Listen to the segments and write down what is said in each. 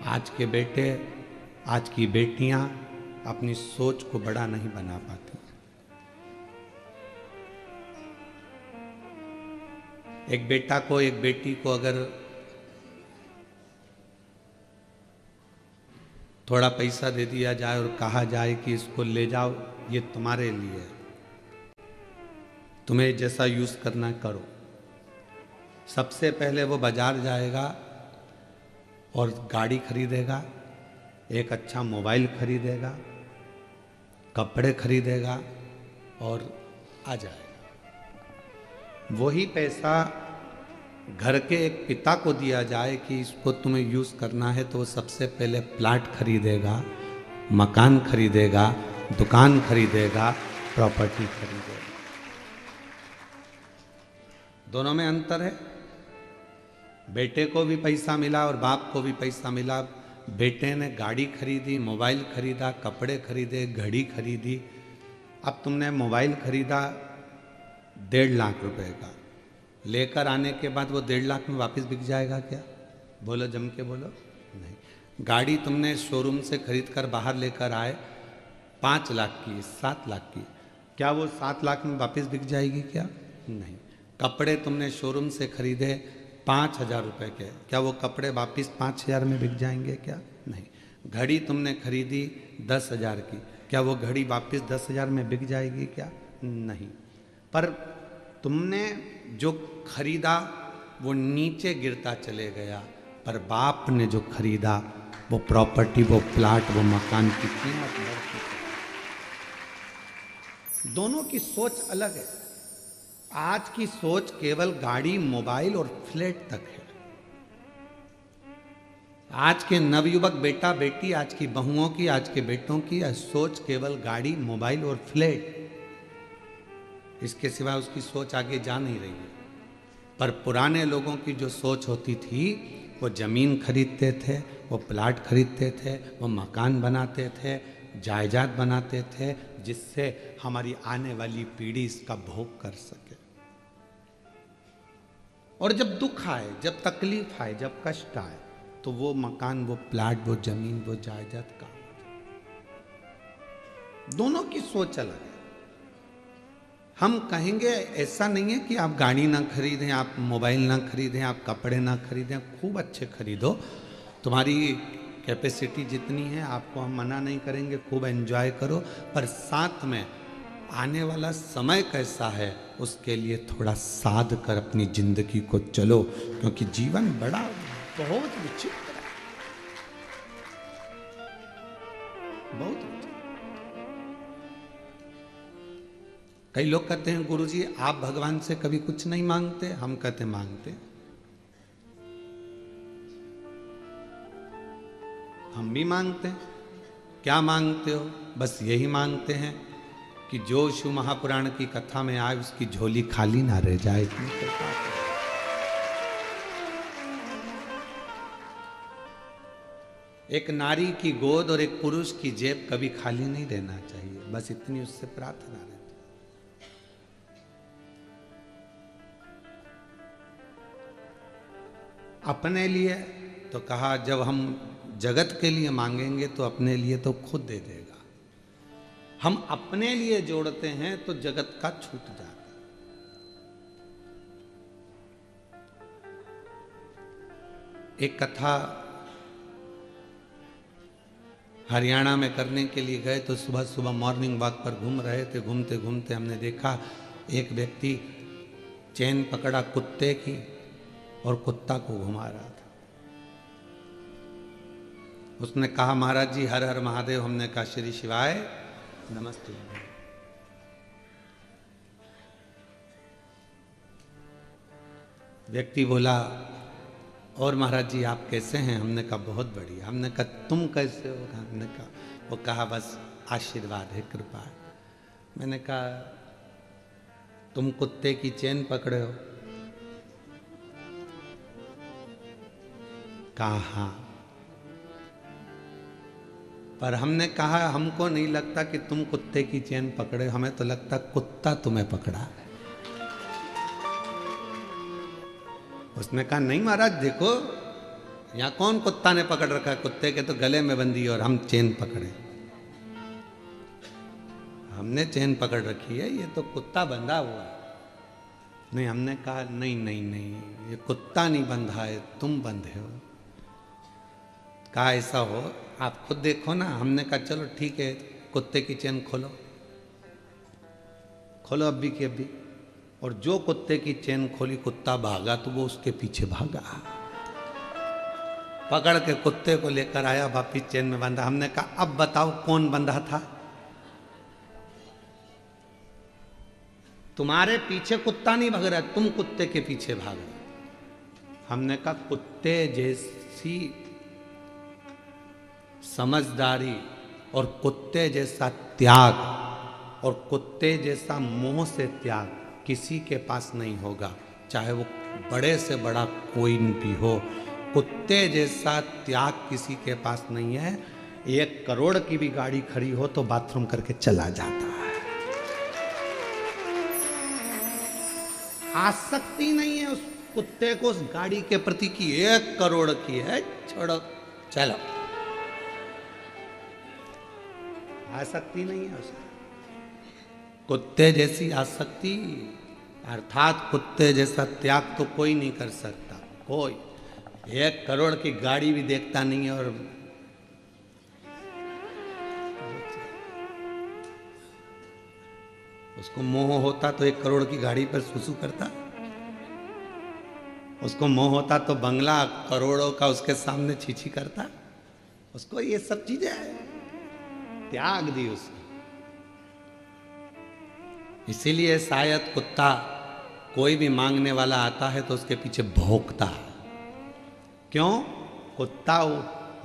आज के बेटे, आज की बेटियां अपनी सोच को बड़ा नहीं बना पाती। एक बेटा को, एक बेटी को अगर थोड़ा पैसा दे दिया जाए और कहा जाए कि इसको ले जाओ, ये तुम्हारे लिए है, तुम्हें जैसा यूज करना करो, सबसे पहले वो बाजार जाएगा और गाड़ी खरीदेगा, एक अच्छा मोबाइल खरीदेगा, कपड़े खरीदेगा और आ जाएगा। वही पैसा घर के एक पिता को दिया जाए कि इसको तुम्हें यूज करना है, तो वो सबसे पहले प्लाट खरीदेगा, मकान खरीदेगा, दुकान खरीदेगा, प्रॉपर्टी खरीदेगा। दोनों में अंतर है। बेटे को भी पैसा मिला और बाप को भी पैसा मिला। बेटे ने गाड़ी खरीदी, मोबाइल खरीदा, कपड़े खरीदे, घड़ी खरीदी। अब तुमने मोबाइल खरीदा 1.5 लाख रुपए का, लेकर आने के बाद वो 1.5 लाख में वापस बिक जाएगा क्या? बोलो, जम के बोलो। नहीं। गाड़ी तुमने शोरूम से खरीद कर बाहर लेकर आए 5 लाख की, 7 लाख की, क्या वो 7 लाख में वापस बिक जाएगी क्या? नहीं। कपड़े तुमने शोरूम से खरीदे 5,000 रुपये के, क्या वो कपड़े वापस 5,000 में बिक जाएंगे क्या? नहीं। घड़ी तुमने खरीदी 10,000 की, क्या वो घड़ी वापस 10,000 में बिक जाएगी क्या? नहीं। पर तुमने जो खरीदा वो नीचे गिरता चले गया, पर बाप ने जो खरीदा वो प्रॉपर्टी, वो प्लाट, वो मकान की कीमत बढ़ती है। दोनों की सोच अलग है। आज की सोच केवल गाड़ी, मोबाइल और फ्लैट तक है। आज के नवयुवक बेटा बेटी, आज की बहुओं की, आज के बेटों की सोच केवल गाड़ी, मोबाइल और फ्लैट, इसके सिवा उसकी सोच आगे जा नहीं रही है। पर पुराने लोगों की जो सोच होती थी, वो जमीन खरीदते थे, वो प्लाट खरीदते थे, वो मकान बनाते थे, जायदाद बनाते थे, जिससे हमारी आने वाली पीढ़ी इसका भोग कर सके। और जब दुख आए, जब तकलीफ आए, जब कष्ट आए, तो वो मकान, वो प्लाट, वो जमीन, वो जायदाद का। दोनों की सोच अलग है। हम कहेंगे ऐसा नहीं है कि आप गाड़ी ना खरीदें, आप मोबाइल ना खरीदें, आप कपड़े ना खरीदें, खूब अच्छे खरीदो, तुम्हारी कैपेसिटी जितनी है, आपको हम मना नहीं करेंगे, खूब एंजॉय करो, पर साथ में आने वाला समय कैसा है उसके लिए थोड़ा साध कर अपनी जिंदगी को चलो, क्योंकि जीवन बड़ा बहुत विचित्र है, बहुत विचित्र। कई लोग कहते हैं गुरुजी आप भगवान से कभी कुछ नहीं मांगते? हम कहते मांगते, हम भी मांगते हैं। क्या मांगते हो? बस यही मांगते हैं कि जो शिव महापुराण की कथा में आए उसकी झोली खाली ना रह जाए। एक नारी की गोद और एक पुरुष की जेब कभी खाली नहीं रहना चाहिए, बस इतनी उससे प्रार्थना रहती। अपने लिए तो कहा, जब हम जगत के लिए मांगेंगे तो अपने लिए तो खुद दे देगा। हम अपने लिए जोड़ते हैं तो जगत का छूट जाता। एक कथा हरियाणा में करने के लिए गए तो सुबह सुबह मॉर्निंग वॉक पर घूम रहे थे। घूमते घूमते हमने देखा एक व्यक्ति चेन पकड़ा कुत्ते की और कुत्ता को घुमा रहा था। उसने कहा महाराज जी हर हर महादेव। हमने कहा श्री शिवाय नमस्ते। व्यक्ति बोला और महाराज जी आप कैसे हैं? हमने कहा बहुत बढ़िया। हमने कहा तुम कैसे हो? हमने कहा, वो कहा बस आशीर्वाद है, कृपा है। मैंने कहा तुम कुत्ते की चेन पकड़े हो? कहा हाँ। पर हमने कहा हमको नहीं लगता कि तुम कुत्ते की चेन पकड़े, हमें तो लगता कुत्ता तुम्हें पकड़ा है। उसने कहा नहीं महाराज देखो यहाँ कौन कुत्ता ने पकड़ रखा है? कुत्ते के तो गले में बंदी और हम चेन पकड़े। हमने चेन पकड़ रखी है, ये तो कुत्ता बंधा हुआ है। नहीं, हमने कहा नहीं नहीं नहीं, ये कुत्ता नहीं बंधा है, तुम बंधे हो। कहा ऐसा हो आप खुद देखो ना। हमने कहा चलो ठीक है, कुत्ते की चेन खोलो, खोलो अभी की अभी। और जो कुत्ते की चेन खोली, कुत्ता भागा तो वो उसके पीछे भागा, पकड़ के कुत्ते को लेकर आया, वापिस चेन में बांधा। हमने कहा अब बताओ कौन बंधा था? तुम्हारे पीछे कुत्ता नहीं भाग रहा, तुम कुत्ते के पीछे भाग रहे। हमने कहा कुत्ते जैसी समझदारी और कुत्ते जैसा त्याग और कुत्ते जैसा मोह से त्याग किसी के पास नहीं होगा, चाहे वो बड़े से बड़ा कोई भी हो। कुत्ते जैसा त्याग किसी के पास नहीं है। 1 करोड़ की भी गाड़ी खड़ी हो तो बाथरूम करके चला जाता है। आसक्ति नहीं है उस कुत्ते को उस गाड़ी के प्रति की। 1 करोड़ की है, छोड़ो चलो, आसक्ति नहीं है उसमें। कुत्ते जैसी आसक्ति अर्थात कुत्ते जैसा त्याग तो कोई नहीं कर सकता। कोई 1 करोड़ की गाड़ी भी देखता नहीं है। और उसको मोह होता तो 1 करोड़ की गाड़ी पर सुसु करता। उसको मोह होता तो बंगला करोड़ों का उसके सामने छीछी करता। उसको ये सब चीजें त्याग दी उसने। इसीलिए शायद कुत्ता कोई भी मांगने वाला आता है तो उसके पीछे भौंकता है। क्यों? कुत्ता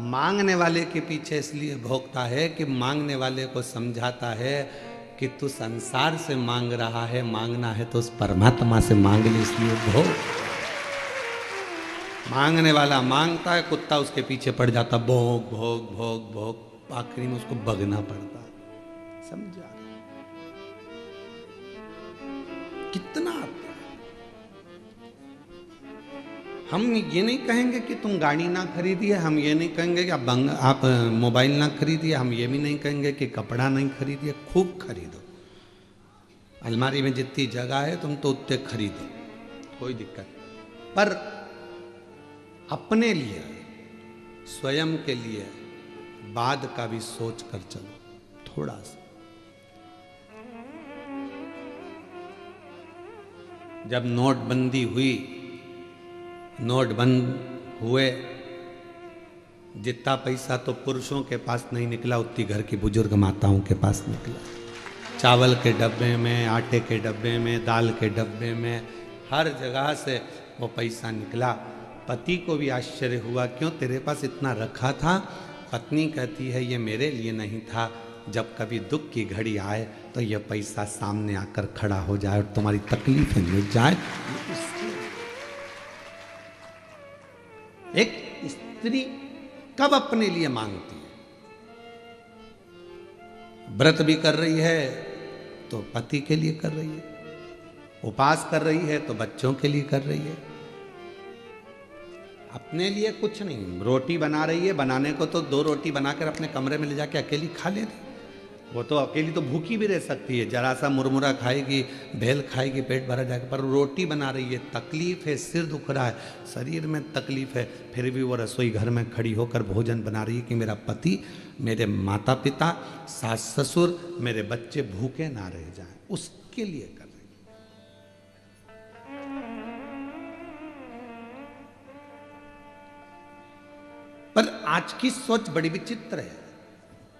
मांगने वाले के पीछे इसलिए भौंकता है कि मांगने वाले को समझाता है कि तू संसार से मांग रहा है, मांगना है तो उस परमात्मा से मांग ले, इसलिए भौंक। मांगने वाला मांगता है, कुत्ता उसके पीछे पड़ जाता, भौंक भौंक भौंक भौंक, आखिरी में उसको भगना पड़ता। समझा कितना? हम ये नहीं कहेंगे कि तुम गाड़ी ना खरीदिए, हम ये नहीं कहेंगे कि आप मोबाइल ना खरीदिए, हम ये भी नहीं कहेंगे कि कपड़ा नहीं खरीदिए। खूब खरीदो, अलमारी में जितनी जगह है तुम तो उतने खरीदो, कोई दिक्कत नहीं। पर अपने लिए, स्वयं के लिए बाद का भी सोच कर चलो थोड़ा सा। जब नोटबंदी हुई, नोट बंद हुए, जितना पैसा तो पुरुषों के पास नहीं निकला, उतनी घर की बुजुर्ग माताओं के पास निकला। चावल के डब्बे में, आटे के डब्बे में, दाल के डब्बे में, हर जगह से वो पैसा निकला। पति को भी आश्चर्य हुआ, क्यों तेरे पास इतना रखा था? पत्नी कहती है ये मेरे लिए नहीं था, जब कभी दुख की घड़ी आए तो ये पैसा सामने आकर खड़ा हो जाए और तुम्हारी तकलीफें मिट जाए। एक स्त्री कब अपने लिए मांगती है? व्रत भी कर रही है तो पति के लिए कर रही है, उपवास कर रही है तो बच्चों के लिए कर रही है, अपने लिए कुछ नहीं। रोटी बना रही है, बनाने को तो 2 रोटी बनाकर अपने कमरे में ले जाके अकेली खा लेती। वो तो अकेली तो भूखी भी रह सकती है, जरा सा मुरमुरा खाएगी, भेल खाएगी, पेट भरा जाएगा। पर रोटी बना रही है, तकलीफ है, सिर दुख रहा है, शरीर में तकलीफ है, फिर भी वो रसोई घर में खड़ी होकर भोजन बना रही है कि मेरा पति, मेरे माता पिता, सास ससुर, मेरे बच्चे भूखे ना रह जाएं, उसके लिए कर रही है। पर आज की सोच बड़ी विचित्र है।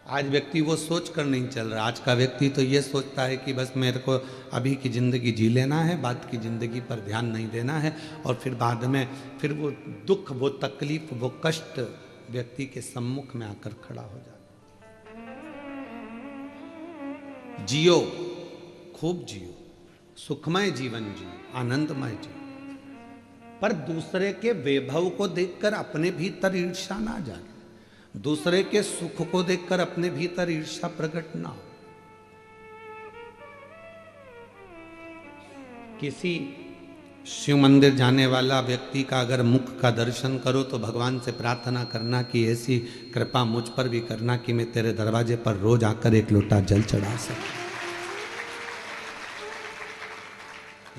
आज व्यक्ति वो सोच कर नहीं चल रहा। आज का व्यक्ति तो ये सोचता है कि बस मेरे को अभी की ज़िंदगी जी लेना है, बाद की ज़िंदगी पर ध्यान नहीं देना है, और फिर बाद में फिर वो दुख, वो तकलीफ, वो कष्ट व्यक्ति के सम्मुख में आकर खड़ा हो जाता। जियो, खूब जियो, सुखमय जीवन जियो, आनंदमय जियो, पर दूसरे के वैभव को देखकर अपने भीतर ईर्ष्या ना जागे, दूसरे के सुख को देखकर अपने भीतर ईर्ष्या प्रकट ना हो। किसी शिव मंदिर जाने वाला व्यक्ति का अगर मुख का दर्शन करो तो भगवान से प्रार्थना करना कि ऐसी कृपा मुझ पर भी करना कि मैं तेरे दरवाजे पर रोज आकर एक लोटा जल चढ़ा सकूं।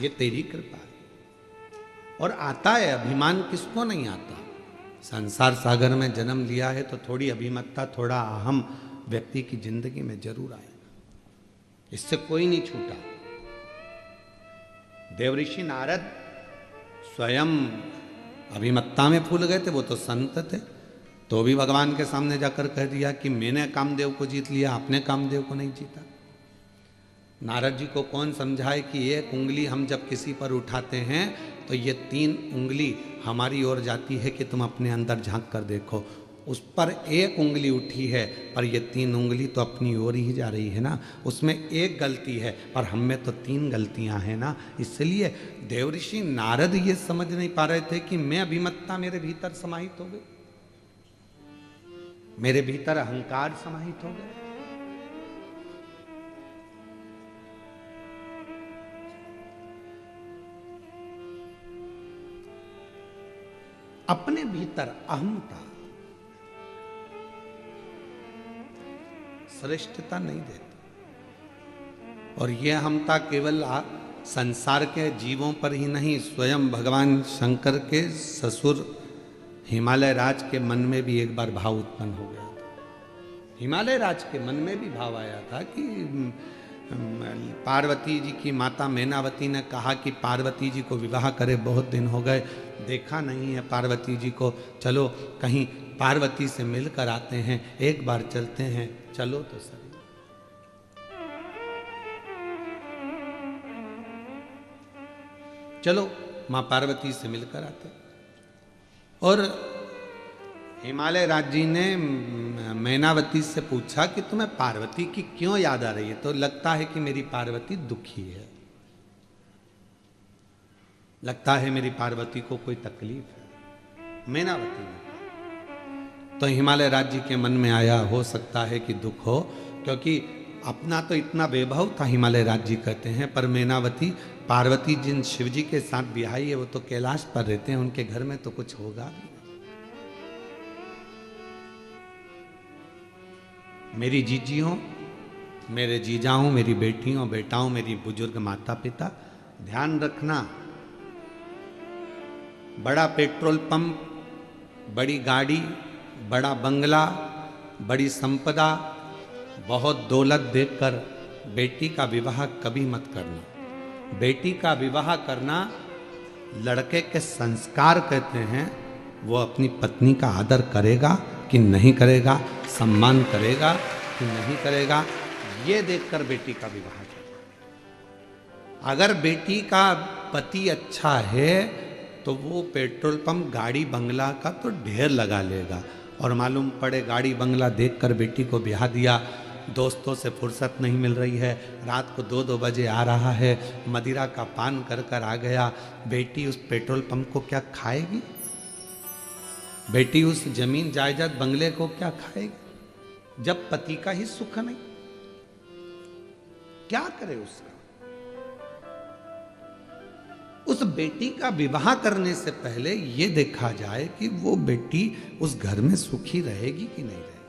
ये तेरी कृपा है। और आता है, अभिमान किसको नहीं आता। संसार सागर में जन्म लिया है तो थोड़ी अभिमतता, थोड़ा अहम व्यक्ति की जिंदगी में जरूर आएगा। इससे कोई नहीं छूटा। देवऋषि नारद स्वयं अभिमत्ता में फूल गए थे, वो तो संत थे, तो भी भगवान के सामने जाकर कह दिया कि मैंने कामदेव को जीत लिया, आपने कामदेव को नहीं जीता। नारद जी को कौन समझाए कि एक उंगली हम जब किसी पर उठाते हैं तो ये 3 उंगली हमारी ओर जाती है कि तुम अपने अंदर झांक कर देखो। उस पर एक उंगली उठी है पर ये 3 उंगली तो अपनी ओर ही जा रही है ना। उसमें एक गलती है पर हम में तो 3 गलतियां हैं ना। इसलिए देवऋषि नारद ये समझ नहीं पा रहे थे कि मैं अभिमत्ता मेरे भीतर समाहित हो गई, मेरे भीतर अहंकार समाहित हो गया। अपने भीतर अहमता श्रेष्ठता नहीं देती। और यह अहमता केवल संसार के जीवों पर ही नहीं, स्वयं भगवान शंकर के ससुर हिमालय राज के मन में भी एक बार भाव उत्पन्न हो गया था। हिमालय राज के मन में भी भाव आया था कि पार्वती जी की माता मैनावती ने कहा कि पार्वती जी को विवाह करे, बहुत दिन हो गए देखा नहीं है पार्वती जी को, चलो कहीं पार्वती से मिलकर आते हैं, एक बार चलते हैं, चलो तो सही। चलो मां पार्वती से मिलकर आते। और हिमालय राज जी ने मैनावती से पूछा कि तुम्हें पार्वती की क्यों याद आ रही है। तो लगता है कि मेरी पार्वती दुखी है, लगता है मेरी पार्वती को कोई तकलीफ है, मैनावती ने। तो हिमालय राज जी के मन में आया हो सकता है कि दुख हो, क्योंकि अपना तो इतना वैभव था हिमालय राज जी कहते हैं, पर मैनावती पार्वती जिन शिव जी के साथ बिहाई है वो तो कैलाश पर रहते हैं, उनके घर में तो कुछ होगा भी। मेरी जीजियों, मेरे जीजाओं, मेरी बेटियों बेटाओं, मेरी बुजुर्ग माता पिता, ध्यान रखना, बड़ा पेट्रोल पंप, बड़ी गाड़ी, बड़ा बंगला, बड़ी संपदा, बहुत दौलत देखकर बेटी का विवाह कभी मत करना। बेटी का विवाह करना लड़के के संस्कार कहते हैं। वो अपनी पत्नी का आदर करेगा कि नहीं करेगा, सम्मान करेगा कि नहीं करेगा, ये देखकर बेटी का विवाह करेगा। अगर बेटी का पति अच्छा है तो वो पेट्रोल पंप, गाड़ी, बंगला का तो ढेर लगा लेगा। और मालूम पड़े गाड़ी बंगला देखकर बेटी को ब्याह दिया, दोस्तों से फुर्सत नहीं मिल रही है, रात को 2-2 बजे आ रहा है, मदिरा का पान कर कर आ गया, बेटी उस पेट्रोल पंप को क्या खाएगी? बेटी उस जमीन जायदाद बंगले को क्या खाएगी जब पति का ही सुख नहीं? क्या करे उसका? उस बेटी का विवाह करने से पहले यह देखा जाए कि वो बेटी उस घर में सुखी रहेगी कि नहीं रहेगी।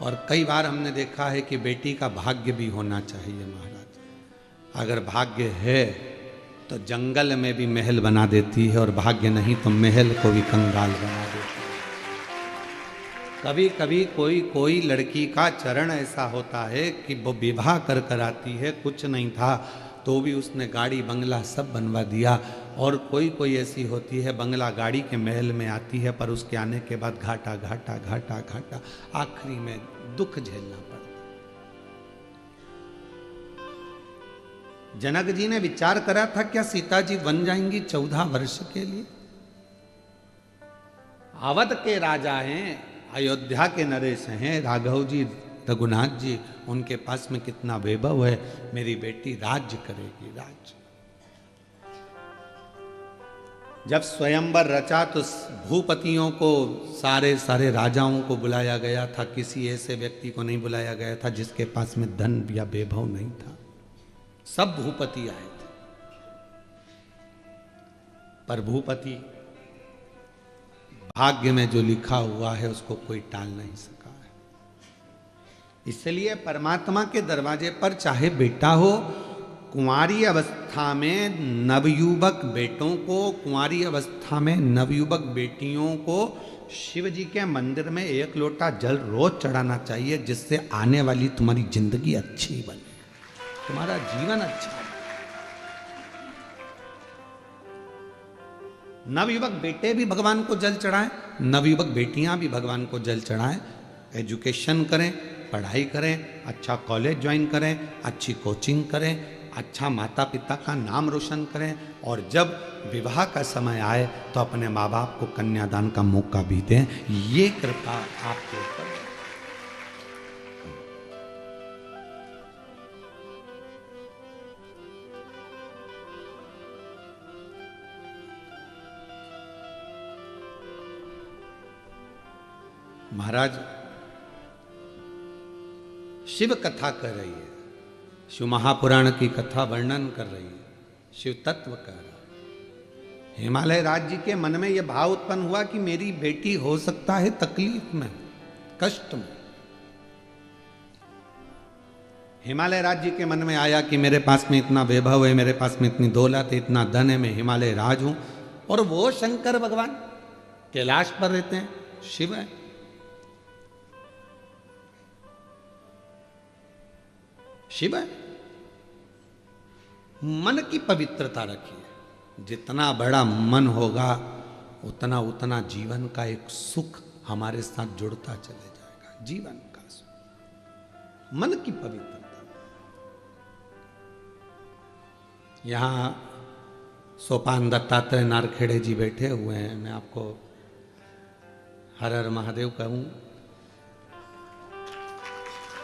और कई बार हमने देखा है कि बेटी का भाग्य भी होना चाहिए महाराज। अगर भाग्य है तो जंगल में भी महल बना देती है, और भाग्य नहीं तो महल को भी कंगाल बना देती है। कभी कभी कोई लड़की का चरण ऐसा होता है कि वो विवाह कर कर आती है, कुछ नहीं था तो भी उसने गाड़ी बंगला सब बनवा दिया। और कोई ऐसी होती है बंगला गाड़ी के महल में आती है, पर उसके आने के बाद घाटा घाटा घाटा घाटा, आखिरी में दुख झेलना पड़ता। जनक जी ने विचार करा था क्या सीता जी बन जाएंगी 14 वर्ष के लिए? अवध के राजा हैं, अयोध्या के नरेश हैं, राघव जी, रघुनाथ जी, उनके पास में कितना वैभव है। मेरी बेटी राज्य करेगी, राज्य। जब स्वयंवर रचा तो भूपतियों को, सारे सारे राजाओं को बुलाया गया था, किसी ऐसे व्यक्ति को नहीं बुलाया गया था जिसके पास में धन या वैभव नहीं था। सब भूपति आए थे, पर भूपति भाग्य में जो लिखा हुआ है उसको कोई टाल नहीं सका है। इसलिए परमात्मा के दरवाजे पर चाहे बेटा हो, कुंवारी अवस्था में नवयुवक बेटों को, कुंवारी अवस्था में नवयुवक बेटियों को शिव जी के मंदिर में एक लोटा जल रोज चढ़ाना चाहिए, जिससे आने वाली तुम्हारी जिंदगी अच्छी बने, तुम्हारा जीवन अच्छा है। नवयुवक बेटे भी भगवान को जल चढ़ाएं, नवयुवक बेटियां भी भगवान को जल चढ़ाएं। एजुकेशन करें, पढ़ाई करें, अच्छा कॉलेज ज्वाइन करें, अच्छी कोचिंग करें, अच्छा माता पिता का नाम रोशन करें, और जब विवाह का समय आए तो अपने माँ बाप को कन्यादान का मौका भी दें। ये कृपा आपके ऊपर। महाराज शिव कथा कर रही है, शिव महापुराण की कथा वर्णन कर रही है, शिव तत्व कह रहा है। हिमालय राज्य के मन में यह भाव उत्पन्न हुआ कि मेरी बेटी हो सकता है तकलीफ में, कष्ट में। हिमालय राज्य के मन में आया कि मेरे पास में इतना वैभव है, मेरे पास में इतनी दौलत है, इतना धन है, मैं हिमालय राज हूं, और वो शंकर भगवान कैलाश पर रहते हैं, शिव है। शिव है। मन की पवित्रता रखिए, जितना बड़ा मन होगा उतना उतना जीवन का एक सुख हमारे साथ जुड़ता चले जाएगा, जीवन का सुख, मन की पवित्रता। यहां सोपान दत्तात्रेय नारखेड़े जी बैठे हुए हैं, मैं आपको हर हर महादेव कहूं।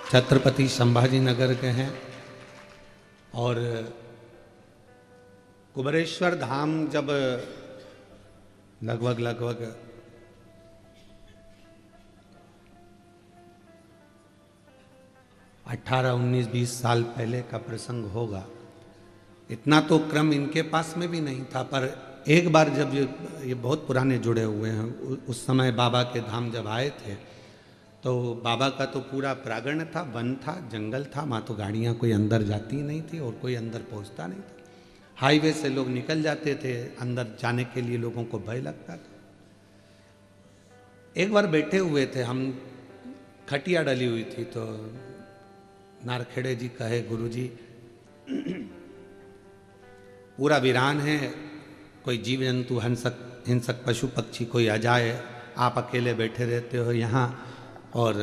छत्रपति संभाजी नगर के हैं, और कुबरेश्वर धाम जब लगभग 18, 19, 20 साल पहले का प्रसंग होगा। इतना तो क्रम इनके पास में भी नहीं था, पर एक बार जब ये बहुत पुराने जुड़े हुए हैं, उस समय बाबा के धाम जब आए थे तो बाबा का तो पूरा प्रांगण था, वन था, जंगल था, वहाँ तो गाड़ियाँ कोई अंदर जाती नहीं थी और कोई अंदर पहुँचता नहीं था। हाईवे से लोग निकल जाते थे, अंदर जाने के लिए लोगों को भय लगता था। एक बार बैठे हुए थे हम, खटिया डली हुई थी, तो नारखेड़े जी कहे, गुरुजी पूरा वीरान है, कोई जीव जंतु, हिंसक पशु पक्षी कोई आ जाए, आप अकेले बैठे रहते हो यहाँ और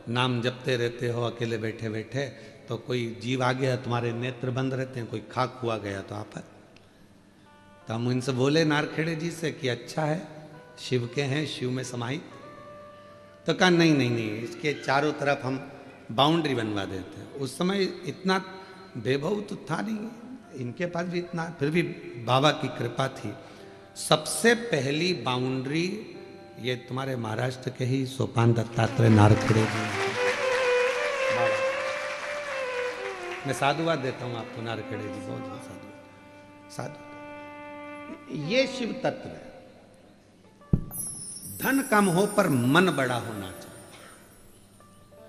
नाम जपते रहते हो अकेले बैठे बैठे, तो कोई जीव आ गया, तुम्हारे नेत्र बंद रहते हैं, कोई खाक हुआ गया तो आप। तो हम इनसे बोले नारखेड़े जी से कि अच्छा है, शिव के हैं, शिव में समाहित। तो कहा नहीं, इसके चारों तरफ हम बाउंड्री बनवा देते हैं। उस समय इतना वैभव तो था नहीं इनके पास भी इतना, फिर भी बाबा की कृपा थी। सबसे पहली बाउंड्री ये तुम्हारे महाराष्ट्र के ही सोपान दत्तात्रेय नारखेड़े जी। मैं साधुवाद देता हूँ आपको, नारखेड़े जी बहुत बहुत साधु। ये शिव तत्व है। धन कम हो पर मन बड़ा होना चाहिए,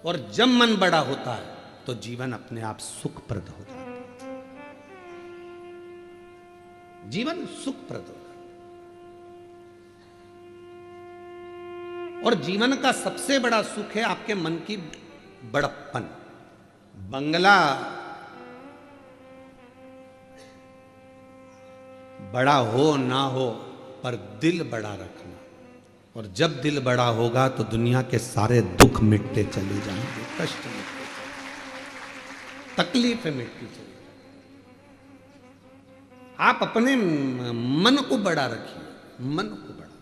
और जब मन बड़ा होता है तो जीवन अपने आप सुखप्रद हो जाता है, जीवन सुखप्रद होता है। और जीवन का सबसे बड़ा सुख है आपके मन की बड़प्पन। बंगला बड़ा हो ना हो, पर दिल बड़ा रखना, और जब दिल बड़ा होगा तो दुनिया के सारे दुख मिटते चले जाएंगे, कष्ट मिटते, तकलीफें मिटती चली। आप अपने मन को बड़ा रखिए, मन को बड़ा।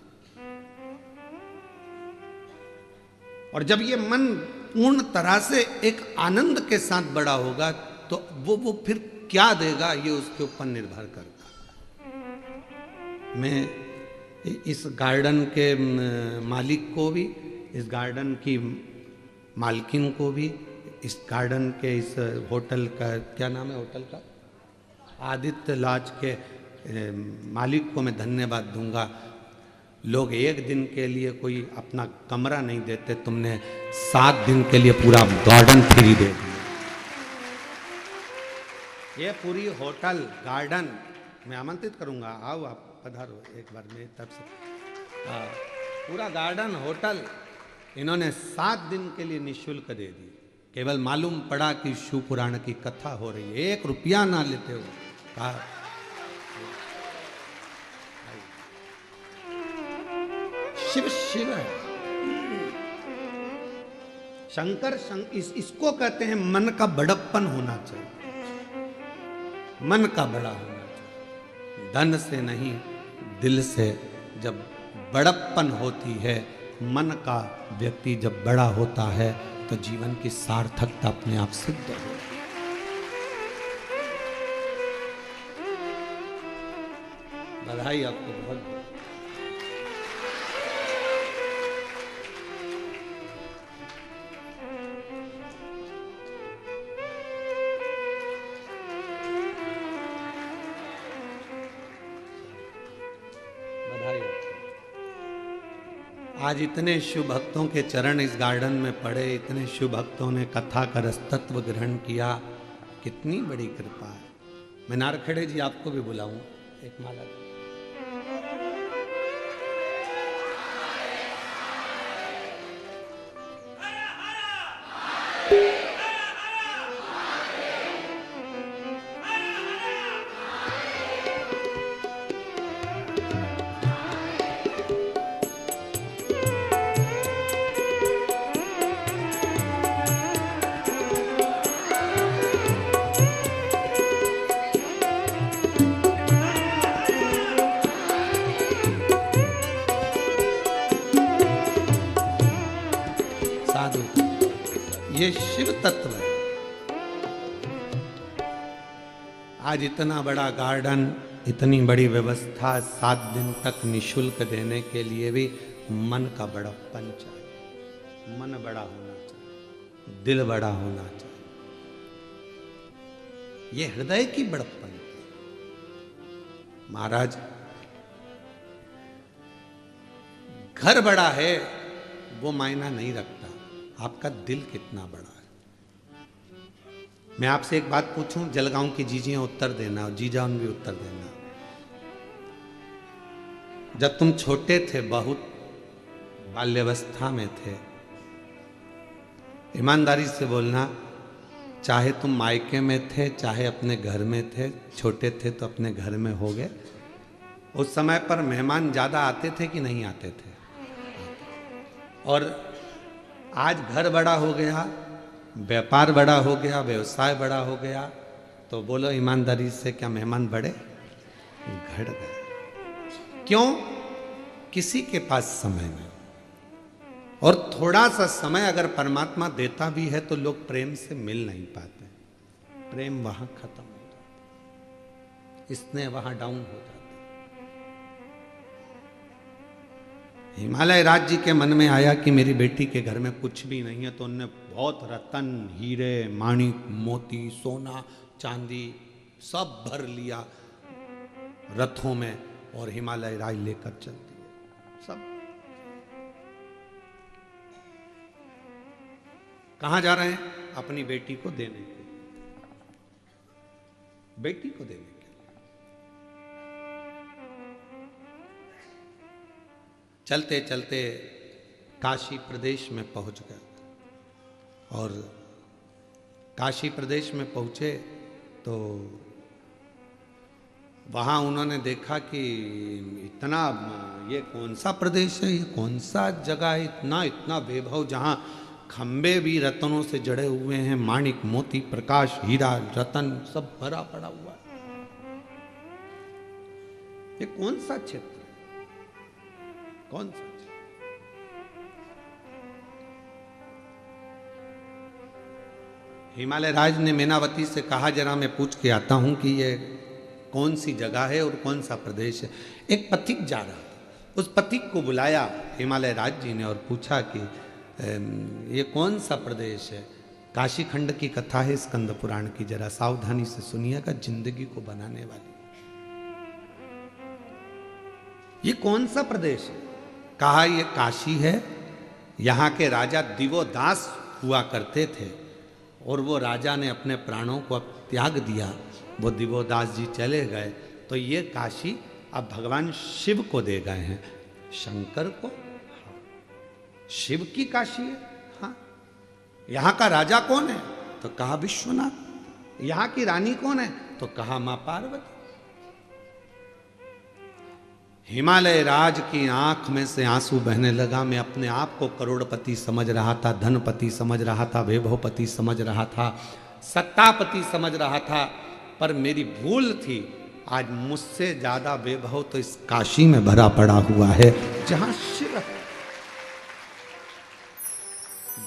और जब ये मन पूर्ण तरह से एक आनंद के साथ बड़ा होगा तो वो फिर क्या देगा ये उसके ऊपर निर्भर करता है। मैं इस गार्डन के मालिक को भी, इस गार्डन की मालकिन को भी, इस गार्डन के इस होटल का क्या नाम है होटल का, आदित्य लॉज के मालिक को मैं धन्यवाद दूंगा। लोग एक दिन के लिए कोई अपना कमरा नहीं देते, तुमने 7 दिन के लिए पूरा गार्डन फ्री दे दिया। ये पूरी होटल गार्डन मैं आमंत्रित करूंगा, आओ आप पधारो एक बार मेरी तरफ से। पूरा गार्डन होटल इन्होंने 7 दिन के लिए निःशुल्क दे दी। केवल मालूम पड़ा कि शिव पुराण की कथा हो रही है, 1 रुपया ना लेते हो। कहा शिव शिव है, शंकर इसको कहते हैं मन का बड़प्पन होना चाहिए, मन का बड़ा होना चाहिए, धन से नहीं दिल से। जब बड़प्पन होती है, मन का व्यक्ति जब बड़ा होता है तो जीवन की सार्थकता अपने आप सिद्ध होती है। बधाई आपको बहुत बहुत। आज इतने शिव भक्तों के चरण इस गार्डन में पड़े, इतने शिव भक्तों ने कथा का रसतत्व ग्रहण किया, कितनी बड़ी कृपा है। मैं नारखेड़े जी आपको भी बुलाऊं, एक माला। ये शिव तत्व है। आज इतना बड़ा गार्डन, इतनी बड़ी व्यवस्था, 7 दिन तक निःशुल्क देने के लिए भी मन का बड़प्पन चाहिए, मन बड़ा होना चाहिए, दिल बड़ा होना चाहिए। ये हृदय की बड़प्पन। महाराज घर बड़ा है वो मायना नहीं रखता, आपका दिल कितना बड़ा है। मैं आपसे एक बात पूछूं, जलगांव की जीजियां उत्तर देना और जीजान भी उत्तर देना। जब तुम छोटे थे, बहुत बाल्यावस्था में थे, ईमानदारी से बोलना, चाहे तुम मायके में थे चाहे अपने घर में थे, छोटे थे तो अपने घर में हो गए, उस समय पर मेहमान ज्यादा आते थे कि नहीं आते थे? और आज घर बड़ा हो गया, व्यापार बड़ा हो गया, व्यवसाय बड़ा हो गया, तो बोलो ईमानदारी से, क्या मेहमान बढ़े? घट गए। क्यों? किसी के पास समय नहीं। और थोड़ा सा समय अगर परमात्मा देता भी है तो लोग प्रेम से मिल नहीं पाते, प्रेम वहां खत्म हो जाता, स्नेह वहां डाउन हो जाता। हिमालय राज जी के मन में आया कि मेरी बेटी के घर में कुछ भी नहीं है, तो उनने बहुत रतन, हीरे, माणिक, मोती, सोना, चांदी सब भर लिया रथों में और हिमालय राज लेकर चलती है। सब कहां जा रहे हैं? अपनी बेटी को देने के लिए, बेटी को देने के लिए। चलते चलते काशी प्रदेश में पहुंच गए और काशी प्रदेश में पहुंचे तो वहाँ उन्होंने देखा कि इतना, ये कौन सा प्रदेश है, ये कौन सा जगह है, इतना इतना वैभव, जहाँ खंबे भी रत्नों से जड़े हुए हैं, माणिक, मोती, प्रकाश, हीरा, रतन सब भरा पड़ा हुआ है। ये कौन सा क्षेत्र, कौन सा? हिमालय राज ने मेनावती से कहा, जरा मैं पूछ के आता हूं कि ये कौन सी जगह है और कौन सा प्रदेश है। एक पथिक जा रहा था, उस पथिक को बुलाया हिमालय राज जी ने और पूछा कि ये कौन सा प्रदेश है? काशी खंड की कथा है स्कंद पुराण की, जरा सावधानी से सुनिएगा, जिंदगी को बनाने वाली। ये कौन सा प्रदेश है? कहा ये काशी है। यहाँ के राजा दिवोदास हुआ करते थे और वो राजा ने अपने प्राणों को त्याग दिया, वो दिवोदास जी चले गए, तो ये काशी अब भगवान शिव को दे गए हैं, शंकर को। शिव की काशी है। हाँ, यहाँ का राजा कौन है? तो कहा विश्वनाथ। यहाँ की रानी कौन है? तो कहा मां पार्वती। हिमालय राज की आंख में से आंसू बहने लगा। मैं अपने आप को करोड़पति समझ रहा था, धनपति समझ रहा था, वैभवपति समझ रहा था, सत्तापति समझ रहा था, पर मेरी भूल थी। आज मुझसे ज्यादा वैभव तो इस काशी में भरा पड़ा हुआ है, जहां शिव है,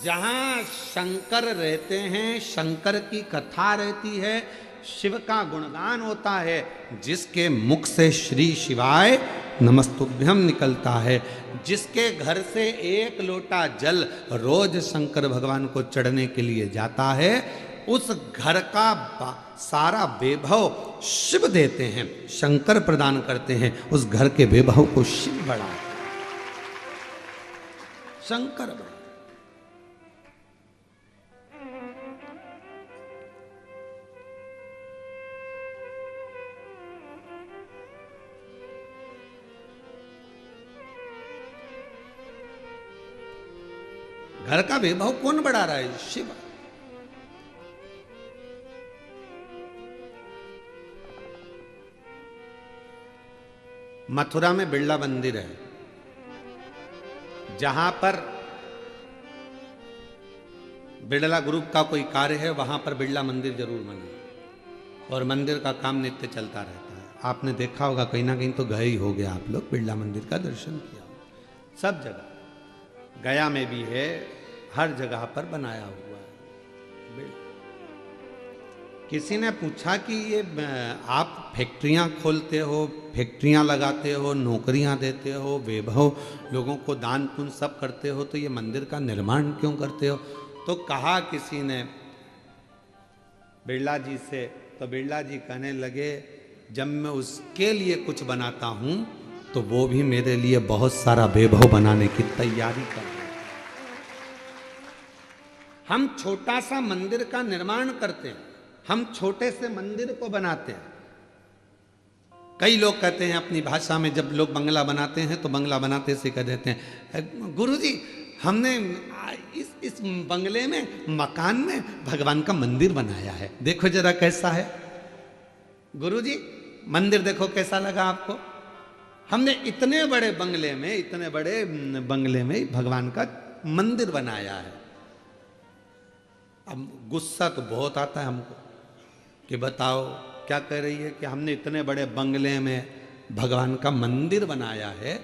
जहां शंकर रहते हैं, शंकर की कथा रहती है, शिव का गुणगान होता है, जिसके मुख से श्री शिवाय नमस्तुभ्यम निकलता है, जिसके घर से एक लोटा जल रोज शंकर भगवान को चढ़ने के लिए जाता है, उस घर का सारा वैभव शिव देते हैं, शंकर प्रदान करते हैं। उस घर के वैभव को शिव बढ़ाते, शंकर बढ़ाते। घर का वैभव कौन बढ़ा रहा है? शिव। मथुरा में बिरला मंदिर है, जहां पर बिरला ग्रुप का कोई कार्य है, वहां पर बिरला मंदिर जरूर बना और मंदिर का काम नित्य चलता रहता है। आपने देखा होगा, कहीं ना कहीं तो गए ही हो गया आप लोग, बिरला मंदिर का दर्शन किया हो। सब जगह, गया में भी है, हर जगह पर बनाया हुआ है। किसी ने पूछा कि ये आप फैक्ट्रियां खोलते हो, फैक्ट्रियां लगाते हो, नौकरियां देते हो, वैभव लोगों को दान पुण्य सब करते हो, तो ये मंदिर का निर्माण क्यों करते हो? तो कहा किसी ने बिरला जी से, तो बिरला जी कहने लगे, जब मैं उसके लिए कुछ बनाता हूं तो वो भी मेरे लिए बहुत सारा वैभव बनाने की तैयारी कर रहे हैं। हम छोटा सा मंदिर का निर्माण करते हैं, हम छोटे से मंदिर को बनाते हैं। कई लोग कहते हैं अपनी भाषा में, जब लोग बंगला बनाते हैं तो बंगला बनाते से कह देते हैं, गुरुजी हमने इस बंगले में, मकान में भगवान का मंदिर बनाया है, देखो जरा कैसा है। गुरुजी मंदिर देखो कैसा लगा आपको? हमने इतने बड़े बंगले में भगवान का मंदिर बनाया है। अब गुस्सा तो बहुत आता है हमको कि बताओ क्या कह रही है कि हमने इतने बड़े बंगले में भगवान का मंदिर बनाया है।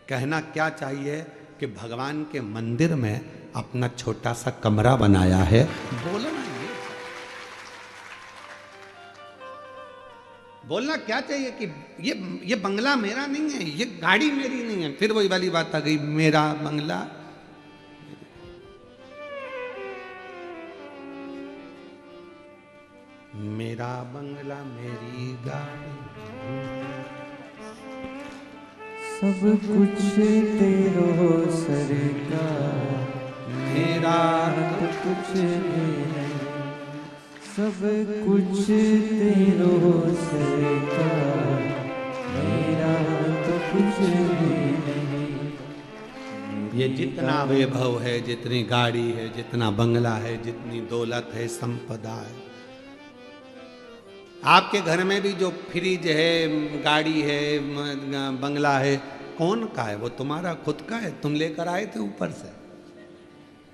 कहना क्या चाहिए कि भगवान के मंदिर में अपना छोटा सा कमरा बनाया है। बोलना क्या चाहिए कि ये बंगला मेरा नहीं है, ये गाड़ी मेरी नहीं है। फिर वही वाली बात आ गई, मेरा बंगला। मेरा बंगला मेरी गाड़ी, सब कुछ तेरो सरकार, मेरा तो कुछ भी नहीं। सब कुछ तेरो सरकार, मेरा तो कुछ भी नहीं। ये जितना वैभव है, जितनी गाड़ी है, जितना बंगला है, जितनी दौलत है, संपदा है, आपके घर में भी जो फ्रिज है, गाड़ी है, बंगला है, कौन का है? वो तुम्हारा खुद का है, तुम लेकर आए थे ऊपर से,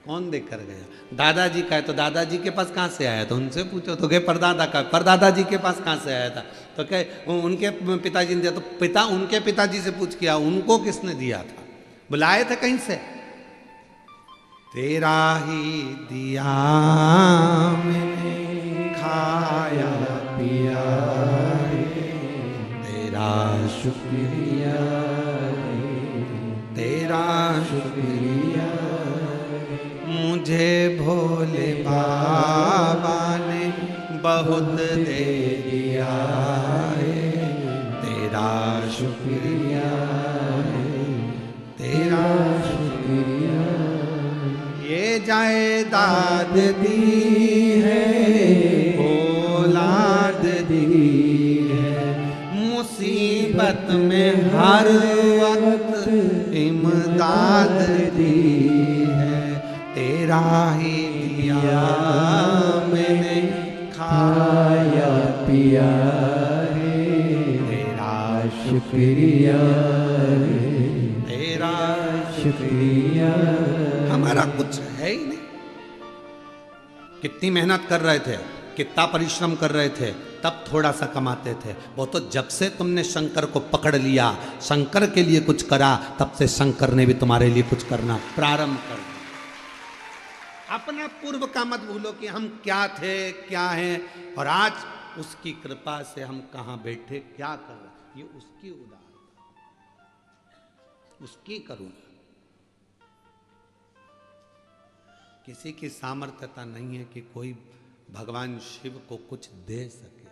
कौन देकर गया? दादाजी का है तो दादाजी के पास कहाँ से आया? तो उनसे पूछो। तो कहे परदादा का, परदादाजी के पास कहाँ से आया था? तो कहे उनके पिताजी ने दिया। तो उनके पिताजी से पूछ किया, उनको किसने दिया था? बुलाए थे कहीं से? तेरा ही दिया मैंने खाया पिया, तेरा शुक्रिया शुक्रिया मुझे भोले बाबा ने बहुत दे दिया है, तेरा शुक्रिया तेरा शुक्रिया ये जायदाद दी है, औलाद दी है, मुसीबत में हर वक्त इमदाद दी है, तेरा ही दिया मैंने खाया पिया है, तेरा शुक्रिया तेरा शुक्रिया हमारा कुछ है ही नहीं। कितनी मेहनत कर रहे थे, कितना परिश्रम कर रहे थे, तब थोड़ा सा कमाते थे। वो तो जब से तुमने शंकर को पकड़ लिया, शंकर के लिए कुछ करा, तब से शंकर ने भी तुम्हारे लिए कुछ करना प्रारंभ कर दिया। अपना पूर्व का मत भूलो कि हम क्या थे, क्या हैं, और आज उसकी कृपा से हम कहाँ बैठे, क्या कर रहे, ये उसकी उदारता, उसकी करुणा। किसी की सामर्थ्यता नहीं है कि कोई भगवान शिव को कुछ दे सके।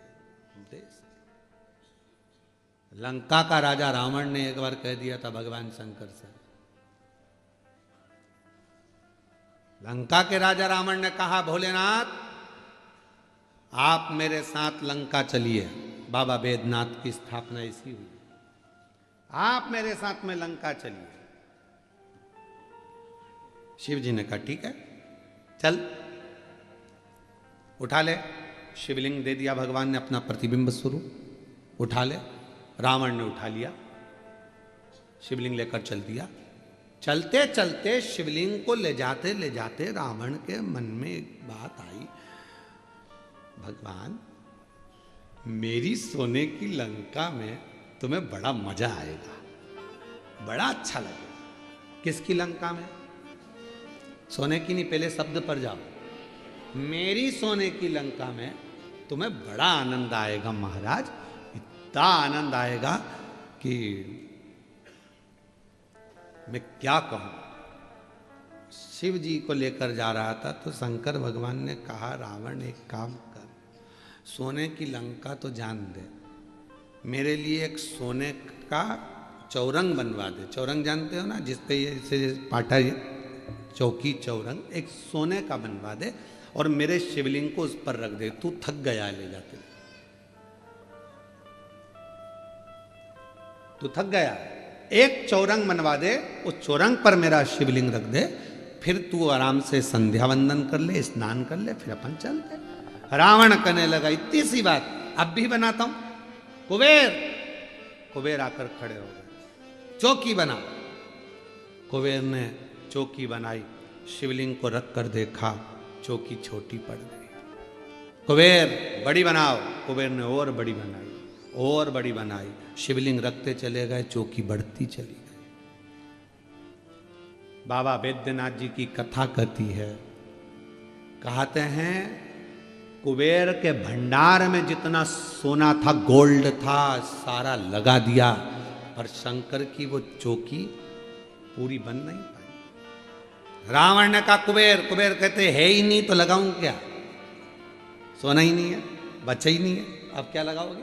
लंका का राजा रावण ने एक बार कह दिया था भगवान शंकर से, लंका के राजा रावण ने कहा, भोलेनाथ आप मेरे साथ लंका चलिए। बाबा बैद्यनाथ की स्थापना ऐसी हुई, आप मेरे साथ में लंका चलिए। शिव जी ने कहा ठीक है चल, उठा ले। शिवलिंग दे दिया भगवान ने, अपना प्रतिबिंब स्वरूप उठा ले। रावण ने उठा लिया, शिवलिंग लेकर चल दिया। चलते चलते शिवलिंग को ले जाते रावण के मन में एक बात आई, भगवान मेरी सोने की लंका में तुम्हें बड़ा मजा आएगा, बड़ा अच्छा लगेगा। किसकी लंका में? सोने की नहीं, पहले शब्द पर जाओ। मेरी सोने की लंका में तुम्हें बड़ा आनंद आएगा महाराज, इतना आनंद आएगा कि मैं क्या कहूं। शिव जी को लेकर जा रहा था तो शंकर भगवान ने कहा, रावण एक काम कर, सोने की लंका तो जान दे, मेरे लिए एक सोने का चौरंग बनवा दे। चौरंग जानते हो ना, जिसपे ये पाटा चौकी चौरंग, एक सोने का बनवा दे और मेरे शिवलिंग को उस पर रख दे। तू थक गया ले जाते, तू थक गया, एक चौरंग बनवा दे, उस चौरंग पर मेरा शिवलिंग रख दे, फिर तू आराम से संध्या वंदन कर ले, स्नान कर ले, फिर अपन चलते। रावण कहने लगा इतनी सी बात, अब भी बनाता हूं। कुबेर आकर खड़े हो गए, चौकी बना। कुबेर ने चौकी बनाई, शिवलिंग को रख कर देखा, चौकी छोटी पड़ गई। कुबेर बड़ी बनाओ। कुबेर ने और बड़ी बनाई, और बड़ी बनाई, शिवलिंग रखते चले गए, चौकी बढ़ती चली गई। बाबा बैद्यनाथ जी की कथा कहती है, कहते हैं कुबेर के भंडार में जितना सोना था, गोल्ड था, सारा लगा दिया, पर शंकर की वो चौकी पूरी बन नहीं पाई। रावण ने कहा कुबेर कहते है ही नहीं तो लगाऊं क्या, सोना ही नहीं है, बचा ही नहीं है, अब क्या लगाओगे?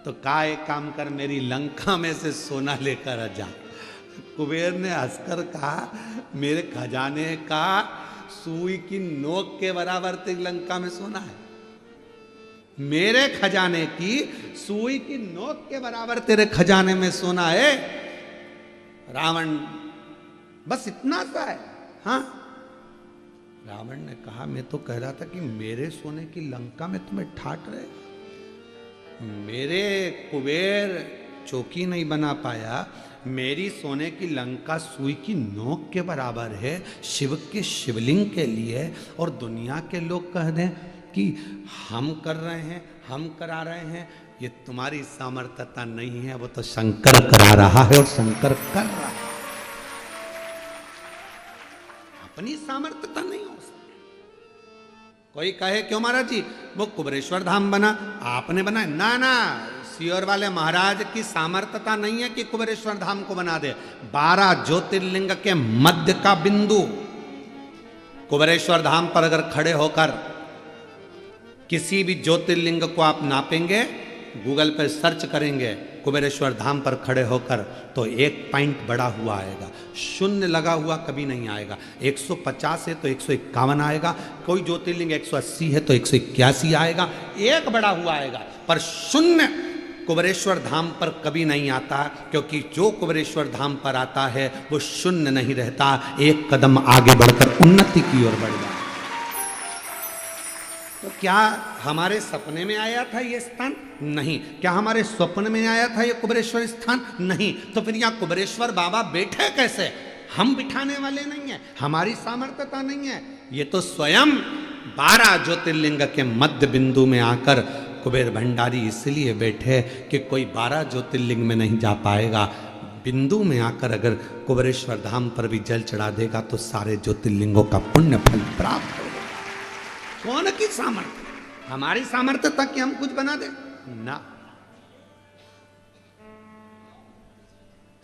तो कहा एक काम कर, मेरी लंका में से सोना लेकर आ जा। कुबेर ने हंसकर कहा, मेरे खजाने का सुई की नोक के बराबर तेरी लंका में सोना है, मेरे खजाने की सुई की नोक के बराबर तेरे खजाने में सोना है। रावण बस इतना सा है। हाँ, रावण ने कहा मैं तो कह रहा था कि मेरे सोने की लंका में तुम्हें ठाट रहेगा, मेरे कुबेर चौकी नहीं बना पाया, मेरी सोने की लंका सुई की नोक के बराबर है शिव के शिवलिंग के लिए, और दुनिया के लोग कह दें कि हम कर रहे हैं, हम करा रहे हैं, ये तुम्हारी सामर्थ्यता नहीं है, वो तो शंकर करा रहा है और शंकर कर रहा है। अपनी सामर्थ्यता नहीं हो सकती। कोई कहे क्यों महाराज जी वो कुबरेश्वर धाम बना, आपने बनाया? ना ना, सियोर वाले महाराज की सामर्थ्यता नहीं है कि कुबेरेश्वर धाम को बना दे। 12 ज्योतिर्लिंग के मध्य का बिंदु कुबेरेश्वर धाम पर अगर खड़े होकर किसी भी ज्योतिर्लिंग को आप नापेंगे, गूगल पर सर्च करेंगे कुबेरेश्वर धाम पर खड़े होकर, तो 1 पॉइंट बढ़ा हुआ आएगा, शून्य लगा हुआ कभी नहीं आएगा। 150 है तो 151 आएगा, कोई ज्योतिर्लिंग 180 है तो 181 आएगा, 1 बढ़ा हुआ आएगा, पर शून्य कुबेरेश्वर धाम पर कभी नहीं आता, क्योंकि जो कुबेरेश्वर धाम पर आता है वो शून्य नहीं रहता, 1 कदम आगे बढ़कर उन्नति की ओर बढ़ जाता। तो क्या हमारे सपने में आया था ये स्थान? नहीं। क्या हमारे स्वप्न में आया था ये कुबेरेश्वर स्थान? नहीं। तो फिर यहाँ कुबेरेश्वर बाबा बैठे कैसे? हम बिठाने वाले नहीं है, हमारी सामर्थ्यता नहीं है, ये तो स्वयं 12 ज्योतिर्लिंग के मध्य बिंदु में आकर कुबेर भंडारी इसलिए बैठे कि कोई 12 ज्योतिर्लिंग में नहीं जा पाएगा, बिंदु में आकर अगर कुबेरेश्वर धाम पर भी जल चढ़ा देगा तो सारे ज्योतिर्लिंगों का पुण्य फल प्राप्त होगा। कौन की सामर्थ्य? हमारी सामर्थ्यता कि हम कुछ बना दे ना,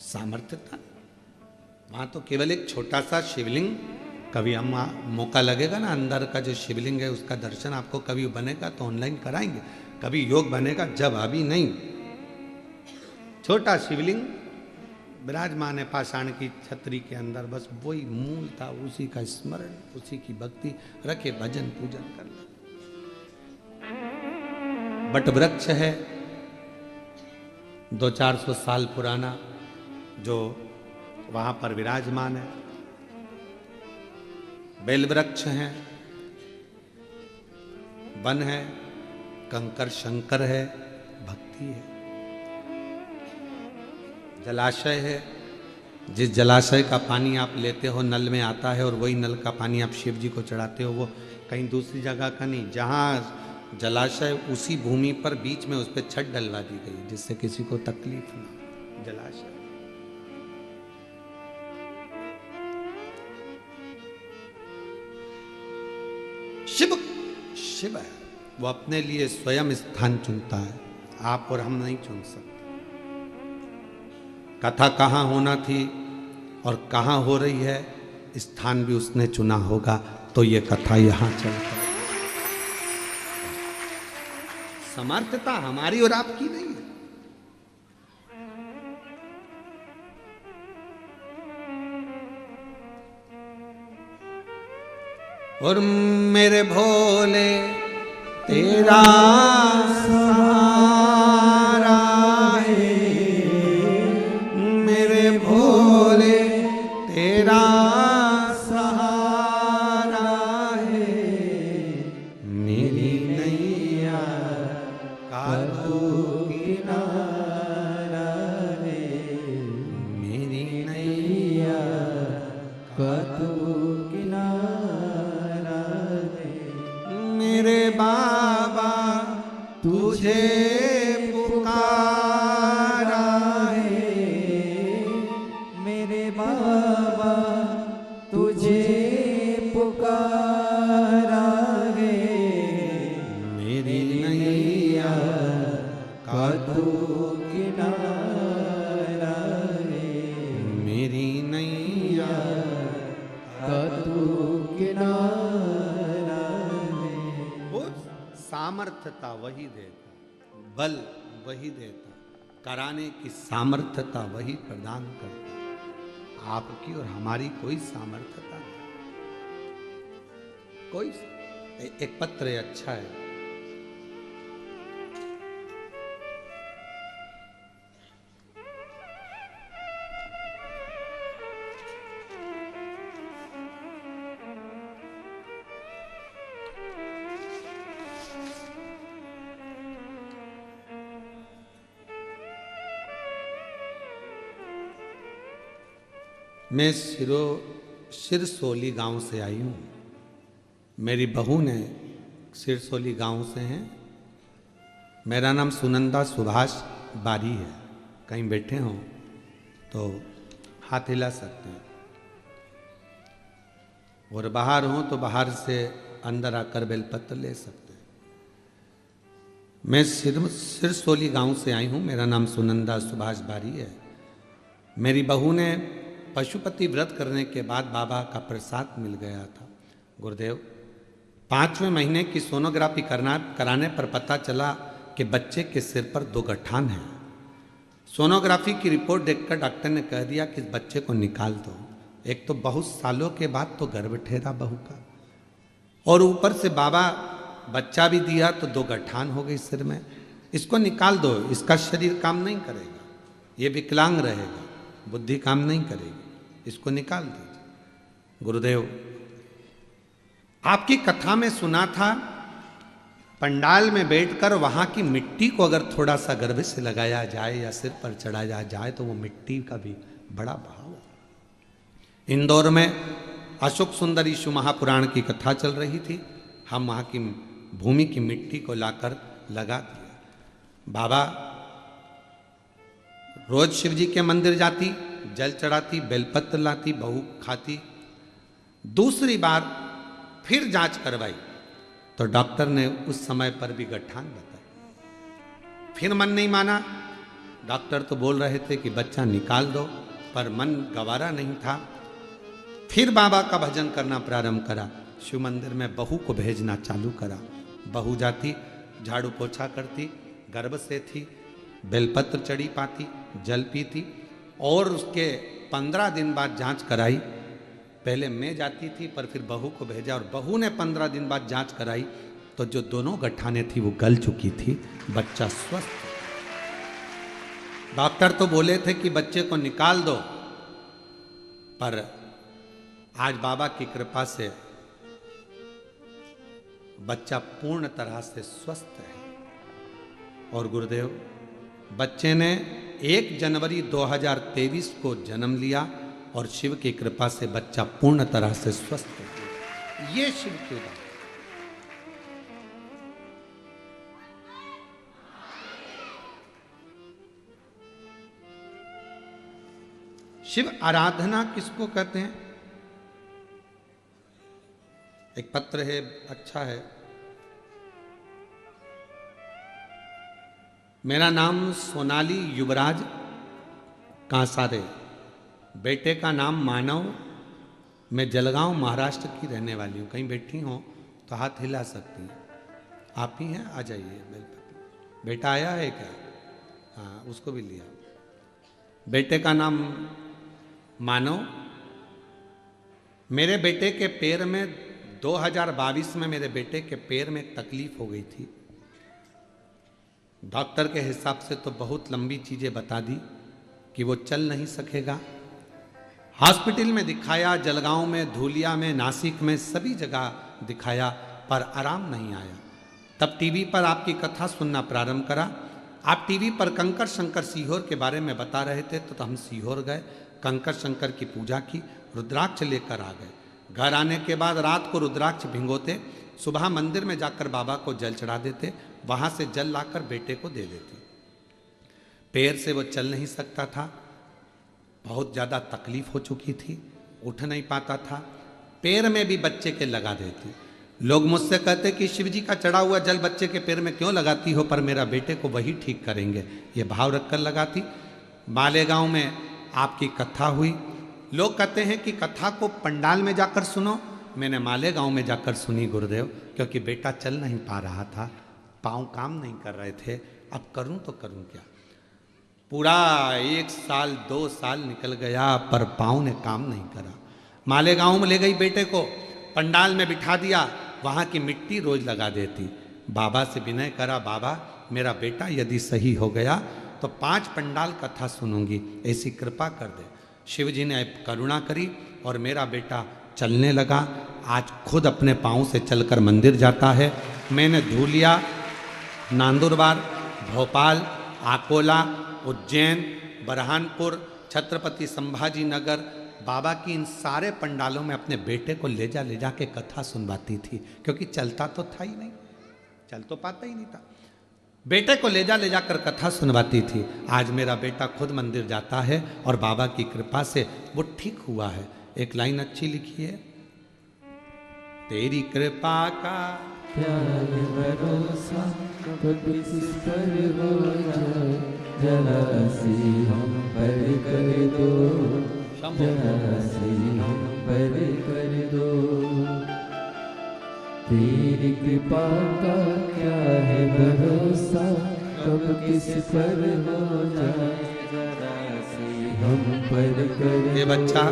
सामर्थ्यता वहां तो केवल एक छोटा सा शिवलिंग, कभी हम मौका लगेगा ना, अंदर का जो शिवलिंग है उसका दर्शन आपको कभी बनेगा तो ऑनलाइन कराएंगे, कभी योग बनेगा, जब अभी नहीं। छोटा शिवलिंग विराजमान है पाषाण की छतरी के अंदर, बस वही मूल था, उसी का स्मरण, उसी की भक्ति रखे, भजन पूजन कर ले। बट वृक्ष है 200-400 साल पुराना जो वहां पर विराजमान है, बेल वृक्ष है, वन है, कंकर शंकर है, भक्ति है, जलाशय है, जिस जलाशय का पानी आप लेते हो नल में आता है, और वही नल का पानी आप शिव जी को चढ़ाते हो, वो कहीं दूसरी जगह का नहीं, जहाँ जलाशय उसी भूमि पर बीच में उस पर छत डलवा दी गई जिससे किसी को तकलीफ ना। जलाशय शिव शिव है, वो अपने लिए स्वयं स्थान चुनता है, आप और हम नहीं चुन सकते। कथा कहाँ होना थी और कहाँ हो रही है, स्थान भी उसने चुना होगा, तो ये कथा यहाँ चलता है। समर्थता हमारी और आपकी नहीं है। और मेरे भोले तेरा सहारा है, मेरे भोले तेरा सहारा है, मेरी नैया का तू किनारा है, मेरी नैया का तू किनारा है, मेरे बाबा तुझे पुकारा है, मेरे बाबा तुझे पुकारा है, मेरी नैया का तू किनारा है, मेरी नैया का तू किनारा है। वो सामर्थ्यता वही देता, बल वही देता, कराने की सामर्थ्यता वही प्रदान करता, आपकी और हमारी कोई सामर्थ्यता नहीं। कोई एक पत्र है, अच्छा है, मैं सिरसोली गांव से आई हूँ, मेरी बहू ने सिरसोली गांव से हैं। मेरा नाम सुनंदा सुभाष बारी है, कहीं बैठे हों तो हाथ हिला सकते हैं, और बाहर हों तो बाहर से अंदर आकर बेलपत्र ले सकते हैं। मैं सिरसोली गांव से आई हूँ। मेरा नाम सुनंदा सुभाष बारी है। मेरी बहू ने पशुपति व्रत करने के बाद बाबा का प्रसाद मिल गया था। गुरुदेव, 5वें महीने की सोनोग्राफी कराने पर पता चला कि बच्चे के सिर पर 2 गठान हैं। सोनोग्राफी की रिपोर्ट देखकर डॉक्टर ने कह दिया कि इस बच्चे को निकाल दो। एक तो बहुत सालों के बाद तो गर्भ ठहरा बहू का, और ऊपर से बाबा बच्चा भी दिया तो 2 गठान हो गई सिर में। इसको निकाल दो, इसका शरीर काम नहीं करेगा, ये विकलांग रहेगा, बुद्धि काम नहीं करेगी, इसको निकाल दीजिए। गुरुदेव, आपकी कथा में सुना था पंडाल में बैठकर वहां की मिट्टी को अगर थोड़ा सा गर्भ से लगाया जाए या सिर पर चढ़ाया जाए तो वो मिट्टी का भी बड़ा भाव है। इंदौर में अशोक सुंदर ईशु महापुराण की कथा चल रही थी। हम वहाँ की भूमि की मिट्टी को लाकर लगा दिया। बाबा रोज शिव जी के मंदिर जाती, जल चढ़ाती, बेलपत्र लाती, बहू खाती। दूसरी बार फिर जांच करवाई तो डॉक्टर ने उस समय पर भी गठान बताया। फिर मन नहीं माना। डॉक्टर तो बोल रहे थे कि बच्चा निकाल दो, पर मन गवारा नहीं था। फिर बाबा का भजन करना प्रारंभ करा। शिव मंदिर में बहू को भेजना चालू करा। बहू जाती, झाड़ू पोछा करती, गर्भ से थी, बेलपत्र चढ़ी पाती, जल पीती, और उसके 15 दिन बाद जांच कराई। पहले मैं जाती थी पर फिर बहू को भेजा, और बहू ने 15 दिन बाद जांच कराई तो जो दोनों गठाने थी वो गल चुकी थी, बच्चा स्वस्थ था। डॉक्टर तो बोले थे कि बच्चे को निकाल दो, पर आज बाबा की कृपा से बच्चा पूर्ण तरह से स्वस्थ है। और गुरुदेव, बच्चे ने 1 जनवरी 2023 को जन्म लिया और शिव की कृपा से बच्चा पूर्ण तरह से स्वस्थ हो गया। ये शिव की बात। शिव आराधना किसको कहते हैं? एक पत्र है, अच्छा है। मेरा नाम सोनाली युवराज कांसारे, बेटे का नाम मानव। मैं जलगांव महाराष्ट्र की रहने वाली हूँ। कहीं बैठी हो तो हाथ हिला सकती हैं। आप ही हैं? आ जाइए। बेटा आया है क्या? हाँ, उसको भी लिया। बेटे का नाम मानव। मेरे बेटे के पैर में 2022 में मेरे बेटे के पैर में तकलीफ हो गई थी। डॉक्टर के हिसाब से तो बहुत लंबी चीज़ें बता दी कि वो चल नहीं सकेगा। हॉस्पिटल में दिखाया, जलगांव में, धूलिया में, नासिक में, सभी जगह दिखाया, पर आराम नहीं आया। तब टीवी पर आपकी कथा सुनना प्रारंभ करा। आप टीवी पर कंकर शंकर सीहोर के बारे में बता रहे थे तो हम सीहोर गए, कंकर शंकर की पूजा की, रुद्राक्ष लेकर आ गए। घर आने के बाद रात को रुद्राक्ष भिंगोते, सुबह मंदिर में जाकर बाबा को जल चढ़ा देते, वहाँ से जल लाकर बेटे को दे देते। पैर से वो चल नहीं सकता था, बहुत ज़्यादा तकलीफ हो चुकी थी, उठ नहीं पाता था। पैर में भी बच्चे के लगा देती। लोग मुझसे कहते कि शिव जी का चढ़ा हुआ जल बच्चे के पैर में क्यों लगाती हो, पर मेरा बेटे को वही ठीक करेंगे, ये भाव रखकर लगाती। मालेगांव में आपकी कथा हुई। लोग कहते हैं कि कथा को पंडाल में जाकर सुनो। मैंने मालेगांव में जाकर सुनी गुरुदेव, क्योंकि बेटा चल नहीं पा रहा था, पाँव काम नहीं कर रहे थे। अब करूं तो करूं क्या? पूरा 1 साल 2 साल निकल गया पर पाँव ने काम नहीं करा। मालेगांव में ले गई बेटे को, पंडाल में बिठा दिया, वहाँ की मिट्टी रोज लगा देती। बाबा से विनय करा, बाबा मेरा बेटा यदि सही हो गया तो 5 पंडाल कथा सुनूंगी, ऐसी कृपा कर दे। शिव जी ने करुणा करी और मेरा बेटा चलने लगा। आज खुद अपने पाँव से चलकर मंदिर जाता है। मैंने धूलिया, नांदुरबार, भोपाल, आकोला, उज्जैन, बरहानपुर, छत्रपति संभाजी नगर, बाबा की इन सारे पंडालों में अपने बेटे को ले जा के कथा सुनवाती थी, क्योंकि चलता तो था ही नहीं, चल तो पाता ही नहीं था। बेटे को ले जाकर कथा सुनवाती थी। आज मेरा बेटा खुद मंदिर जाता है और बाबा की कृपा से वो ठीक हुआ है। एक लाइन अच्छी लिखी है, तेरी कृपा का क्या है भरोसा कब किस पर हो जाए, जरा सी हम पर कर दो, जरा सी हम पर कर दो। तेरी कृपा का क्या है भरोसा कब किस पर हो जाए, जरा सी हम पर कर दो। ये बच्चा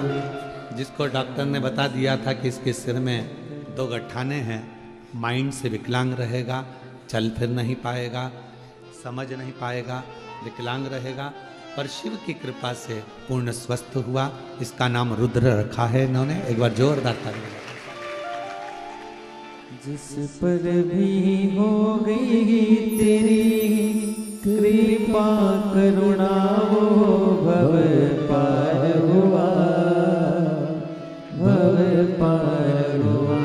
जिसको डॉक्टर ने बता दिया था कि इसके सिर में 2 गट्ठाने हैं, माइंड से विकलांग रहेगा, चल फिर नहीं पाएगा, समझ नहीं पाएगा, विकलांग रहेगा, पर शिव की कृपा से पूर्ण स्वस्थ हुआ। इसका नाम रुद्र रखा है इन्होंने। एक बार जोरदार ताली। जिस पर भी हो गई तेरी कृपा करुणा, वो भव पार हुआ, भव पार हुआ।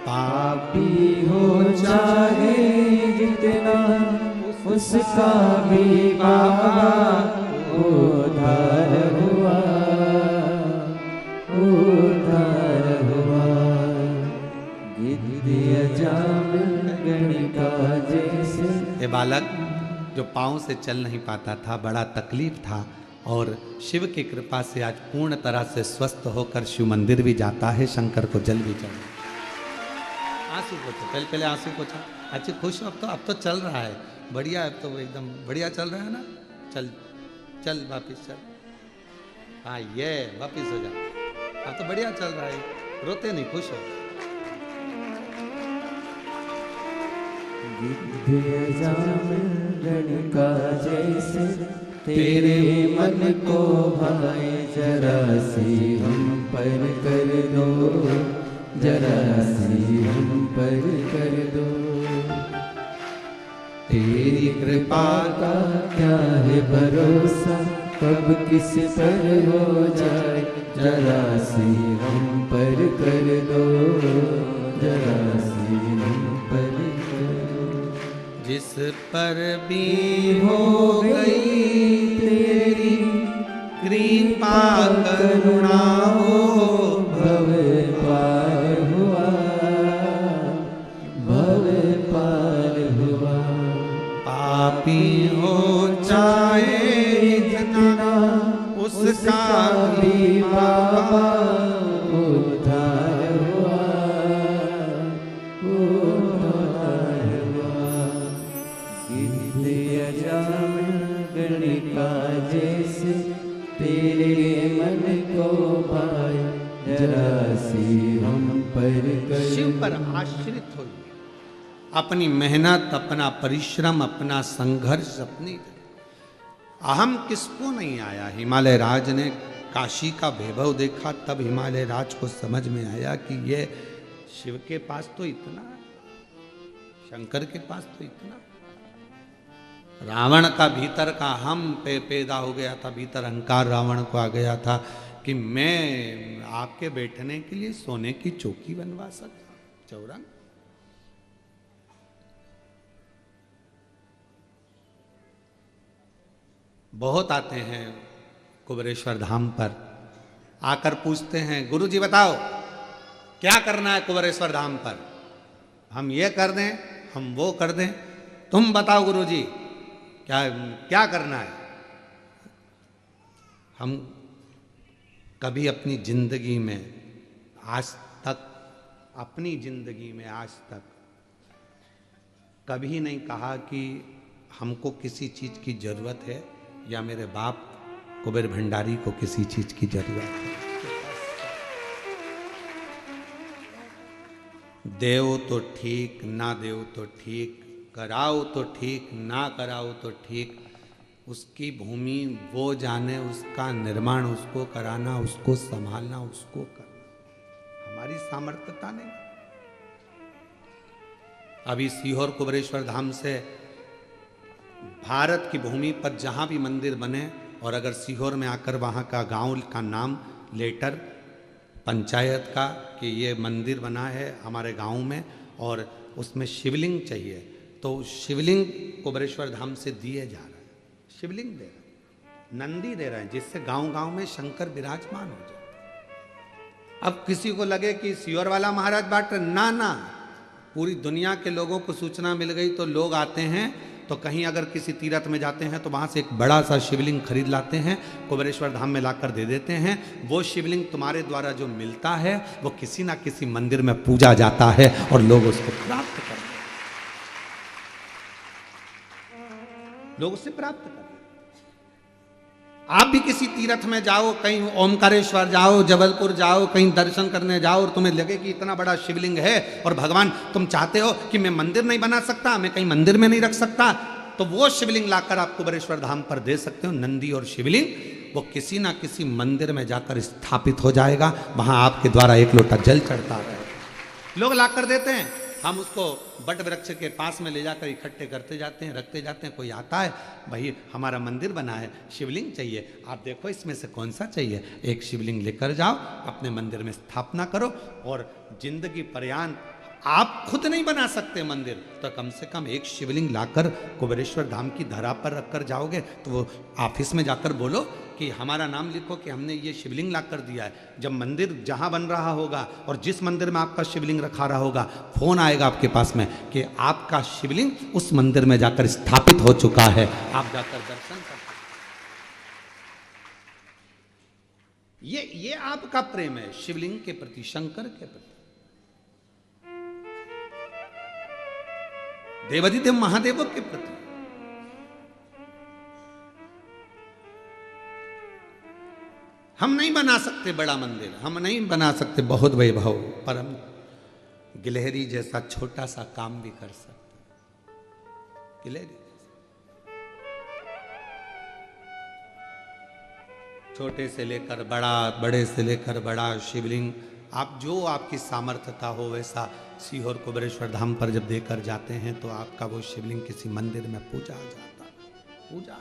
पापी हो चाहे जितना उसका भी बाबा उद्धार हुआ, उद्धार हुआ। गिद्ध अजामिल गणिका जैसे। ये बालक जो पाँव से चल नहीं पाता था, बड़ा तकलीफ था, और शिव की कृपा से आज पूर्ण तरह से स्वस्थ होकर शिव मंदिर भी जाता है, शंकर को जल भी चढ़ा। आंसू पोछो, पहले आंसू पोछा। अच्छी खुश हो, अब तो चल रहा है, बढ़िया, अब तो एकदम बढ़िया चल रहा है ना। चल चल वापिस चल। हाँ ये वापिस हो जा, अब तो बढ़िया चल रहा है, रोते नहीं, खुश हो। गिद्ध अजामिल गणिका जैसे तेरे मन को भाए, जरा सी हम पर कर दो, जरा सी हम पर कर दो। तेरी कृपा का क्या है भरोसा कब किस पर हो जाए, जरा सी हम पर कर दो, जरा सी हम पर कर दो। जिस पर भी हो गई तेरी कृपा करुणा, हो भव पार हुआ, भव पार हुआ। पापी हो चाहे जितना उसका भी बाबा उद्धार हुआ, उद्धार हुआ। गिद्ध अजामिल गणिका जैसे तेरे मन को भाए, जरा सी हम पर कर। शिव पर आश्रित हो, अपनी मेहनत, अपना परिश्रम, अपना संघर्ष, अपनी अहम किसको नहीं आया। हिमालय राज ने काशी का वैभव देखा, तब हिमालय राज को समझ में आया कि ये शिव के पास तो इतना, शंकर के पास तो इतना। रावण का भीतर का हम पे पैदा हो गया था, भीतर अहंकार रावण को आ गया था कि मैं आपके बैठने के लिए सोने की चौकी बनवा सकता, चौरंग। बहुत आते हैं कुबेरेश्वर धाम पर, आकर पूछते हैं गुरुजी बताओ क्या करना है कुबेरेश्वर धाम पर, हम ये कर दें, हम वो कर दें, तुम बताओ गुरुजी क्या क्या करना है। हम कभी अपनी जिंदगी में आज तक, अपनी जिंदगी में आज तक कभी नहीं कहा कि हमको किसी चीज की जरूरत है या मेरे बाप कुबेर भंडारी को किसी चीज की जरूरत है। देव तो ठीक, ना देव तो ठीक, कराओ तो ठीक, ना कराओ तो ठीक, उसकी भूमि वो जाने, उसका निर्माण उसको कराना, उसको संभालना उसको करना, हमारी सामर्थ्यता नहीं। अभी सीहोर कुबेरेश्वर धाम से भारत की भूमि पर जहाँ भी मंदिर बने, और अगर सीहोर में आकर वहाँ का गांव का नाम लेटर पंचायत का कि ये मंदिर बना है हमारे गांव में और उसमें शिवलिंग चाहिए, तो शिवलिंग कुबेरेश्वर धाम से दिए जा रहे हैं, शिवलिंग दे रहे हैं, नंदी दे रहे हैं, जिससे गांव गांव में शंकर विराजमान हो जाए। अब किसी को लगे कि सीहोर वाला महाराज बांट रहे, ना ना, पूरी दुनिया के लोगों को सूचना मिल गई तो लोग आते हैं, तो कहीं अगर किसी तीर्थ में जाते हैं तो वहाँ से एक बड़ा सा शिवलिंग खरीद लाते हैं, कुबेरेश्वर धाम में लाकर दे देते हैं। वो शिवलिंग तुम्हारे द्वारा जो मिलता है वो किसी ना किसी मंदिर में पूजा जाता है और लोग उसको प्राप्त करते हैं, लोग उससे प्राप्त करते हैं। आप भी किसी तीर्थ में जाओ, कहीं ओमकारेश्वर जाओ, जबलपुर जाओ, कहीं दर्शन करने जाओ और तुम्हें लगे कि इतना बड़ा शिवलिंग है और भगवान तुम चाहते हो कि मैं मंदिर नहीं बना सकता, मैं कहीं मंदिर में नहीं रख सकता, तो वो शिवलिंग लाकर आप कुबेरेश्वर धाम पर दे सकते हो। नंदी और शिवलिंग वो किसी ना किसी मंदिर में जाकर स्थापित हो जाएगा, वहां आपके द्वारा एक लोटा जल चढ़ता है, लोग लाकर देते हैं। हम उसको बट वृक्ष के पास में ले जाकर इकट्ठे करते जाते हैं, रखते जाते हैं। कोई आता है, भाई हमारा मंदिर बना है, शिवलिंग चाहिए, आप देखो इसमें से कौन सा चाहिए, एक शिवलिंग लेकर जाओ, अपने मंदिर में स्थापना करो। और जिंदगी पर्यान आप खुद नहीं बना सकते मंदिर, तो कम से कम एक शिवलिंग लाकर कुबेरेश्वर धाम की धरा पर रखकर जाओगे तो वो ऑफिस में जाकर बोलो कि हमारा नाम लिखो कि हमने ये शिवलिंग लाकर दिया है। जब मंदिर जहां बन रहा होगा और जिस मंदिर में आपका शिवलिंग रखा रहा होगा, फोन आएगा आपके पास में कि आपका शिवलिंग उस मंदिर में जाकर स्थापित हो चुका है, आप जाकर दर्शन कर सकते। ये आपका प्रेम है शिवलिंग के प्रति, शंकर के प्रति, देवाधिदेव महादेव के प्रति। हम नहीं बना सकते बड़ा मंदिर, हम नहीं बना सकते बहुत वैभव, पर हम गिलहरी जैसा छोटा सा काम भी कर सकते। गिलहरी छोटे से लेकर बड़ा, बड़े से लेकर बड़ा शिवलिंग, आप जो आपकी सामर्थ्यता हो वैसा सीहोर कुबेरेश्वर धाम पर जब देकर जाते हैं तो आपका वो शिवलिंग किसी मंदिर में पूजा जाता है, पूजा।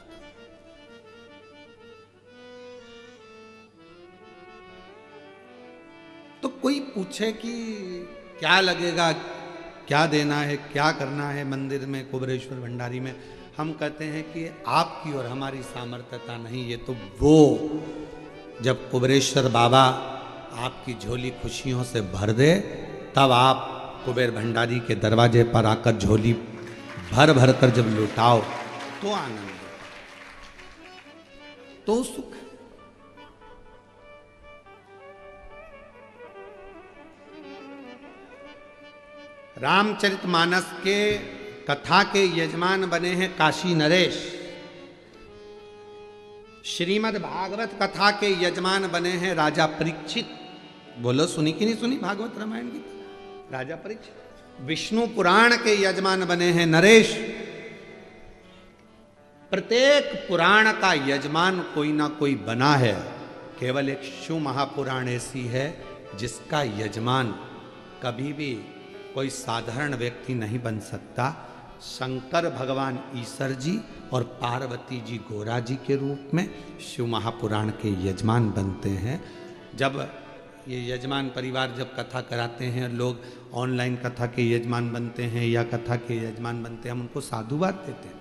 तो कोई पूछे कि क्या लगेगा, क्या देना है, क्या करना है मंदिर में, कुबेरेश्वर भंडारी में, हम कहते हैं कि आपकी और हमारी सामर्थ्यता नहीं, ये तो वो जब कुबेरेश्वर बाबा आपकी झोली खुशियों से भर दे, तब आप कुबेर भंडारी के दरवाजे पर आकर झोली भर भर कर जब लुटाओ तो आनंद, तो सुख। रामचरितमानस के कथा के यजमान बने हैं काशी नरेश। श्रीमद् भागवत कथा के यजमान बने हैं राजा परीक्षित। बोलो सुनी कि नहीं सुनी भागवत रामायण की? राजा परीक्षित। विष्णु पुराण के यजमान बने हैं नरेश। प्रत्येक पुराण का यजमान कोई ना कोई बना है, केवल एक शिव महापुराण ऐसी है जिसका यजमान कभी भी कोई साधारण व्यक्ति नहीं बन सकता। शंकर भगवान ईश्वर जी और पार्वती जी गोरा जी के रूप में शिव महापुराण के यजमान बनते हैं। जब ये यजमान परिवार जब कथा कराते हैं, लोग ऑनलाइन कथा के यजमान बनते हैं या कथा के यजमान बनते हैं, हम उनको साधुवाद देते हैं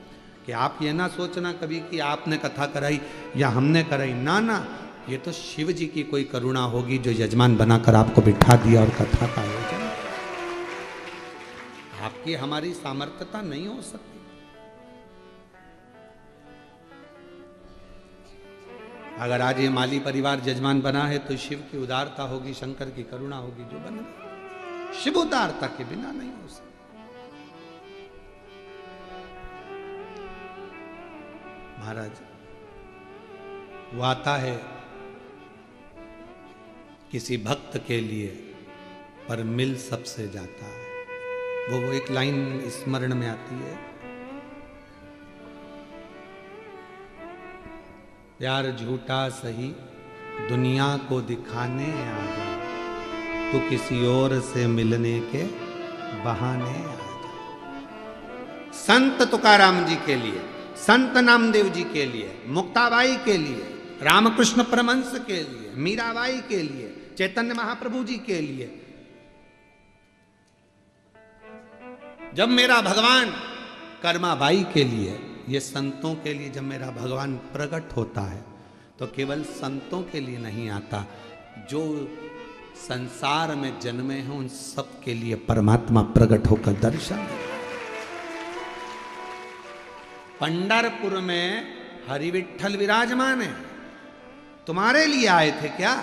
कि आप ये ना सोचना कभी कि आपने कथा कराई या हमने कराई, ना ना, ये तो शिव जी की कोई करुणा होगी जो यजमान बनाकर आपको बिठा दिया और कथा का आयोजन। आपकी हमारी सामर्थ्यता नहीं हो सकती। अगर आज ये माली परिवार यजमान बना है तो शिव की उदारता होगी, शंकर की करुणा होगी जो बन गया। शिव उदारता के बिना नहीं हो सकता। महाराज वो आता है किसी भक्त के लिए पर मिल सबसे जाता है। वो एक लाइन स्मरण में आती है, प्यार झूठा सही दुनिया को दिखाने आ जा, तो किसी और से मिलने के बहाने आ जा। संत तुकाराम जी के लिए, संत नामदेव जी के लिए, मुक्ताबाई के लिए, रामकृष्ण परमहंस के लिए, मीराबाई के लिए, चैतन्य महाप्रभु जी के लिए, जब मेरा भगवान कर्माबाई के लिए, ये संतों के लिए जब मेरा भगवान प्रकट होता है तो केवल संतों के लिए नहीं आता, जो संसार में जन्मे हैं उन सब के लिए परमात्मा प्रकट होकर दर्शन दे। पंढरपुर में हरि विठ्ठल विराजमान है, तुम्हारे लिए आए थे क्या?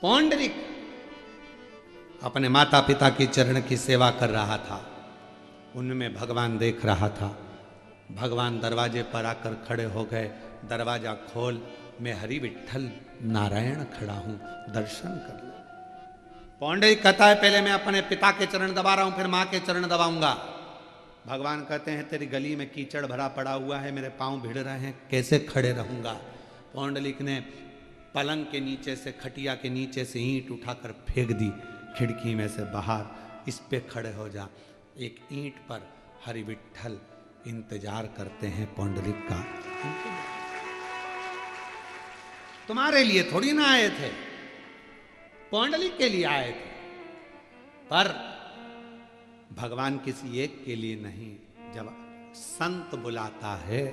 पौंडरिक अपने माता पिता के चरण की सेवा कर रहा था, उनमें भगवान देख रहा था। भगवान दरवाजे पर आकर खड़े हो गए, दरवाजा खोल, मैं हरि विठ्ठल नारायण खड़ा हूं, दर्शन कर लो। पौंडरिक कहता है पहले मैं अपने पिता के चरण दबा रहा हूं, फिर मां के चरण दबाऊंगा। भगवान कहते हैं तेरी गली में कीचड़ भरा पड़ा हुआ है, मेरे पांव भिड़ रहे हैं, कैसे खड़े रहूंगा? पौंडरिक ने पलंग के नीचे से, खटिया के नीचे से ईंट उठाकर फेंक दी खिड़की में से बाहर, इस पे खड़े हो जा। एक ईंट पर हरि विठ्ठल इंतजार करते हैं पौंडरिक का। तुम्हारे लिए थोड़ी ना आए थे, पौंडरिक के लिए आए थे। पर भगवान किसी एक के लिए नहीं, जब संत बुलाता है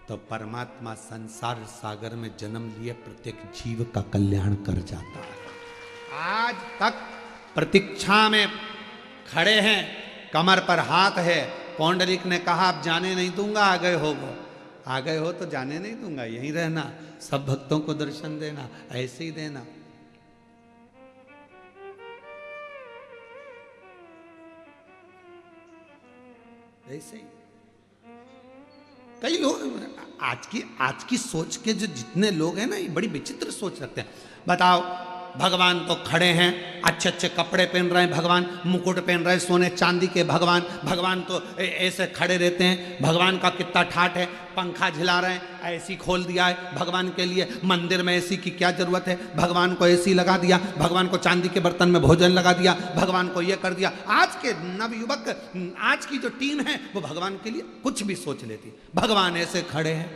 तो परमात्मा संसार सागर में जन्म लिए प्रत्येक जीव का कल्याण कर जाता है। आज तक प्रतीक्षा में खड़े हैं, कमर पर हाथ है। पौंडरिक ने कहा अब जाने नहीं दूंगा, आ गए हो तो जाने नहीं दूंगा, यहीं रहना, सब भक्तों को दर्शन देना, ऐसे ही देना। ऐसे ही कई लोग आज की सोच के जो जितने लोग हैं ना, ये बड़ी विचित्र सोच रखते हैं। बताओ, भगवान तो खड़े हैं, अच्छे अच्छे कपड़े पहन रहे हैं, भगवान मुकुट पहन रहे हैं सोने चांदी के, भगवान तो ऐसे खड़े रहते हैं। भगवान का कितना ठाठ है, पंखा झिला रहे हैं, ऐसी खोल दिया है भगवान के लिए। मंदिर में एसी की क्या जरूरत है, भगवान को एसी लगा दिया, भगवान को चांदी के बर्तन में भोजन लगा दिया, भगवान को ये कर दिया। आज के नवयुवक, आज की जो टीम है वो भगवान के लिए कुछ भी सोच लेती। भगवान ऐसे खड़े हैं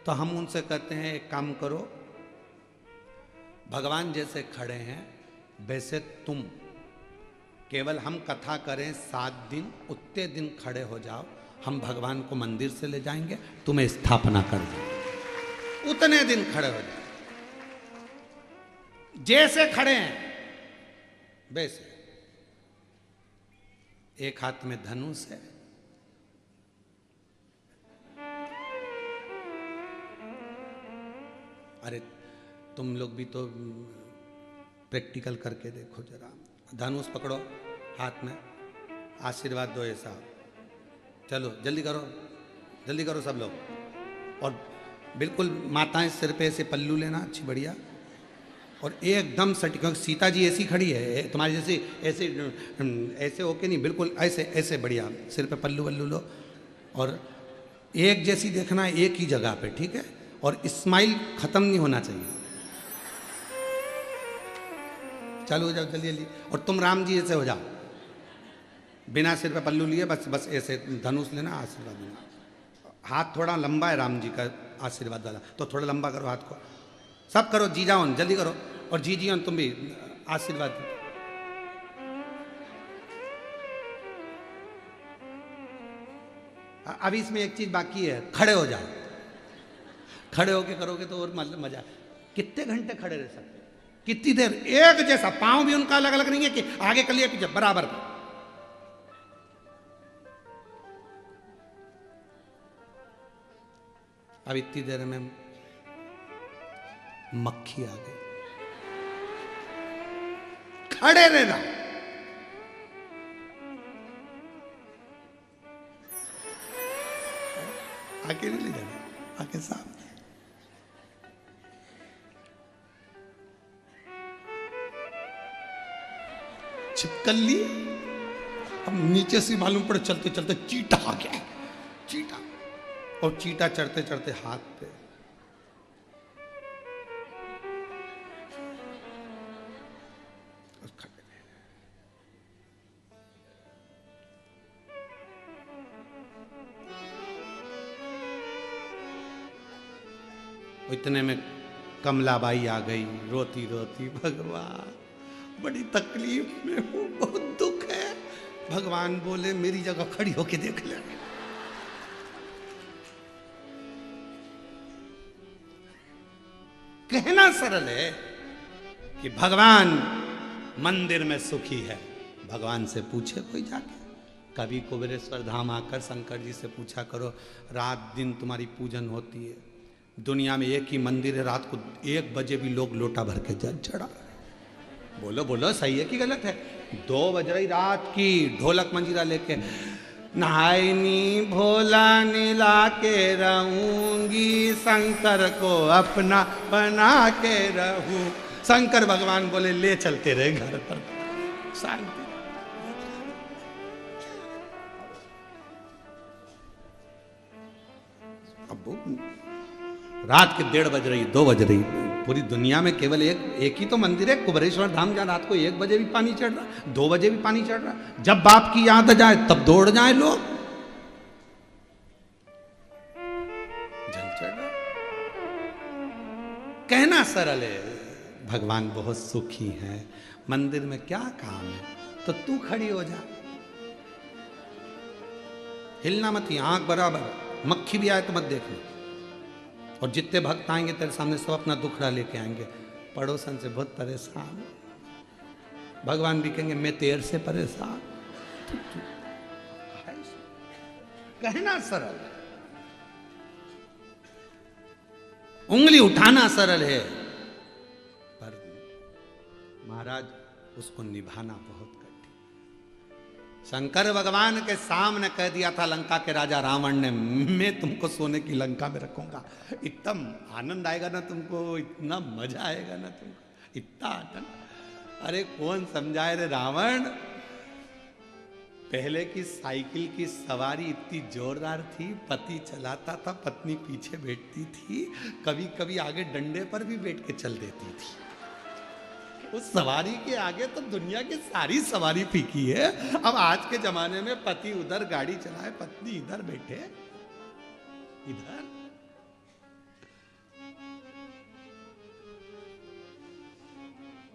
तो हम उनसे कहते हैं एक काम करो, भगवान जैसे खड़े हैं वैसे तुम, केवल हम कथा करें 7 दिन, उतने दिन खड़े हो जाओ, हम भगवान को मंदिर से ले जाएंगे, तुम्हें स्थापना कर देंगे। उतने दिन खड़े हो जाओ, जैसे खड़े हैं वैसे। एक हाथ में धनुष है, अरे तुम लोग भी तो प्रैक्टिकल करके देखो जरा। धनुष पकड़ो हाथ में, आशीर्वाद दो ऐसा। चलो जल्दी करो सब लोग। और बिल्कुल माताएं सिर पे ऐसे पल्लू लेना, अच्छी बढ़िया, और एकदम सटी, क्योंकि सीता जी ऐसी खड़ी है तुम्हारी जैसी, ऐसे होके नहीं, बिल्कुल ऐसे बढ़िया सिर पे पल्लू वल्लू लो, और एक जैसी देखना एक ही जगह पे, ठीक है? और स्माइल खत्म नहीं होना चाहिए। चालू हो जाओ जल्दी। और तुम राम जी ऐसे हो जाओ, बिना सिर पे पल्लू लिए, बस ऐसे धनुष लेना, आशीर्वाद देना। हाथ थोड़ा लंबा है राम जी का आशीर्वाद वाला, तो थोड़ा लंबा करो हाथ को। सब करो, जी जाओ जल्दी करो, और जी तुम भी आशीर्वाद दो। अभी इसमें एक चीज बाकी है, खड़े हो जाओ। खड़े होके करोगे तो और मजा। कितने घंटे खड़े रह सकते, कितनी देर? एक जैसा, पांव भी उनका अलग अलग नहीं है कि आगे कर लिया पीछे, बराबर। अब इतनी देर में मक्खी आ गई, खड़े रहना। आके नहीं ले जाना, आके सामने। चिपकल ली, अब नीचे से मालूम पड़े चलते चलते चीटा आ गया, चीटा, और चीटा चढ़ते चढ़ते हाथ पे। इतने में कमलाबाई आ गई, रोती रोती, भगवान बड़ी तकलीफ में हूं, बहुत दुख है। भगवान बोले मेरी जगह खड़ी होके देख ले। कहना सरल है कि भगवान मंदिर में सुखी है। भगवान से पूछे कोई जाके, कभी कुबेरेश्वर धाम आकर शंकर जी से पूछा करो, रात दिन तुम्हारी पूजन होती है, दुनिया में एक ही मंदिर है, रात को 1 बजे भी लोग लोटा भर के जल चढ़ा। बोलो बोलो, सही है कि गलत है? 2 बज रही रात की, ढोलक मंजीरा लेके, नहायनी भोला नीला के रहूंगी, शंकर को अपना बना के रहूं। शंकर भगवान बोले ले चलते रहे घर पर, शांति। अब रात के 1:30 बज रही, 2 बज रही, पूरी दुनिया में केवल एक ही तो मंदिर है कुबेरेश्वर धाम, जहां रात को 1 बजे भी पानी चढ़ रहा, 2 बजे भी पानी चढ़ रहा। जब बाप की याद आ जाए तब दौड़ जाए लोग, जल चढ़ रहा। कहना सरल है, भगवान बहुत सुखी है, मंदिर में क्या काम है? तो तू खड़ी हो जा, हिलना मत, आंख बराबर, मक्खी भी आए तो मत देखना। और जितने भक्त आएंगे तेरे सामने सब अपना दुखड़ा लेके आएंगे। पड़ोसन से बहुत परेशान, भगवान भी कहेंगे मैं तेरे से परेशान। कहना सरल है, उंगली उठाना सरल है, पर महाराज उसको निभाना बहुत कठिन। शंकर भगवान के सामने कह दिया था लंका के राजा रावण ने, मैं तुमको सोने की लंका में रखूंगा, इतना आनंद आएगा ना तुमको, इतना मजा आएगा ना तुमको, इतना आनंद। अरे कौन समझाए रे रावण, पहले की साइकिल की सवारी इतनी जोरदार थी, पति चलाता था, पत्नी पीछे बैठती थी, कभी कभी आगे डंडे पर भी बैठ के चल देती थी। उस सवारी के आगे तो दुनिया की सारी सवारी फीकी है। अब आज के जमाने में पति उधर गाड़ी चलाए, पत्नी इधर बैठे, इधर।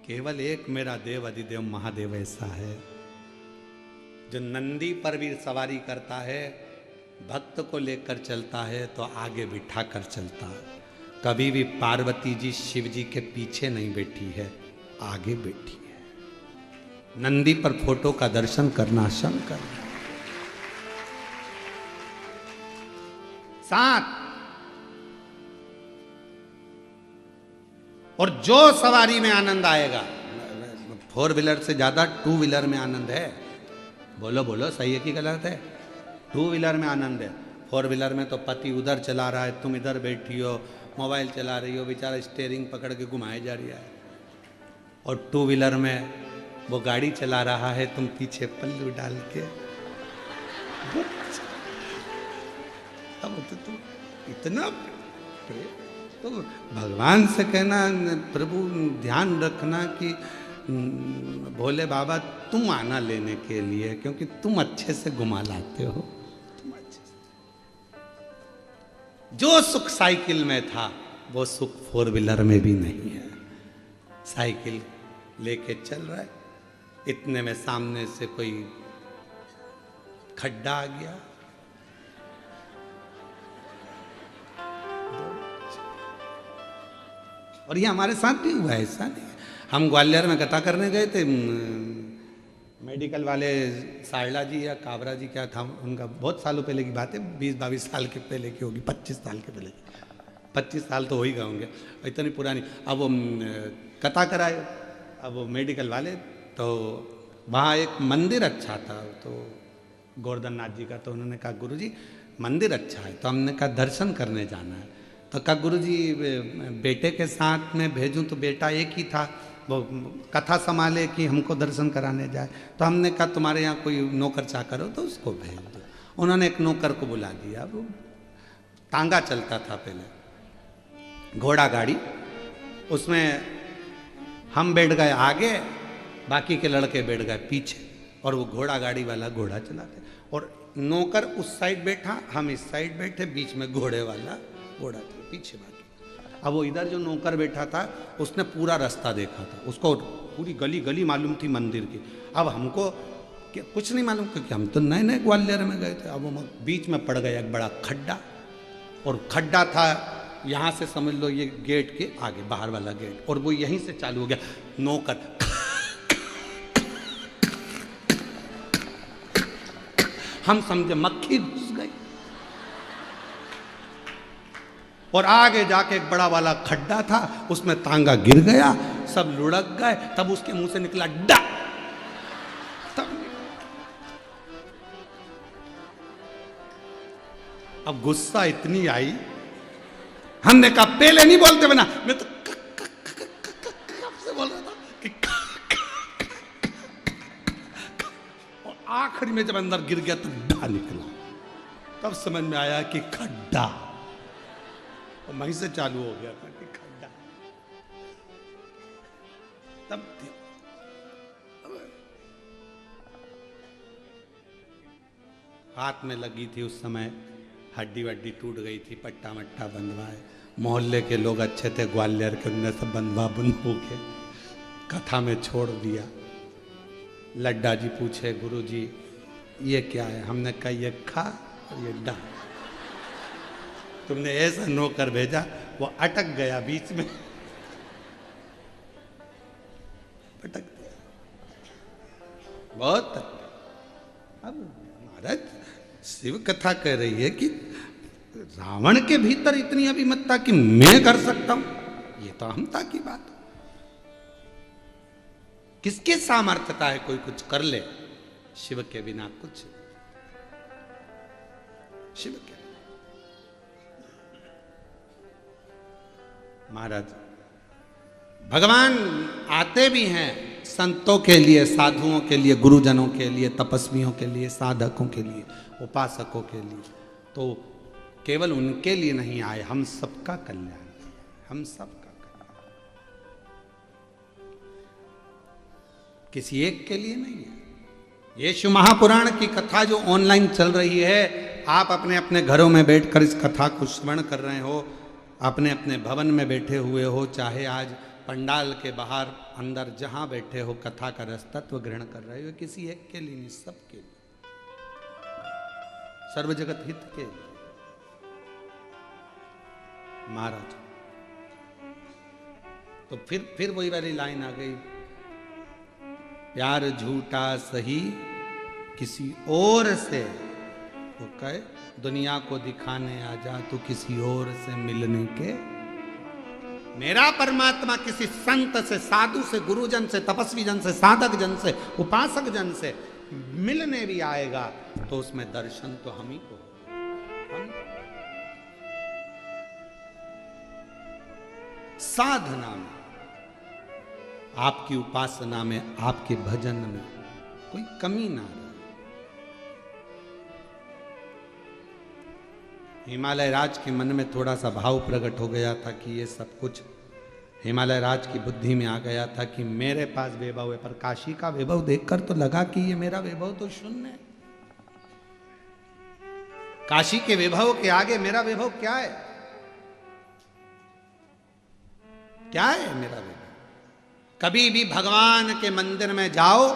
केवल एक मेरा देव अधिदेव महादेव ऐसा है जो नंदी पर भी सवारी करता है, भक्त को लेकर चलता है तो आगे बिठा कर चलता। कभी भी पार्वती जी शिव जी के पीछे नहीं बैठी है, आगे बैठी है। नंदी पर फोटो का दर्शन करना शंकर। 7 और जो सवारी में आनंद आएगा, 4 व्हीलर से ज्यादा 2 व्हीलर में आनंद है। बोलो बोलो, सही है कि गलत है? 2 व्हीलर में आनंद है। 4 व्हीलर में तो पति उधर चला रहा है, तुम इधर बैठी हो, मोबाइल चला रही हो, बेचारा स्टीयरिंग पकड़ के घुमाए जा रही है। और 2 व्हीलर में वो गाड़ी चला रहा है, तुम पीछे पल्लू डाल के। अब तो तुम इतना तो भगवान से कहना, प्रभु ध्यान रखना कि भोले बाबा तुम आना लेने के लिए, क्योंकि तुम अच्छे से घुमा लाते हो, तुम अच्छे से। जो सुख साइकिल में था वो सुख 4 व्हीलर में भी नहीं है। साइकिल लेके चल रहा है, इतने में सामने से कोई खड्डा आ गया, और ये हमारे साथ भी हुआ है, ऐसा नहीं। हम ग्वालियर में कथा करने गए थे, मेडिकल वाले सारला जी या काबरा जी क्या था उनका, बहुत सालों पहले की बात है, 20-22 साल के पहले की होगी, 25 साल के पहले, 25 साल तो हो ही गए होंगे, इतनी पुरानी। अब वो कथा कराए, अब वो मेडिकल वाले, तो वहाँ एक मंदिर अच्छा था, तो गोवर्धन नाथ जी का, तो उन्होंने कहा गुरुजी मंदिर अच्छा है, तो हमने कहा दर्शन करने जाना है। तो कहा गुरुजी बेटे के साथ में भेजूं, तो बेटा एक ही था, वो कथा संभाले कि हमको दर्शन कराने जाए। तो हमने कहा तुम्हारे यहाँ कोई नौकर चाकर हो तो उसको भेज दो। उन्होंने एक नौकर को बुला दिया, वो तांगा चलता था पहले, घोड़ा गाड़ी, उसमें हम बैठ गए आगे, बाकी के लड़के बैठ गए पीछे, और वो घोड़ा गाड़ी वाला घोड़ा चलाते, और नौकर उस साइड बैठा, हम इस साइड बैठे, बीच में घोड़े वाला घोड़ा था, पीछे बाकी। अब वो इधर जो नौकर बैठा था उसने पूरा रास्ता देखा था, उसको पूरी गली गली मालूम थी मंदिर की। अब हमको कुछ नहीं मालूम, क्योंकि हम तो नए नए ग्वालियर में गए थे। अब वो बीच में पड़ गया एक बड़ा खड्डा, और खड्डा था यहां से समझ लो ये गेट के आगे बाहर वाला गेट, और वो यहीं से चालू हो गया नौकर। हम समझे मक्खी घुस गई, और आगे जाके एक बड़ा वाला खड्डा था, उसमें तांगा गिर गया, सब लुढ़क गए। तब उसके मुंह से निकला डा। अब गुस्सा इतनी आई, हमने कहा पहले नहीं बोलते बना, मैं तो से बोल रहा था कि और आखिरी में जब अंदर गिर गया तो डा निकला। तब समझ में आया कि खड्डा, और वहीं से चालू हो गया था कि खड्डा। तब हाथ में लगी थी उस समय, हड्डी वड्डी टूट गई थी, पट्टा मट्टा बंधवाए। मोहल्ले के लोग अच्छे थे ग्वालियर के, उनने सब बंधवा बंधो के कथा में छोड़ दिया। लड्डा जी पूछे गुरुजी ये क्या है? हमने कहा ये खा और ये डा। तुमने ऐसा नौकर भेजा, वो अटक गया बीच में, अटक गया बहुत। अब महाराज शिव कथा कह रही है कि रावण के भीतर इतनी अभिमतता कि मैं कर सकता हूं, ये तो अहमता की बात। किसके सामर्थ्यता है कोई कुछ कर ले? शिव के बिना कुछ, शिव के। महाराज भगवान आते भी हैं संतों के लिए, साधुओं के लिए, गुरुजनों के लिए, तपस्वियों के लिए, साधकों के लिए, उपासकों के लिए। तो केवल उनके लिए नहीं आए, हम सबका कल्याण, हम सबका कल्याण, किसी एक के लिए नहीं है। ये शिव महापुराण की कथा जो ऑनलाइन चल रही है, आप अपने अपने घरों में बैठकर इस कथा को श्रवण कर रहे हो, अपने अपने भवन में बैठे हुए हो, चाहे आज पंडाल के बाहर अंदर जहां बैठे हो, कथा का रस तत्व ग्रहण कर रहे हो, किसी एक के लिए नहीं, सबके लिए, सर्व जगत हित के लिए। महाराज तो फिर वही वाली लाइन आ गई, प्यार झूठा सही किसी और से, तो कहे दुनिया को दिखाने आ जा तू किसी और से मिलने के। मेरा परमात्मा किसी संत से, साधु से, गुरुजन से, तपस्वी जन से, साधक जन से, उपासक जन से मिलने भी आएगा तो उसमें दर्शन तो हम ही को, हम साधना में, आपकी उपासना में, आपके भजन में कोई कमी ना रहे। हिमालय राज के मन में थोड़ा सा भाव प्रकट हो गया था कि ये सब कुछ हिमालय राज की बुद्धि में आ गया था कि मेरे पास वैभव है, पर काशी का वैभव देखकर तो लगा कि ये मेरा वैभव तो शून्य है। काशी के वैभव के आगे मेरा वैभव क्या है? क्या है मेरा वैभव? कभी भी भगवान के मंदिर में जाओ,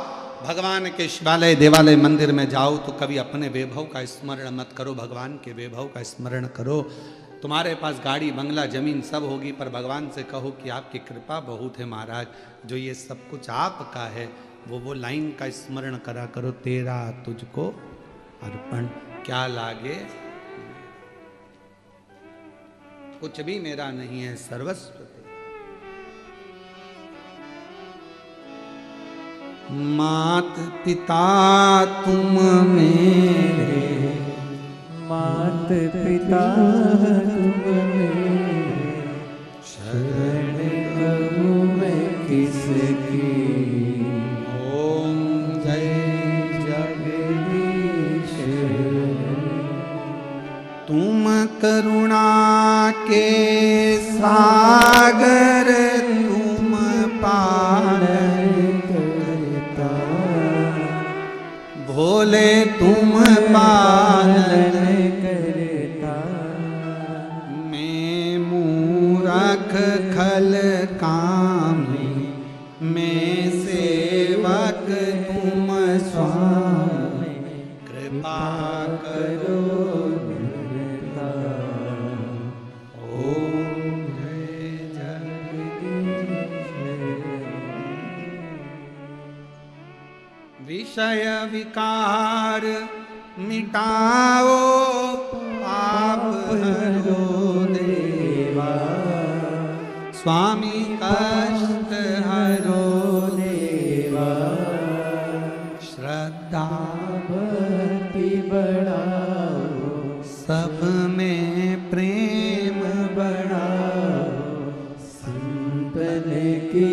भगवान के शिवालय देवालय मंदिर में जाओ तो कभी अपने वैभव का स्मरण मत करो, भगवान के वैभव का स्मरण करो। तुम्हारे पास गाड़ी बंगला जमीन सब होगी, पर भगवान से कहो कि आपकी कृपा बहुत है महाराज, जो ये सब कुछ आपका है, वो लाइन का स्मरण करा करो, तेरा तुझको अर्पण क्या लागे, कुछ भी मेरा नहीं है, सर्वस्व मात पिता तुम मेरे, मात पिता तुम मेरे, शरण कहूँ मैं किसकी। ओम जय जगदीश तुम करुणा के सागर, तुम पालन भोले तुम पालन करता। मैं मूरख खल कामी, मैं सेवक तुम स्वामी, कृपा करो। ओम विषय विकार मिटाओ, पाप हरो देवा, स्वामी कष्ट हरो देवा, श्रद्धा भक्ति बढ़ाओ, सब में प्रेम बढ़ाओ, संतन की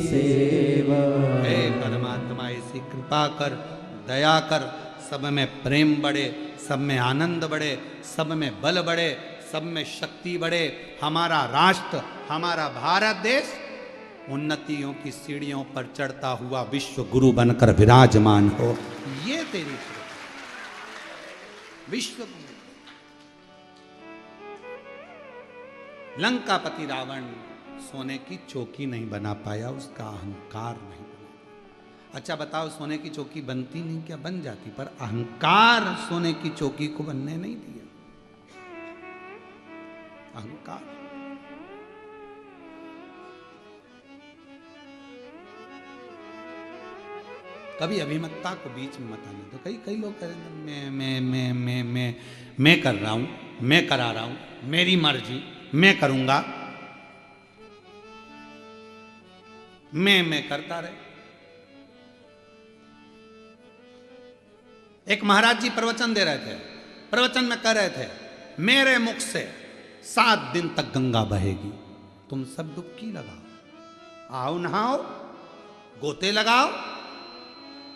सेवा। हे परमात्मा ऐसी कृपा कर, दया कर, सब में प्रेम बढ़े, सब में आनंद बढ़े, सब में बल बढ़े, सब में शक्ति बढ़े। हमारा राष्ट्र, हमारा भारत देश उन्नतियों की सीढ़ियों पर चढ़ता हुआ विश्व गुरु बनकर विराजमान हो। ये तेरी विश्व गुरु। लंकापति रावण सोने की चौकी नहीं बना पाया, उसका अहंकार नहीं बना। अच्छा बताओ, सोने की चौकी बनती नहीं क्या? बन जाती, पर अहंकार सोने की चौकी को बनने नहीं दिया। अहंकार। कभी अभिमतता को बीच में मत आने दो। कई लोग कह रहे हैं मैं कर रहा हूं, मैं करा रहा हूं, मेरी मर्जी, मैं करूंगा, मैं करता रहे। एक महाराज जी प्रवचन दे रहे थे, प्रवचन में कह रहे थे मेरे मुख से 7 दिन तक गंगा बहेगी, तुम सब डुबकी लगाओ, आओ नहाओ, गोते लगाओ।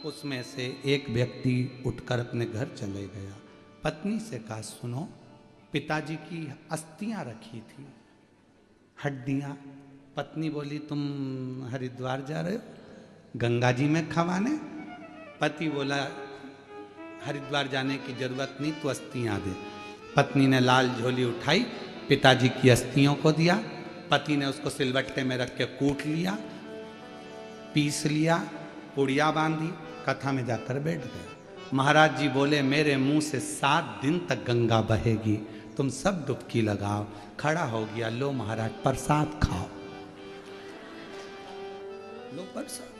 उसमें से एक व्यक्ति उठकर अपने घर चले गया। पत्नी से कहा सुनो, पिताजी की अस्थियां रखी थी, हड्डियां। पत्नी बोली तुम हरिद्वार जा रहे हो गंगा जी में खवाने? पति बोला हरिद्वार जाने की जरूरत नहीं, तू अस्थियां दे। पत्नी ने लाल झोली उठाई, पिताजी की अस्थियों को दिया। पति ने उसको सिलबट्टे में रख के कूट लिया, पीस लिया, पुड़िया बांधी, कथा में जाकर बैठ गए। महाराज जी बोले मेरे मुंह से 7 दिन तक गंगा बहेगी, तुम सब डुबकी लगाओ। खड़ा हो गया, लो महाराज प्रसाद खाओ, लो प्रसाद।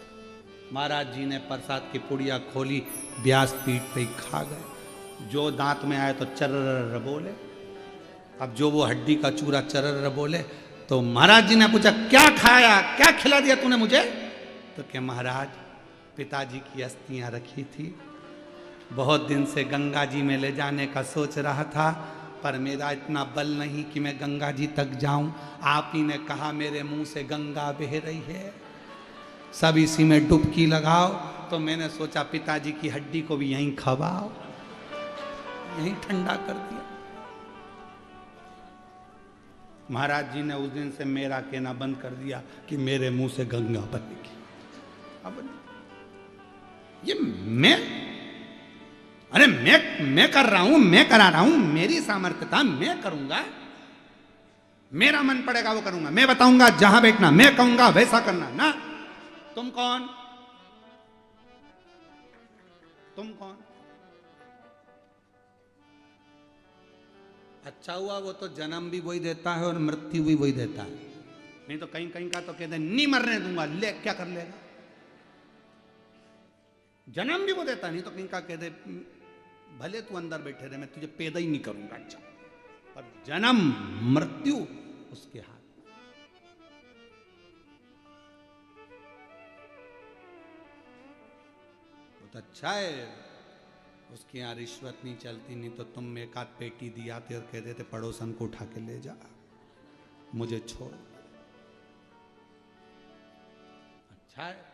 महाराज जी ने प्रसाद की पुड़िया खोली, व्यास पीठ पे ही खा गए। जो दांत में आए तो चर्र बोले। अब जो वो हड्डी का चूरा चर्र बोले, तो महाराज जी ने पूछा क्या खाया, क्या खिला दिया तूने मुझे? तो क्या महाराज पिताजी की अस्थियां रखी थी, बहुत दिन से गंगा जी में ले जाने का सोच रहा था, पर मेरा इतना बल नहीं कि मैं गंगा जी तक जाऊं। आप ही ने कहा मेरे मुंह से गंगा बह रही है, सब इसी में डुबकी लगाओ, तो मैंने सोचा पिताजी की हड्डी को भी यहीं खवाओ, यहीं ठंडा कर दिया। महाराज जी ने उस दिन से मेरा कहना बंद कर दिया कि मेरे मुंह से गंगा बहेगी। अब ये मैं कर रहा हूं, मैं करा रहा हूं, मेरी सामर्थ्यता, मैं करूंगा, मेरा मन पड़ेगा वो करूंगा, मैं बताऊंगा जहां बैठना, मैं कहूंगा वैसा करना ना। तुम कौन? तुम कौन? अच्छा हुआ वो तो जन्म भी वही देता है और मृत्यु भी वही देता है, नहीं तो कहीं कहीं का तो कहते नहीं मरने दूंगा, ले क्या कर लेगा? जन्म भी वो देता, नहीं तो कहीं का कहते भले तू अंदर बैठे रहे, मैं तुझे पैदा ही नहीं करूंगा। अच्छा, पर जन्म मृत्यु उसके हाथ। बहुत अच्छा है, उसके यहाँ रिश्वत नहीं चलती, नहीं तो तुम एक आध पेटी दिया थे और कहते थे पड़ोसन को उठा के ले जा, मुझे छोड़। अच्छा है।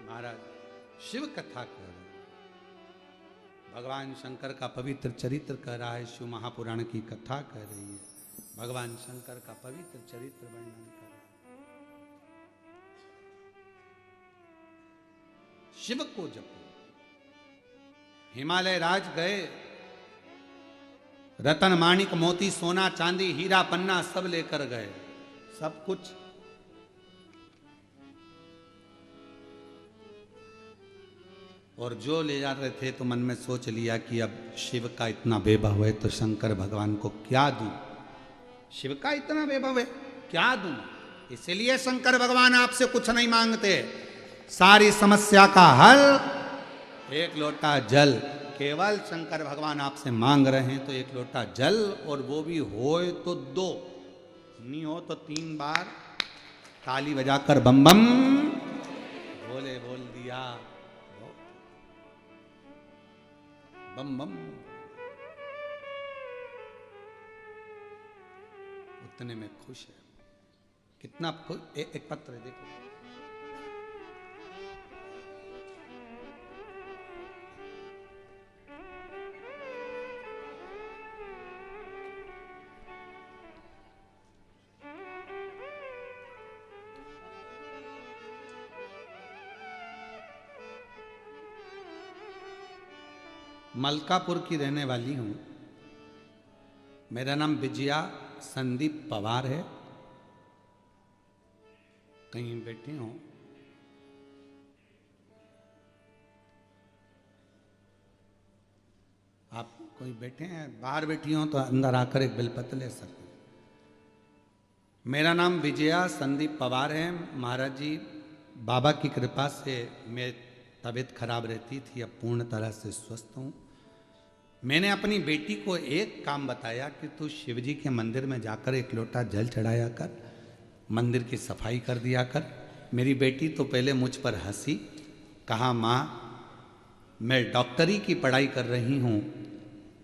महाराज शिव कथा कह रहे हैं, भगवान शंकर का पवित्र चरित्र कह रहा है, शिव महापुराण की कथा कह रही है, भगवान शंकर का पवित्र चरित्र वर्णन कर रहा है। शिव को जपो। हिमालय राज गए, रतन माणिक मोती सोना चांदी हीरा पन्ना सब लेकर गए, सब कुछ। और जो ले जा रहे थे तो मन में सोच लिया कि अब शिव का इतना वैभव है तो शंकर भगवान को क्या दूं, शिव का इतना वैभव है क्या दूं। इसलिए शंकर भगवान आपसे कुछ नहीं मांगते, सारी समस्या का हल एक लोटा जल। केवल शंकर भगवान आपसे मांग रहे हैं तो एक लोटा जल, और वो भी होए तो 2, नहीं हो तो 3 बार ताली बजाकर बम बम बोले बोल दिया, बम बम। उतने में खुश है। कितना खुश। एक पत्र है, देखो। मलकापुर की रहने वाली हूं। मेरा नाम विजया संदीप पवार है। कहीं बैठी हूं, आप कोई बैठे हैं? बाहर बैठी हो तो अंदर आकर एक बेलपत्र ले सकते हैं। मेरा नाम विजया संदीप पवार है। महाराज जी बाबा की कृपा से मेरी तबीयत खराब रहती थी, अब पूर्ण तरह से स्वस्थ हूँ। मैंने अपनी बेटी को एक काम बताया कि तू शिव जी के मंदिर में जाकर एक लोटा जल चढ़ाया कर, मंदिर की सफाई कर दिया कर। मेरी बेटी तो पहले मुझ पर हंसी, कहा माँ मैं डॉक्टरी की पढ़ाई कर रही हूँ,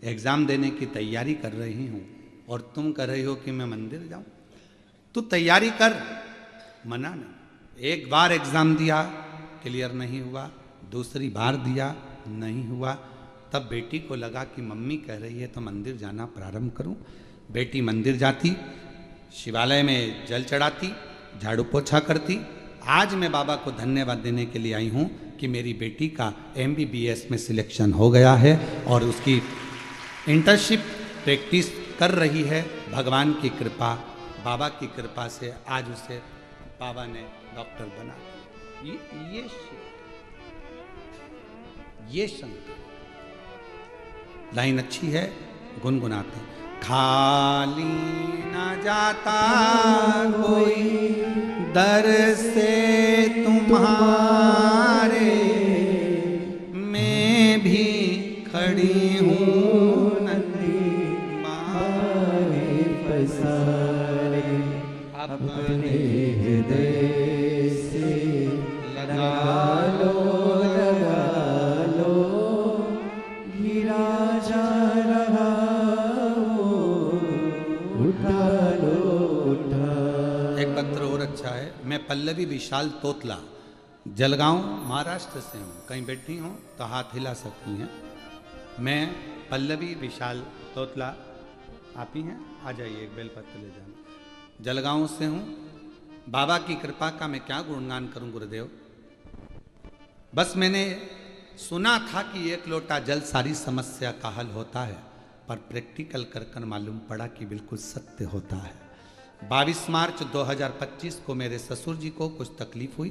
एग्ज़ाम देने की तैयारी कर रही हूँ, और तुम कह रही हो कि मैं मंदिर जाऊँ। तू तैयारी कर, मना नहीं। एक बार एग्ज़ाम दिया, क्लियर नहीं हुआ, दूसरी बार दिया, नहीं हुआ। तब बेटी को लगा कि मम्मी कह रही है तो मंदिर जाना प्रारंभ करूं। बेटी मंदिर जाती, शिवालय में जल चढ़ाती, झाड़ू पोछा करती। आज मैं बाबा को धन्यवाद देने के लिए आई हूं कि मेरी बेटी का MBBS में सिलेक्शन हो गया है और उसकी इंटर्नशिप प्रैक्टिस कर रही है। भगवान की कृपा, बाबा की कृपा से आज उसे बाबा ने डॉक्टर बना दिया। ये शंकर। लाइन अच्छी है, गुनगुनाते। खाली न जाता कोई दर से तुम्हारे, मैं भी खड़ी हूँ नंदी मारे पसारे, अपने हृदय से लगा लो मैं पल्लवी विशाल तोतला, जलगांव महाराष्ट्र से हूँ। कहीं बैठी हूँ तो हाथ हिला सकती हैं। मैं पल्लवी विशाल तोतला, आप ही हैं? आ जाइए, एक बेलपत्र ले जाना। जलगांव से हूँ। बाबा की कृपा का मैं क्या गुणगान करूँ गुरुदेव। बस मैंने सुना था कि एक लोटा जल सारी समस्या का हल होता है, पर प्रैक्टिकल कर कर मालूम पड़ा कि बिल्कुल सत्य होता है। 22 मार्च 2025 को मेरे ससुर जी को कुछ तकलीफ हुई।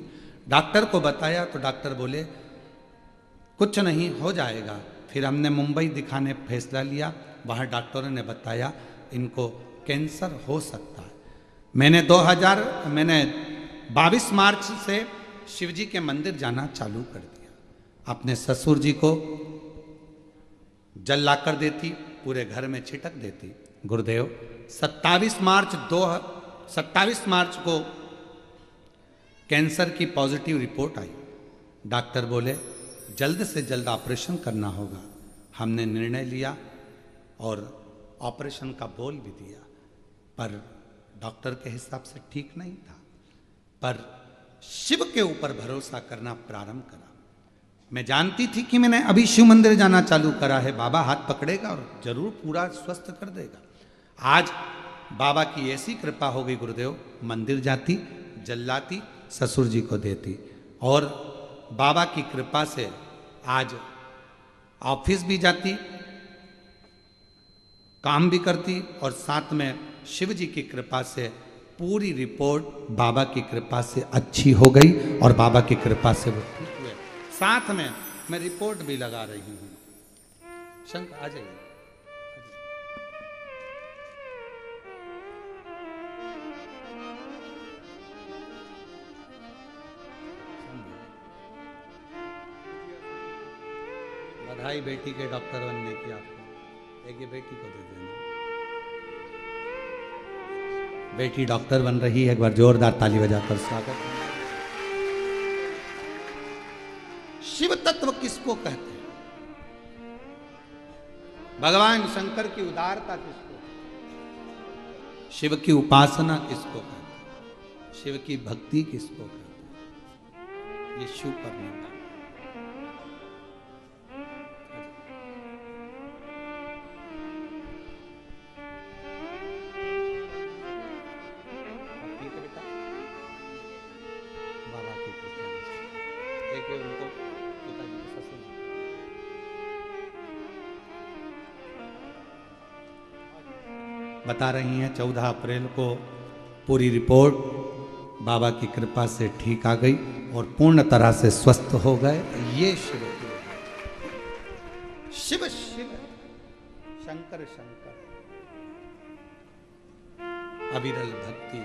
डॉक्टर को बताया तो डॉक्टर बोले कुछ नहीं, हो जाएगा। फिर हमने मुंबई दिखाने फैसला लिया। वहाँ डॉक्टरों ने बताया इनको कैंसर हो सकता है। मैंने 22 मार्च से शिवजी के मंदिर जाना चालू कर दिया। अपने ससुर जी को जल लाकर देती, पूरे घर में छिटक देती। गुरुदेव 27 मार्च को कैंसर की पॉजिटिव रिपोर्ट आई। डॉक्टर बोले जल्द से जल्द ऑपरेशन करना होगा। हमने निर्णय लिया और ऑपरेशन का बोल भी दिया, पर डॉक्टर के हिसाब से ठीक नहीं था। पर शिव के ऊपर भरोसा करना प्रारंभ करा। मैं जानती थी कि मैंने अभी शिव मंदिर जाना चालू करा है, बाबा हाथ पकड़ेगा और जरूर पूरा स्वस्थ कर देगा। आज बाबा की ऐसी कृपा हो गई गुरुदेव, मंदिर जाती, जल लाती, ससुर जी को देती, और बाबा की कृपा से आज ऑफिस भी जाती, काम भी करती, और साथ में शिव जी की कृपा से पूरी रिपोर्ट बाबा की कृपा से अच्छी हो गई और बाबा की कृपा से वो ठीक हुए। साथ में मैं रिपोर्ट भी लगा रही हूँ। शंकर आ जाइए। बेटी के डॉक्टर बनने की आपको, एक ये बेटी को दे देना। बेटी डॉक्टर बन रही है, एक बार जोरदार ताली बजाकर स्वागत। शिव तत्व किसको कहते हैं? भगवान शंकर की उदारता किसको, शिव की उपासना किसको कहते हैं, शिव की भक्ति किसको कहते हैं? ये शिव पर बता रही हैं 14 अप्रैल को पूरी रिपोर्ट बाबा की कृपा से ठीक आ गई और पूर्ण तरह से स्वस्थ हो गए। ये शिव शिव शिव शंकर शंकर, अविरल भक्ति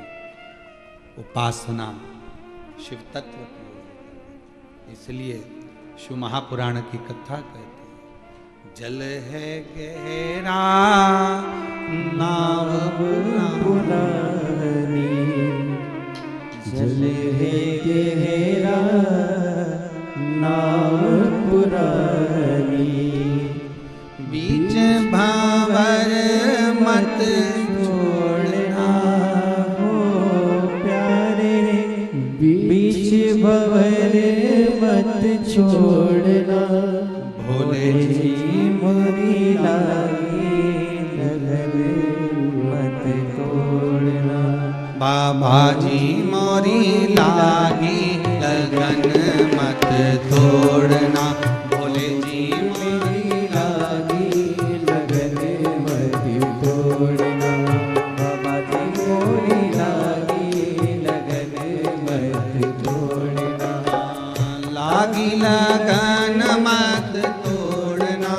उपासना शिव तत्व की। इसलिए शिव महापुराण की कथा कहते हैं, जल है गहरा नाव पुरानी, जल है गहरा नाव पुरानी, बीच भावर मत छोड़ना हो प्यारे, बीच भंवर मत छोड़ना, भोले जी मोरी लागी लगन मत तोड़ना, बाबा जी मोरी लागी लगन मत तोड़ना, भोले जी मोरी लागी लगन मत तोड़ना, बाबा जी मोरी लागी लगन मत तोड़ना, लागी लगन मत तोड़ना,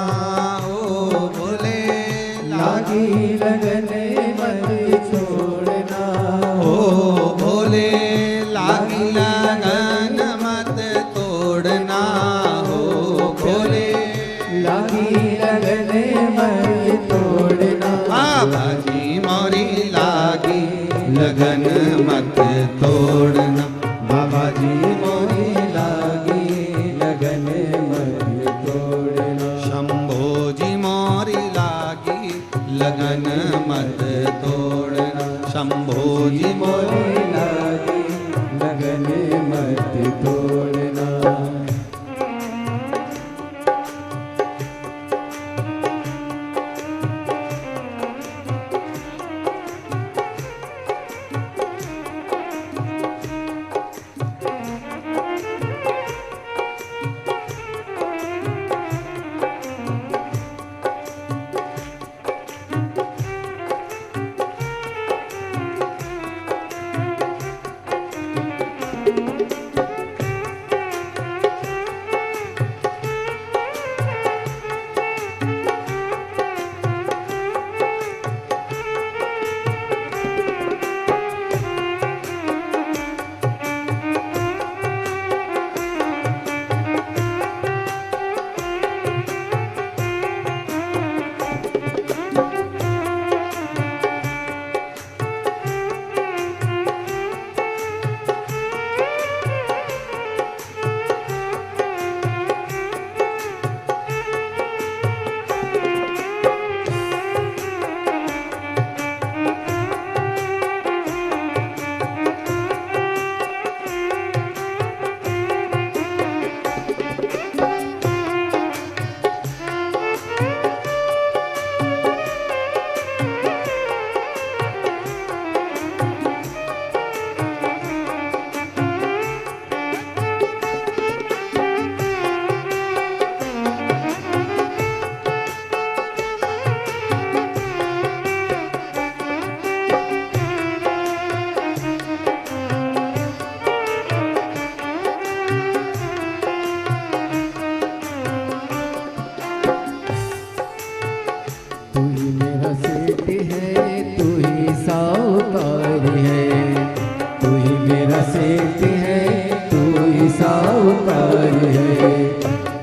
ओ भोले लागी लगन मत छोड़ना, ओ भोले लागी लगन मत तोड़ना, हो भोले लागी लगन मत तोड़ना, बाबा जी मोरी लागी लगन मत तोड़ना, बाबा जी मोरी लागी लगन मत तोड़ना, शंभो जी मोरी लागी लगन मत तोड़ना, शंभो जी मोरी मोरी लागी लगन मत तोड़ना,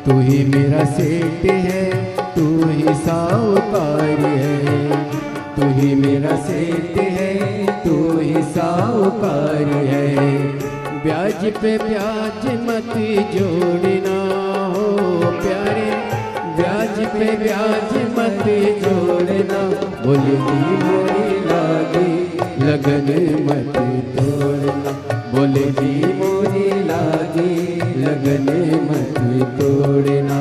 तू ही मेरा सेठ है, साहूकार है, तू ही मेरा सेठ है, तू ही साहूकार है। ब्याज पे ब्याज मत जोड़ना हो प्यारे, ब्याज पे ब्याज मत जोड़ना। बोले जी मोरी लागी लगन मत तोड़ना, बोले जी मोरी लागी लगन मत तोड़ना।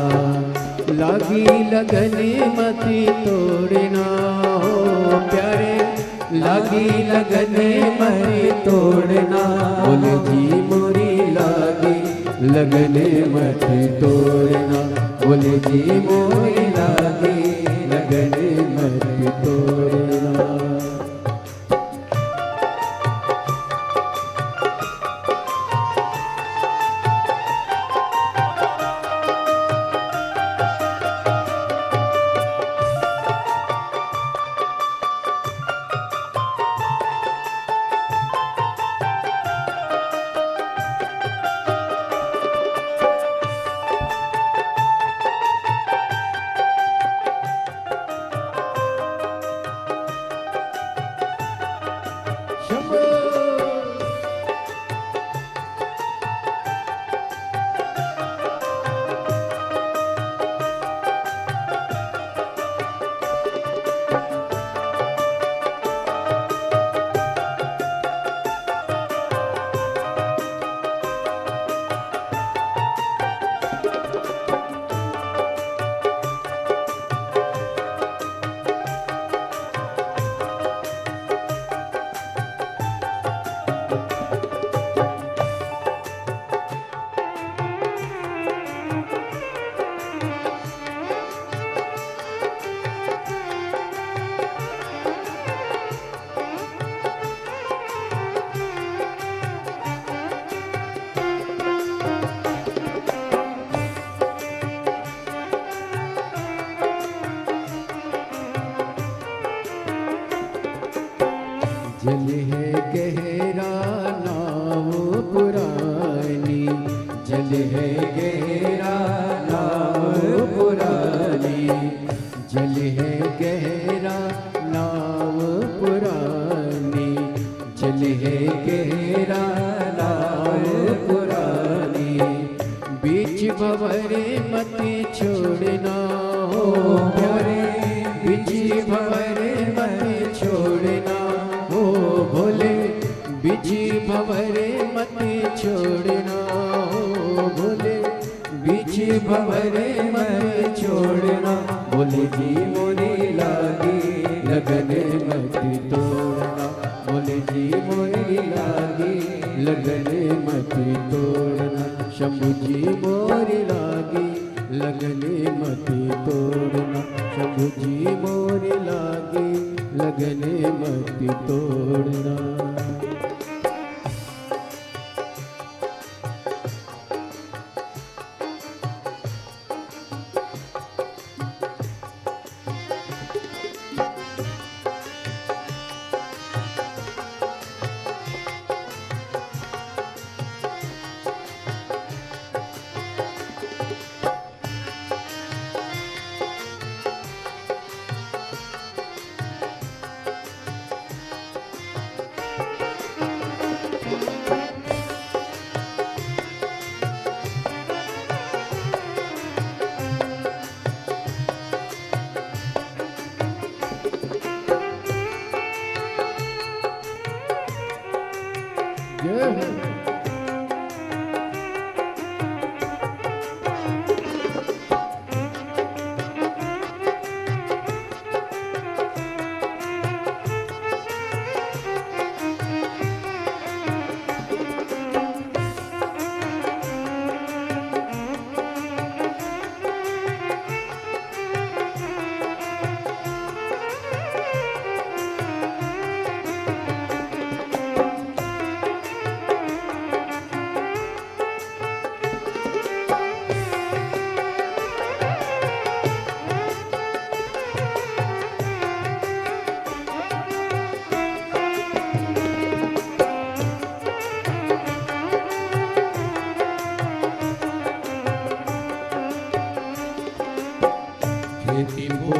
लागी लगन मत तोड़ना हो प्यारे, लागी लगन मत तोड़ना। बोले जी मोरी लागी लगन मत तोड़ना, बोले जी मोरी लागी लगन मत तोड़ना। जल है गहरा नाव पुरानी, जल है गहरा नाव पुरानी, जल है गहरा नाव पुरानी, जल है गहरा नाव पुरानी। बीच भंवरे मत छोड़ना हो प्यारे, बीच भंवरे मत छोड़ना हो भोले, बीच भंवरे मत छोड़ना हो भोले, बीच भंवरे मत छोड़ना। बोले जी मोरी लागी लगन मत तोड़ना, बोले जी मोरी लागी लगन मत तोड़ना। शंभू जी मोरी लागी लगन मत तोड़ना, शंभू जी मोरी लागी लगन मत तोड़ना।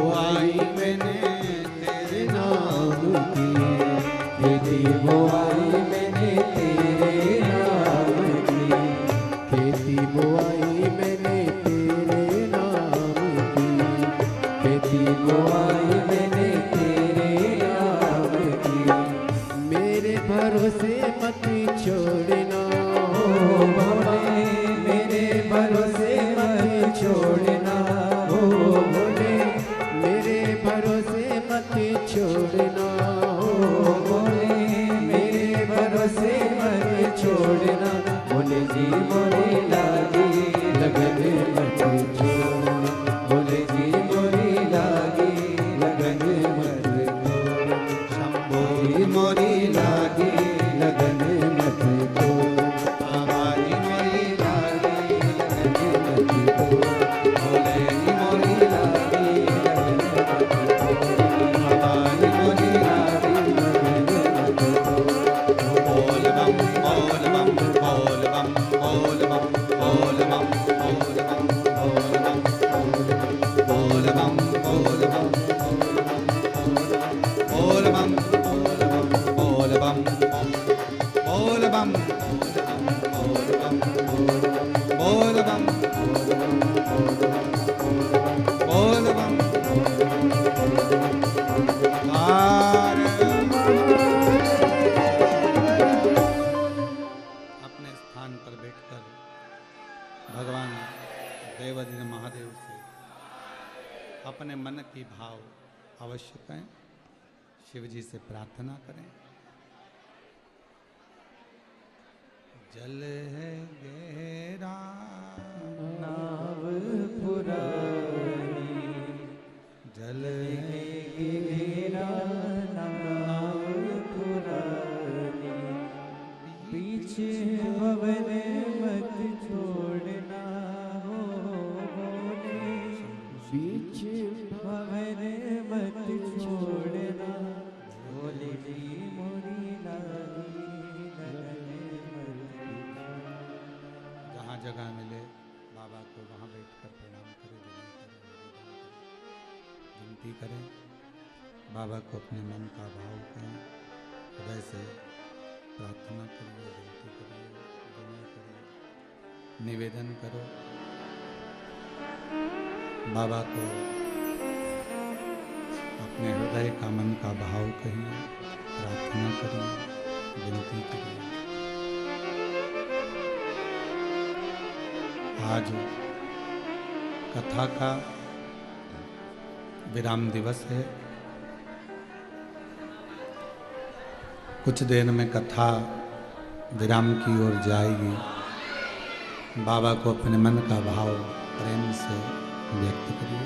बुआई मैंने तेरे नाम की, खेती बुआई मैंने तेरे नाम की, खेती बुआई मैंने तेरे नाम की, खेती बुआई मैंने तेरे नाम की। मेरे भरोसे मत छोड़ना हो भोले, मेरे भरोसे मत छोड़ना हो भोले, मेरे भरोसे मत छोड़ना हो भोले, मेरे भरोसे मत छोड़ना। भोले जी मोरी लागी लगन मत छोड़ना, भोले जी मोरी लागी लगन मत छोड़ना, शंभो मोरी लागी लगन मत छोड़ना, बाबाजी मोरी लागी लगन मत छोड़ना, भोले जी मोरी लागी लगन मत छोड़ना, बाबाजी मोरी लागी लगन मत छोड़ना। बोल बम बोल बम बोल बम बोल बम बोल बम बोल बम बोल बम बोल बम बोल बम बोल बम बोल बम बोल बम बोल बम बोल बम अपने स्थान पर बैठकर भगवान देवाधिदेव महादेव से अपने मन की भाव अवश्य करें, शिव जी से प्रार्थना करें। जल है गहरा नाव पुरानी, जल है गहरा नाव पुरानी, पीछे भवन मत छोड़ना हो भोले, बीच भवन मत छोड़ना। भोले जी मोरी लागी लगन मत जहाँ जगह मिले बाबा को वहाँ बैठकर प्रणाम करें, विनती करें, बाबा को अपने मन का भाव कहें, हृदय से प्रार्थना करिए, विनती करिए, विनय करिए, निवेदन करो। बाबा को अपने हृदय का मन का भाव कहिए, प्रार्थना करिए, विनती करिए। आज कथा का विराम दिवस है। कुछ देर में कथा विराम की ओर जाएगी। बाबा को अपने मन का भाव प्रेम से व्यक्त करिए।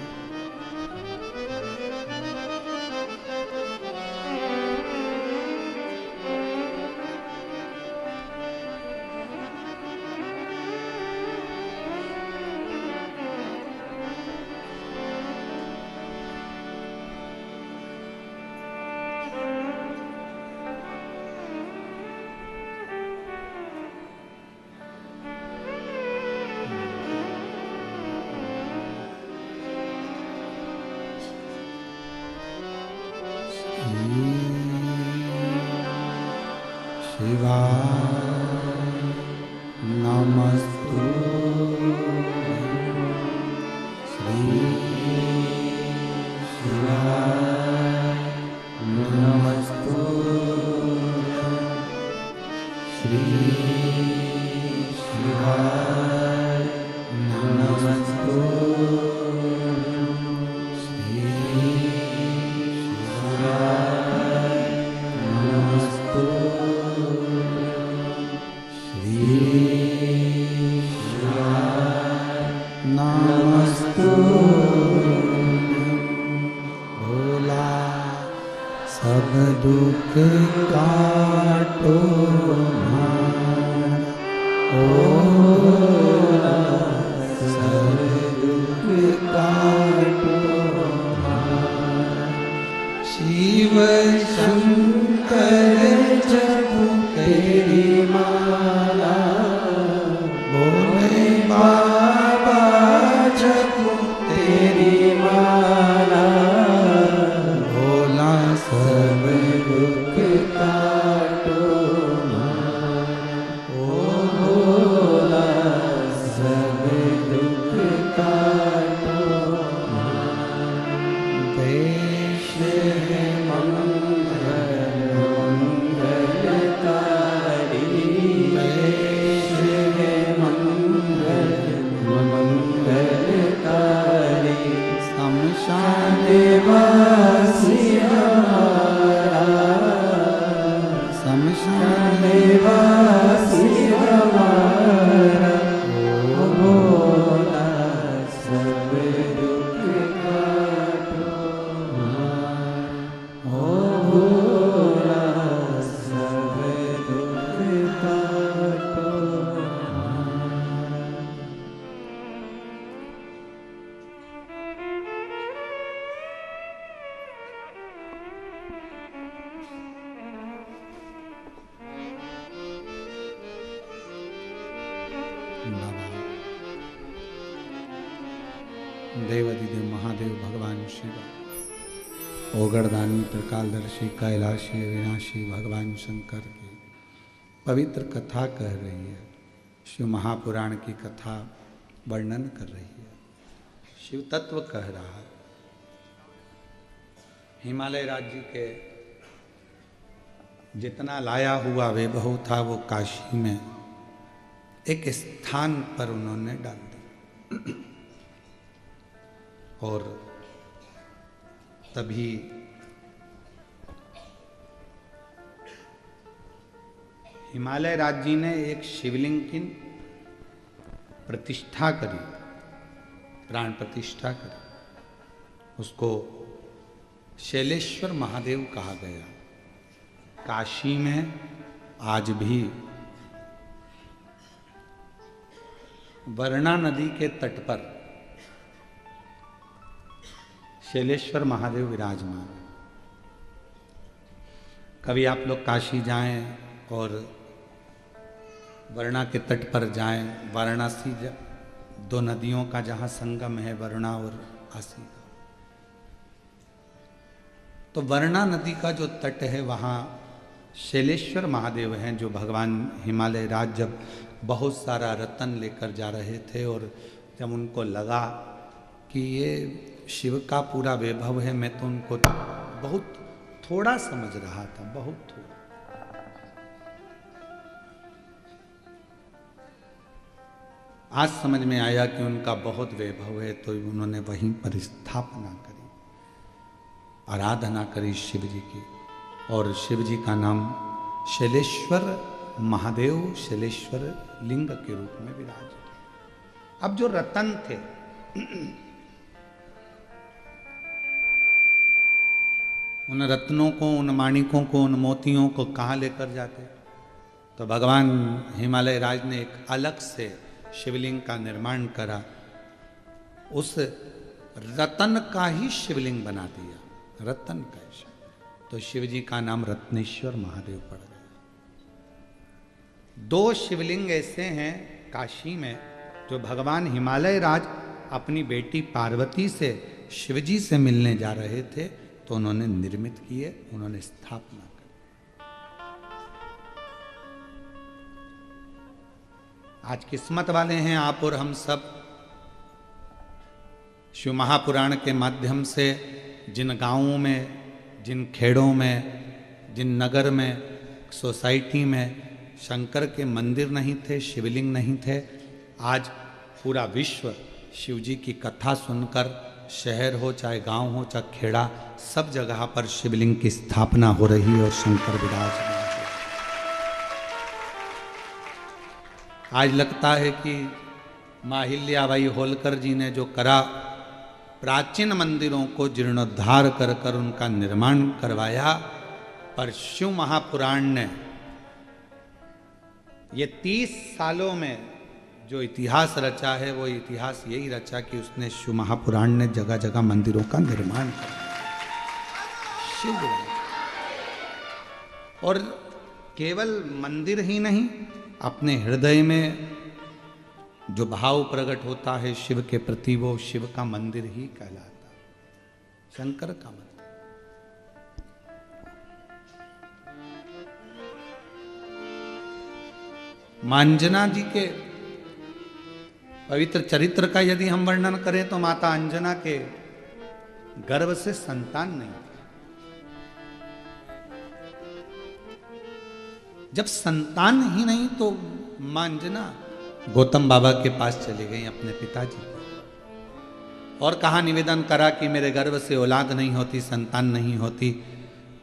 शिवाय नमस्तु श्री शिवाय नमस्तु श्री शिवाय नमस्तु श्री शिवाय नमस्तु नमस्तु। भोला सब दुख काटो हमारा, ओ भोला सब दुख काटो हमारा। शिव शंकर जपो तेरी माला, भोले बाबा जपो तेरी माला। है मंगलकारी, वेश है मंगलकारी। शमशान वासी हमारा, शमशान वासी हमारा, ओ भोला सब दुख काटो हमारा, ओ भोला सब दुख काटो हमारा। देवादिदेव महादेव भगवान शिव, ओगरदानी त्रिकालदर्शी कैलाशी अविनाशी भगवान शंकर की पवित्र कथा कह रही है। शिव महापुराण की कथा वर्णन कर रही है, शिव तत्व कह रहा है। हिमालय राज्य के जितना लाया हुआ वैभव था वो काशी में एक स्थान पर उन्होंने डाल दिया और तभी हिमालय राज्य ने एक शिवलिंग की प्रतिष्ठा करी, प्राण प्रतिष्ठा करी। उसको शैलेश्वर महादेव कहा गया। काशी में आज भी वर्णा नदी के तट पर शैलेश्वर महादेव विराजमान। कभी आप लोग काशी जाएं और वर्णा के तट पर जाएं, वाराणसी दो नदियों का जहाँ संगम है, वर्णा और आसी का, तो वर्णा नदी का जो तट है वहाँ शैलेश्वर महादेव हैं, जो भगवान हिमालय राज जब बहुत सारा रतन लेकर जा रहे थे और जब उनको लगा कि ये शिव का पूरा वैभव है, मैं तो उनको बहुत थोड़ा समझ रहा था, बहुत थोड़ा। आज समझ में आया कि उनका बहुत वैभव है, तो उन्होंने वहीं पर स्थापना करी, आराधना करी शिव जी की, और शिव जी का नाम शैलेश्वर महादेव, शैलेश्वर लिंग के रूप में विराजे। अब जो रतन थे उन रत्नों को, उन माणिकों को, उन मोतियों को कहाँ लेकर जाते? तो भगवान हिमालय राज ने एक अलग से शिवलिंग का निर्माण करा, उस रतन का ही शिवलिंग बना दिया, रतन का ही। तो शिव जी का नाम रत्नेश्वर महादेव पड़ गया। दो शिवलिंग ऐसे हैं काशी में जो भगवान हिमालय राज अपनी बेटी पार्वती से शिवजी से मिलने जा रहे थे तो उन्होंने निर्मित किए, उन्होंने स्थापना की। आज किस्मत वाले हैं आप और हम सब, शिव महापुराण के माध्यम से जिन गांवों में, जिन खेड़ों में, जिन नगर में, सोसाइटी में शंकर के मंदिर नहीं थे, शिवलिंग नहीं थे, आज पूरा विश्व शिव जी की कथा सुनकर, शहर हो चाहे गांव हो चाहे खेड़ा, सब जगह पर शिवलिंग की स्थापना हो रही है और शंकर विराजमान है। आज लगता है कि माहिल्याबाई होलकर जी ने जो करा, प्राचीन मंदिरों को जीर्णोद्धार कर कर उनका निर्माण करवाया, पर शिव महापुराण ने ये 30 सालों में जो इतिहास रचा है, वो इतिहास यही रचा कि उसने शिव महापुराण ने जगह जगह मंदिरों का निर्माण किया। शिव और केवल मंदिर ही नहीं, अपने हृदय में जो भाव प्रकट होता है शिव के प्रति, वो शिव का मंदिर ही कहलाता है, शंकर का मंदिर। मांजना जी के पवित्र चरित्र का यदि हम वर्णन करें तो माता अंजना के गर्भ से संतान नहीं थी। जब संतान ही नहीं तो मां अंजना गौतम बाबा के पास चली गई अपने पिताजी को और कहा, निवेदन करा कि मेरे गर्भ से औलाद नहीं होती, संतान नहीं होती,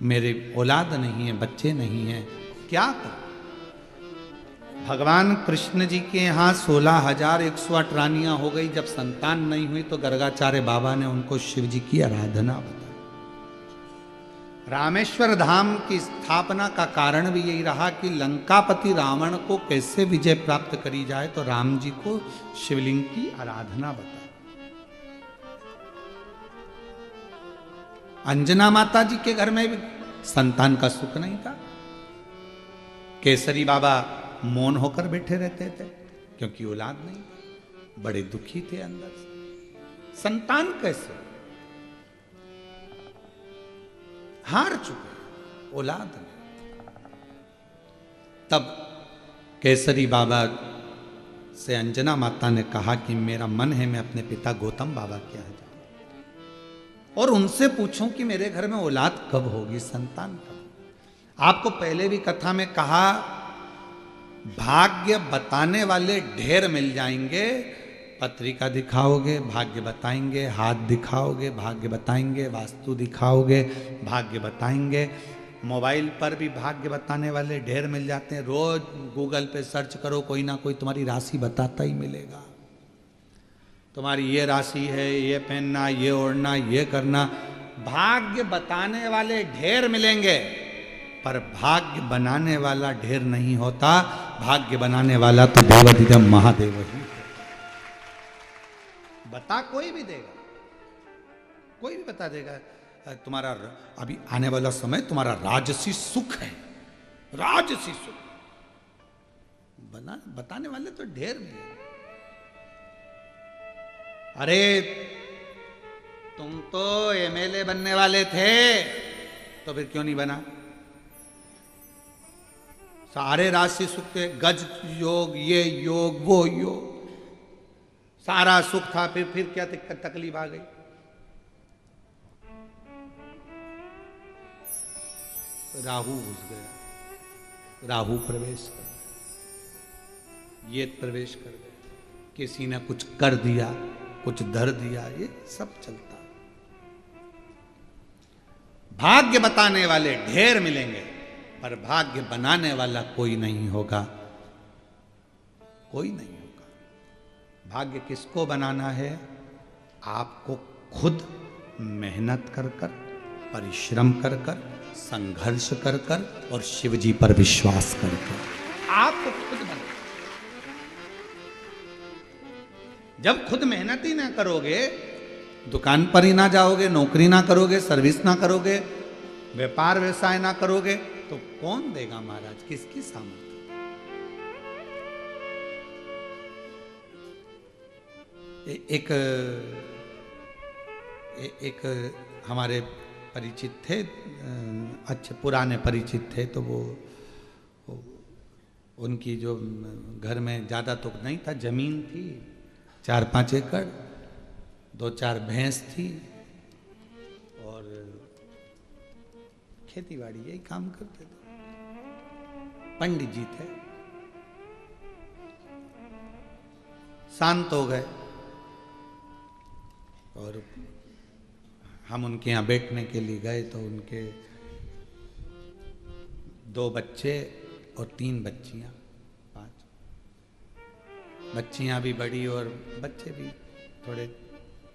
मेरे औलाद नहीं है, बच्चे नहीं हैं, क्या करूं? भगवान कृष्ण जी के यहाँ 16,108 रानियां हो गई। जब संतान नहीं हुई तो गर्गाचार्य बाबा ने उनको शिव जी की आराधना बताई। रामेश्वर धाम की स्थापना का कारण भी यही रहा कि लंकापति रावण को कैसे विजय प्राप्त करी जाए, तो राम जी को शिवलिंग की आराधना बताई। अंजना माता जी के घर में भी संतान का सुख नहीं था। केसरी बाबा मौन होकर बैठे रहते थे क्योंकि औलाद नहीं, बड़े दुखी थे अंदर से। संतान कैसे? हार चुके, औलाद नहीं। तब केसरी बाबा से अंजना माता ने कहा कि मेरा मन है मैं अपने पिता गौतम बाबा के यहाँ जाऊं और उनसे पूछूं कि मेरे घर में औलाद कब होगी, संतान कब। आपको पहले भी कथा में कहा, भाग्य बताने वाले ढेर मिल जाएंगे। पत्रिका दिखाओगे, भाग्य बताएंगे, हाथ दिखाओगे, भाग्य बताएंगे, वास्तु दिखाओगे, भाग्य बताएंगे। मोबाइल पर भी भाग्य बताने वाले ढेर मिल जाते हैं। रोज गूगल पे सर्च करो, कोई ना कोई तुम्हारी राशि बताता ही मिलेगा। तुम्हारी ये राशि है, ये पहनना, ये ओढ़ना, ये करना। भाग्य बताने वाले ढेर मिलेंगे, पर भाग्य बनाने वाला ढेर नहीं होता। भाग्य बनाने वाला तो देवाधिदेव महादेव ही। बता कोई भी देगा, कोई भी बता देगा। तुम्हारा अभी आने वाला समय तुम्हारा राजसी सुख है, राजसी सुख। बताने वाले तो ढेर मिलेंगे। अरे तुम तो एमएलए बनने वाले थे, तो फिर क्यों नहीं बना? सारे राशि सुख थे, गज योग, ये योग, वो योग, सारा सुख था। फिर क्या तकलीफ आ गई? राहु घुस गया, राहु प्रवेश कर गया, ये प्रवेश कर गया, किसी ने कुछ कर दिया, कुछ धर दिया, ये सब चलता। भाग्य बताने वाले ढेर मिलेंगे, पर भाग्य बनाने वाला कोई नहीं होगा, कोई नहीं होगा। भाग्य किसको बनाना है? आपको खुद मेहनत कर कर, परिश्रम कर कर, संघर्ष कर कर और शिव जी पर विश्वास कर कर आपको खुद बना। जब खुद मेहनत ही ना करोगे, दुकान पर ही ना जाओगे, नौकरी ना करोगे, सर्विस ना करोगे, व्यापार व्यवसाय ना करोगे, तो कौन देगा महाराज? किसकी सामर्थ्य? एक हमारे परिचित थे, अच्छे पुराने परिचित थे, तो वो उनकी जो घर में ज़्यादा तो नहीं था, जमीन थी 4-5 एकड़, 2-4 भैंस थी और खेती बाड़ी यही काम करते थे। पंडित जी थे, शांत हो गए और हम उनके यहाँ बैठने के लिए गए, तो उनके 2 बच्चे और 3 बच्चियाँ, 5 बच्चियाँ भी बड़ी और बच्चे भी थोड़े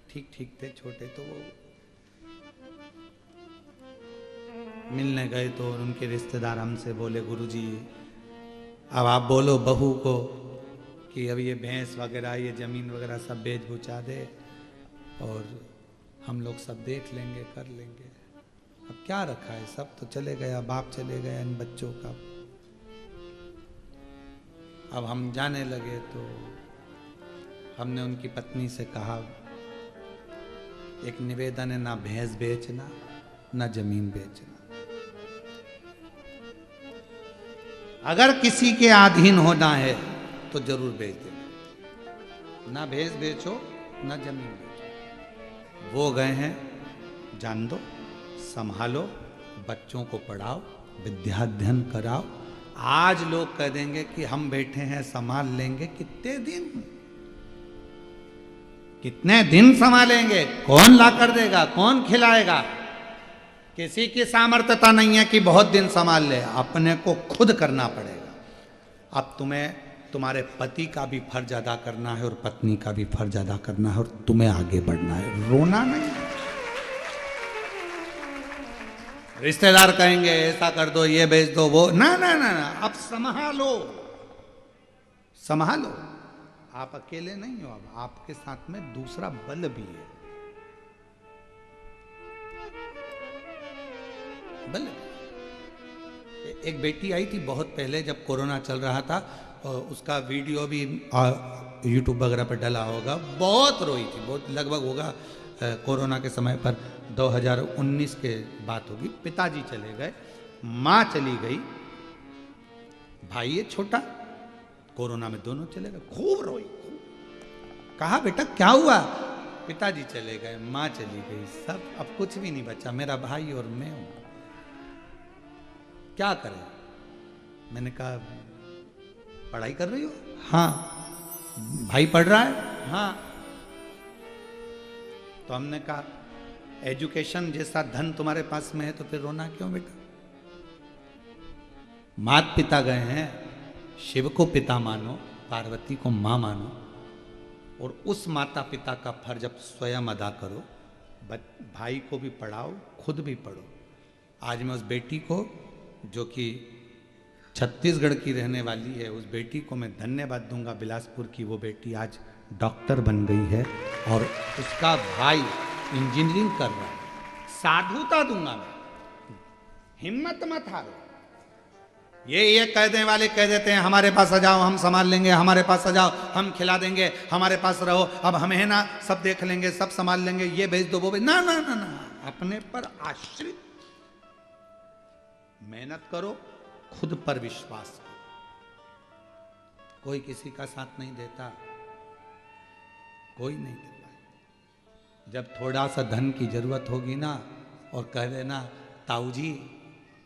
ठीक ठीक थे, छोटे। तो वो मिलने गए तो उनके रिश्तेदार हमसे बोले, गुरुजी अब आप बोलो बहू को कि अब ये भैंस वगैरह, ये ज़मीन वगैरह सब बेच बुचा दे और हम लोग सब देख लेंगे, कर लेंगे। अब क्या रखा है, सब तो चले गया, बाप चले गया इन बच्चों का। अब हम जाने लगे तो हमने उनकी पत्नी से कहा, एक निवेदन है, ना भैंस बेचना, ना जमीन बेचना। अगर किसी के अधीन होना है तो जरूर बेच देना, ना भैंस बेचो, ना जमीन बेचो। वो गए हैं जान दो, संभालो, बच्चों को पढ़ाओ, विद्याध्ययन कराओ। आज लोग कह देंगे कि हम बैठे हैं संभाल लेंगे, कितने दिन, कितने दिन संभालेंगे? कौन ला कर देगा, कौन खिलाएगा? किसी की सामर्थ्यता नहीं है कि बहुत दिन संभाल ले, अपने को खुद करना पड़ेगा। अब तुम्हें तुम्हारे पति का भी फर्ज अदा करना है और पत्नी का भी फर्ज अदा करना है, और तुम्हें आगे बढ़ना है, रोना नहीं। रिश्तेदार कहेंगे ऐसा कर दो, ये बेच दो, वो ना ना ना ना, अब संभालो, संभालो। आप अकेले नहीं हो, अब आपके साथ में दूसरा बल भी है, बल। एक बेटी आई थी बहुत पहले जब कोरोना चल रहा था, और उसका वीडियो भी यूट्यूब वगैरह पर डला होगा, बहुत रोई थी, बहुत, लगभग होगा कोरोना के समय पर 2019 के बात होगी। पिताजी चले गए, माँ चली गई, भाई है छोटा, कोरोना में दोनों चले गए, खूब रोई, खूब। कहा बेटा क्या हुआ? पिताजी चले गए, माँ चली गई, सब, अब कुछ भी नहीं बचा, मेरा भाई और मैं हूं, क्या करें? मैंने कहा पढ़ाई कर रही हो? हाँ। भाई पढ़ रहा है? हाँ। तो हमने कहा एजुकेशन जैसा धन तुम्हारे पास में है तो फिर रोना क्यों बेटा? माता पिता गए हैं, शिव को पिता मानो, पार्वती को मां मानो, और उस माता पिता का फर्ज अब स्वयं अदा करो। भाई को भी पढ़ाओ, खुद भी पढ़ो। आज मैं उस बेटी को, जो कि छत्तीसगढ़ की रहने वाली है, उस बेटी को मैं धन्यवाद दूंगा। बिलासपुर की वो बेटी आज डॉक्टर बन गई है और उसका भाई इंजीनियरिंग कर रहा है। साधुता दूंगा मैं, हिम्मत मत हारो। ये कहने वाले कह देते हैं हमारे पास आ जाओ, हम संभाल लेंगे, हमारे पास आ जाओ, हम खिला देंगे, हमारे पास रहो, अब हमें है ना, सब देख लेंगे, सब संभाल लेंगे, ये भेज दो, वो भेज, ना ना ना ना, अपने पर आश्रित। मेहनत करो, खुद पर विश्वास करो। कोई किसी का साथ नहीं देता, कोई नहीं देता। जब थोड़ा सा धन की जरूरत होगी ना, और कह देना ताऊ जी,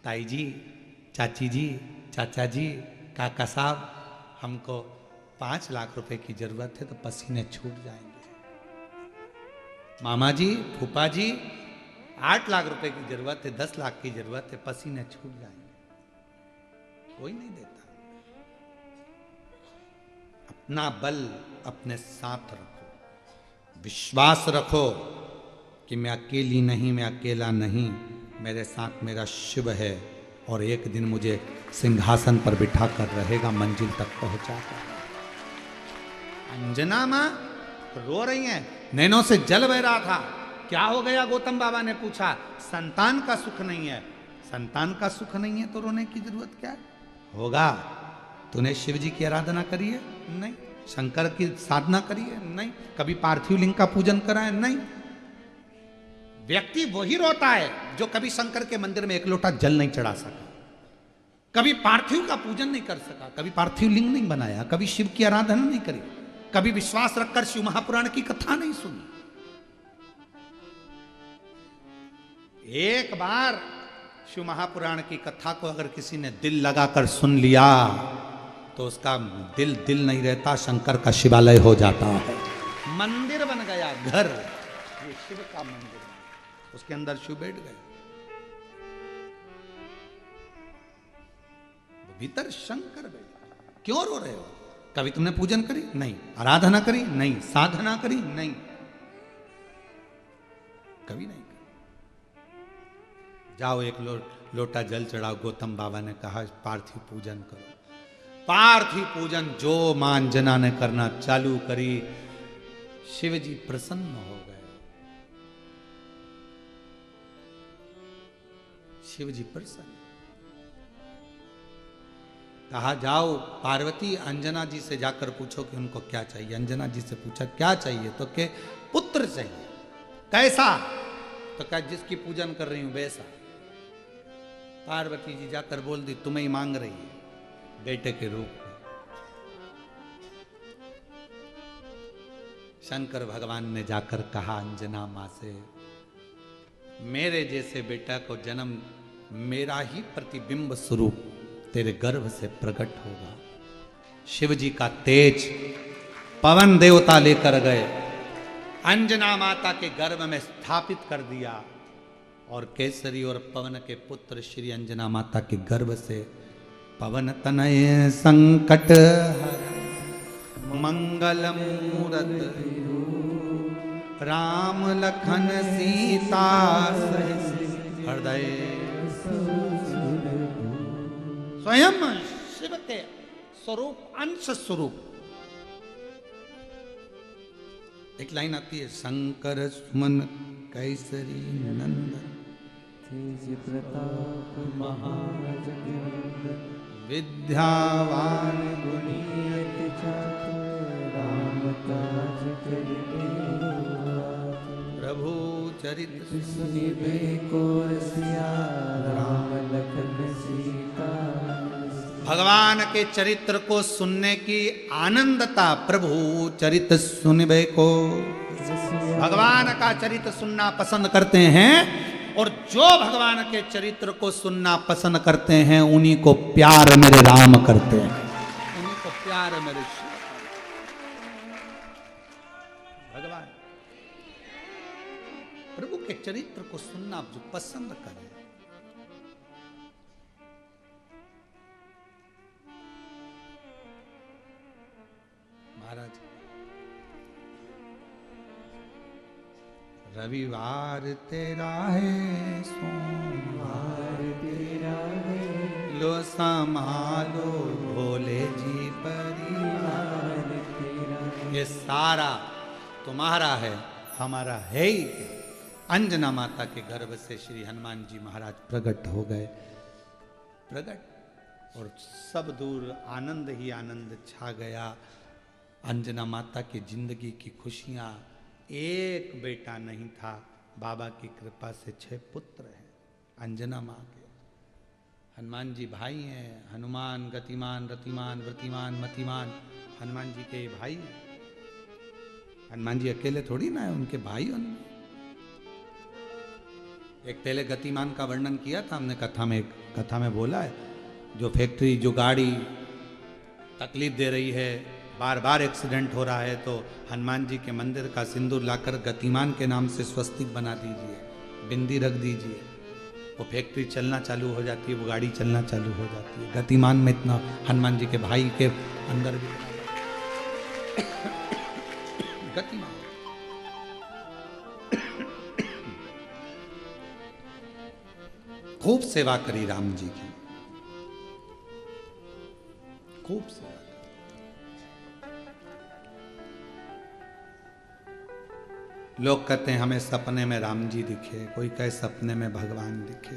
ताई जी, चाची जी, चाचा जी, काका साहब, हमको 5 लाख रुपए की जरूरत है, तो पसीने छूट जाएंगे। मामा जी, फूफा जी, 8 लाख रुपए की जरूरत है, 10 लाख की जरूरत है, पसीने छूट जाएंगे। कोई नहीं देता। अपना बल अपने साथ रखो, विश्वास रखो कि मैं अकेली नहीं, मैं अकेला नहीं, मेरे साथ मेरा शिव है, और एक दिन मुझे सिंहासन पर बिठा कर रहेगा, मंजिल तक पहुंचाता। अंजना मां रो रही हैं, नैनों से जल बह रहा था। क्या हो गया? गौतम बाबा ने पूछा। संतान का सुख नहीं है। संतान का सुख नहीं है तो रोने की जरूरत क्या है? होगा। तूने शिव जी की आराधना करी है? नहीं। शंकर की साधना करी है? नहीं। कभी पार्थिव लिंग का पूजन करा है? नहीं। व्यक्ति वही रोता है जो कभी शंकर के मंदिर में एक लोटा जल नहीं चढ़ा सका, कभी पार्थिव का पूजन नहीं कर सका, कभी पार्थिव लिंग नहीं बनाया, कभी शिव की आराधना नहीं करी, कभी विश्वास रखकर शिव महापुराण की कथा नहीं सुनी। एक बार शिव महापुराण की कथा को अगर किसी ने दिल लगाकर सुन लिया तो उसका दिल नहीं रहता, शंकर का शिवालय हो जाता है, मंदिर बन गया, घर, ये शिव का मंदिर, उसके अंदर शिव बैठ गए, भीतर शंकर बैठे। क्यों रो रहे हो? कभी तुमने पूजन करी? नहीं। आराधना करी? नहीं। साधना करी? नहीं, कभी नहीं। जाओ एक लोटा जल चढ़ाओ। गौतम बाबा ने कहा पार्थिव पूजन करो। पार्थिव पूजन जो मां अंजना ने करना चालू करी, शिव जी प्रसन्न हो गए। शिव जी प्रसन्न। कहा जाओ पार्वती अंजना जी से जाकर पूछो कि उनको क्या चाहिए। अंजना जी से पूछा क्या चाहिए? तो के पुत्र चाहिए। कैसा? तो कहा जिसकी पूजन कर रही हूं वैसा। पार्वती जी जाकर बोल दी तुम्हें ही मांग रही है बेटे के रूप में। शंकर भगवान ने जाकर कहा अंजना मां से मेरे जैसे बेटा को जन्म मेरा ही प्रतिबिंब स्वरूप तेरे गर्भ से प्रकट होगा। शिव जी का तेज पवन देवता लेकर गए, अंजना माता के गर्भ में स्थापित कर दिया और केसरी और पवन के पुत्र श्री अंजना माता के गर्भ से पवन तनय संकट मंगल मूरत राम लखन सीता हृदय स्वयं शिव के स्वरूप अंश स्वरूप। एक लाइन आती है, शंकर सुमन कैसरी नंदन तेज प्रताप महाजगवंदन विद्यावान गुणियति चातुर राम काज करिबे प्रभु चरित सुनिबे को रसिया राम लखन सीता। भगवान के चरित्र को सुनने की आनंदता, प्रभु चरित सुनबे को, भगवान का चरित्र सुनना पसंद करते हैं और जो भगवान के चरित्र को सुनना पसंद करते हैं उन्हीं को प्यार मेरे राम करते हैं, उन्हीं को प्यार मेरे शिव। भगवान प्रभु के चरित्र को सुनना जो पसंद करे, महाराज रविवार तेरा है सोमवार तेरा है लो संभालो भोले जी परिवार तेरा ये सारा तुम्हारा है, हमारा है ही। अंजना माता के गर्भ से श्री हनुमान जी महाराज प्रकट हो गए, प्रकट और सब दूर आनंद ही आनंद छा गया। अंजना माता की जिंदगी की खुशियाँ, एक बेटा नहीं था, बाबा की कृपा से 6 पुत्र हैं अंजना माँ के। हनुमान जी भाई हैं, हनुमान गतिमान रतिमान वृतिमान मतिमान हनुमान जी के भाई हैं। हनुमान जी अकेले थोड़ी ना है, उनके भाई उनमें। एक पहले गतिमान का वर्णन किया था हमने कथा में बोला है, जो फैक्ट्री जो गाड़ी तकलीफ दे रही है, बार बार एक्सीडेंट हो रहा है, तो हनुमान जी के मंदिर का सिंदूर लाकर गतिमान के नाम से स्वस्तिक बना दीजिए, बिंदी रख दीजिए, वो फैक्ट्री चलना चालू हो जाती है, वो गाड़ी चलना चालू हो जाती है। गतिमान में इतना हनुमान जी के भाई के अंदर भी गतिमान। खूब सेवा करी राम जी की, खूब सेवा। लोग कहते हैं हमें सपने में राम जी दिखे, कोई कहे सपने में भगवान दिखे।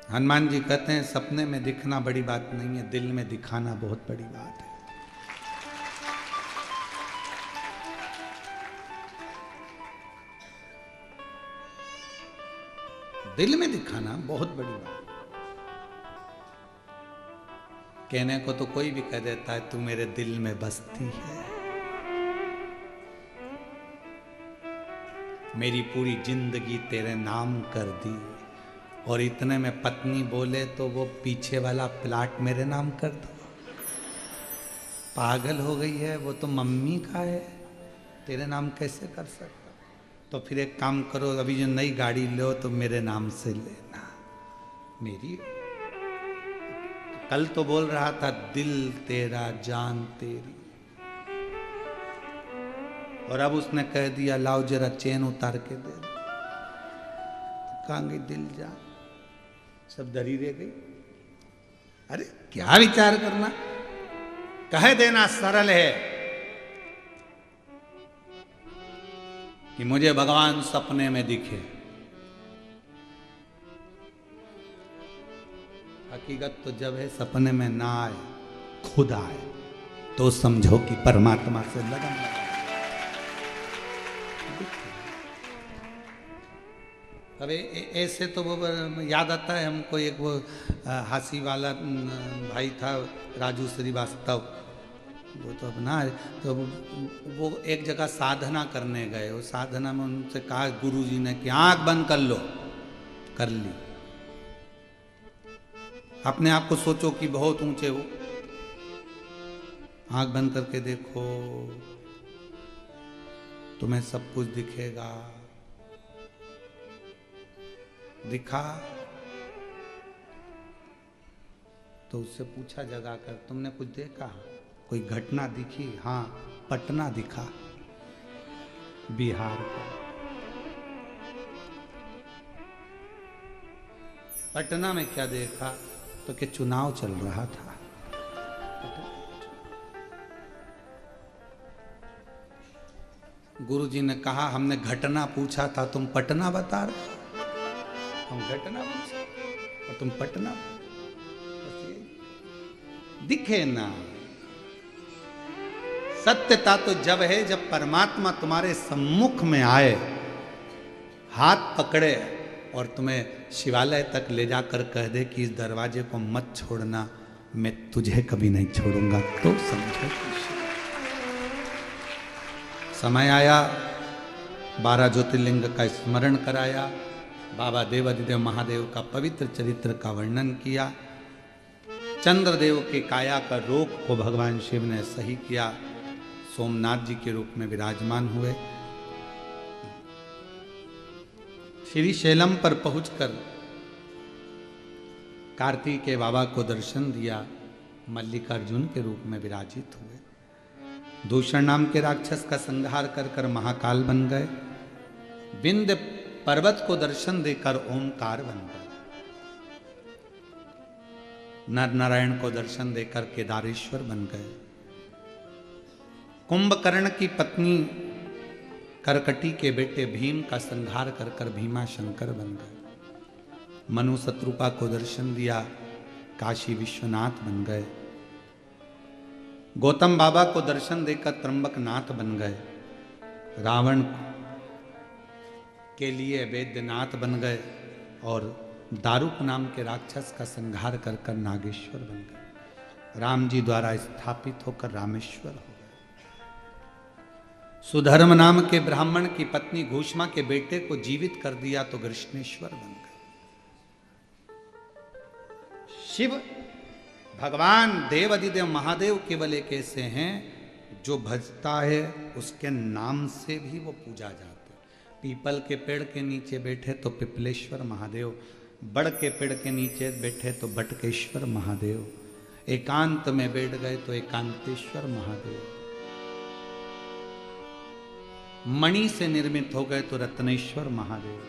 हनुमान जी कहते हैं सपने में दिखना बड़ी बात नहीं है, दिल में दिखाना बहुत बड़ी बात है। दिल में दिखाना बहुत बड़ी बात। कहने को तो कोई भी कह देता है तू मेरे दिल में बसती है, मेरी पूरी जिंदगी तेरे नाम कर दी, और इतने में पत्नी बोले तो वो पीछे वाला प्लाट मेरे नाम कर दो। पागल हो गई है, वो तो मम्मी का है, तेरे नाम कैसे कर सकता? तो फिर एक काम करो, अभी जो नई गाड़ी लो तो मेरे नाम से लेना। मेरी कल तो बोल रहा था दिल तेरा जान तेरी, और अब उसने कह दिया लाओ जरा चेन उतार के दे। तो कहाँ गई दिल जान, सब धरी रह गई। अरे क्या विचार करना, कह देना सरल है कि मुझे भगवान सपने में दिखे। हकीकत तो जब है सपने में ना आए, खुद आए, तो समझो कि परमात्मा से लगन लगा। अब ऐसे तो वो याद आता है हमको, एक वो हासी वाला भाई था राजू श्रीवास्तव, वो तो अपना है। तो वो एक जगह साधना करने गए, वो साधना में उनसे कहा गुरुजी ने कि आंख बंद कर लो, कर ली। अपने आप को सोचो कि बहुत ऊंचे हो, आंख बंद करके देखो, तुम्हें सब कुछ दिखेगा। दिखा तो उससे पूछा जगाकर, तुमने कुछ देखा, कोई घटना दिखी? हाँ, पटना दिखा, बिहार का। पटना में क्या देखा? तो कि चुनाव चल रहा था। गुरुजी ने कहा हमने घटना पूछा था, तुम पटना बता रहे? हम घटना पूछे और तुम पटना। दिखे ना, सत्यता तो जब है जब परमात्मा तुम्हारे सम्मुख में आए, हाथ पकड़े और तुम्हें शिवालय तक ले जाकर कह दे कि इस दरवाजे को मत छोड़ना, मैं तुझे कभी नहीं छोड़ूंगा, तो समझो। समय आया, 12 ज्योतिर्लिंग का स्मरण कराया, बाबा देवाधिदेव महादेव का पवित्र चरित्र का वर्णन किया, चंद्रदेव के काया का रोग को भगवान शिव ने सही किया, सोमनाथ जी के रूप में विराजमान हुए। श्री शैलम पर पहुंचकर कार्तिकेय बाबा को दर्शन दिया, मल्लिकार्जुन के रूप में विराजित हुए। दूषण नाम के राक्षस का संहार कर कर महाकाल बन गए। विंध्य पर्वत को दर्शन देकर ओमकार बन गए। नर नारायण को दर्शन देकर केदारेश्वर बन गए। कुंभकर्ण की पत्नी करकटी के बेटे भीम का संहार कर कर भीमा शंकर बन गए। मनु शत्रुपा को दर्शन दिया, काशी विश्वनाथ बन गए। गौतम बाबा को दर्शन देकर त्र्यंबक नाथ बन गए। रावण के लिए वैद्यनाथ बन गए और दारुक नाम के राक्षस का संहार कर कर नागेश्वर बन गए। राम जी द्वारा स्थापित होकर रामेश्वर हो गए। सुधर्म नाम के ब्राह्मण की पत्नी घूष्मा के बेटे को जीवित कर दिया तो कृष्णेश्वर बन गए। शिव भगवान देवाधिदेव महादेव केवल एक ऐसे हैं जो भजता है उसके नाम से भी वो पूजा जाते। पीपल के पेड़ के नीचे बैठे तो पिपलेश्वर महादेव, बड़ के पेड़ के नीचे बैठे तो बटकेश्वर महादेव, एकांत में बैठ गए तो एकांतेश्वर महादेव, मणि से निर्मित हो गए तो रत्नेश्वर महादेव,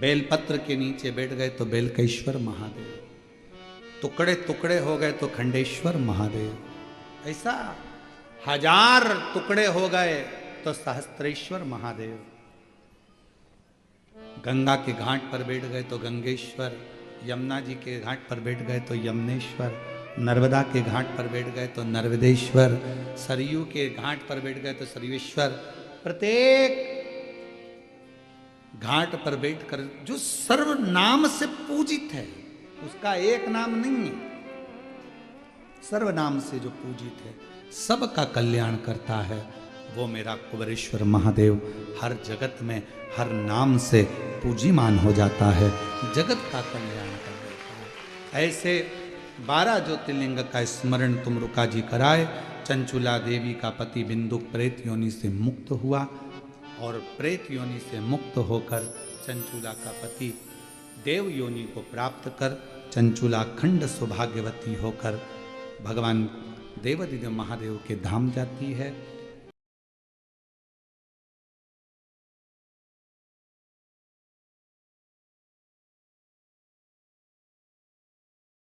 बेलपत्र के नीचे बैठ गए तो बेलकेश्वर महादेव, टुकड़े टुकड़े हो गए तो खंडेश्वर महादेव, ऐसा 1000 टुकड़े हो गए तो सहस्त्रेश्वर महादेव, गंगा के घाट पर बैठ गए तो गंगेश्वर, यमुना जी के घाट पर बैठ गए तो यमुनेश्वर, नर्मदा के घाट पर बैठ गए तो नर्मदेश्वर, सरयू के घाट पर बैठ गए तो सरयुश्वर। प्रत्येक घाट पर बैठकर जो सर्वनाम से पूजित है, उसका एक नाम नहीं है, सर्वनाम से जो पूजित है, सबका कल्याण करता है, वो मेरा कुबेरेश्वर महादेव हर जगत में हर नाम से पूजीमान हो जाता है, जगत का कल्याण कर देता है। ऐसे 12 ज्योतिर्लिंग का स्मरण तुमरुका जी कराए। चंचुला देवी का पति बिंदुक प्रेत योनि से मुक्त हुआ और प्रेत योनि से मुक्त होकर चंचुला का पति देव योनि को प्राप्त कर चंचुला खंड सौभाग्यवती होकर भगवान देवाधिदेव महादेव के धाम जाती है।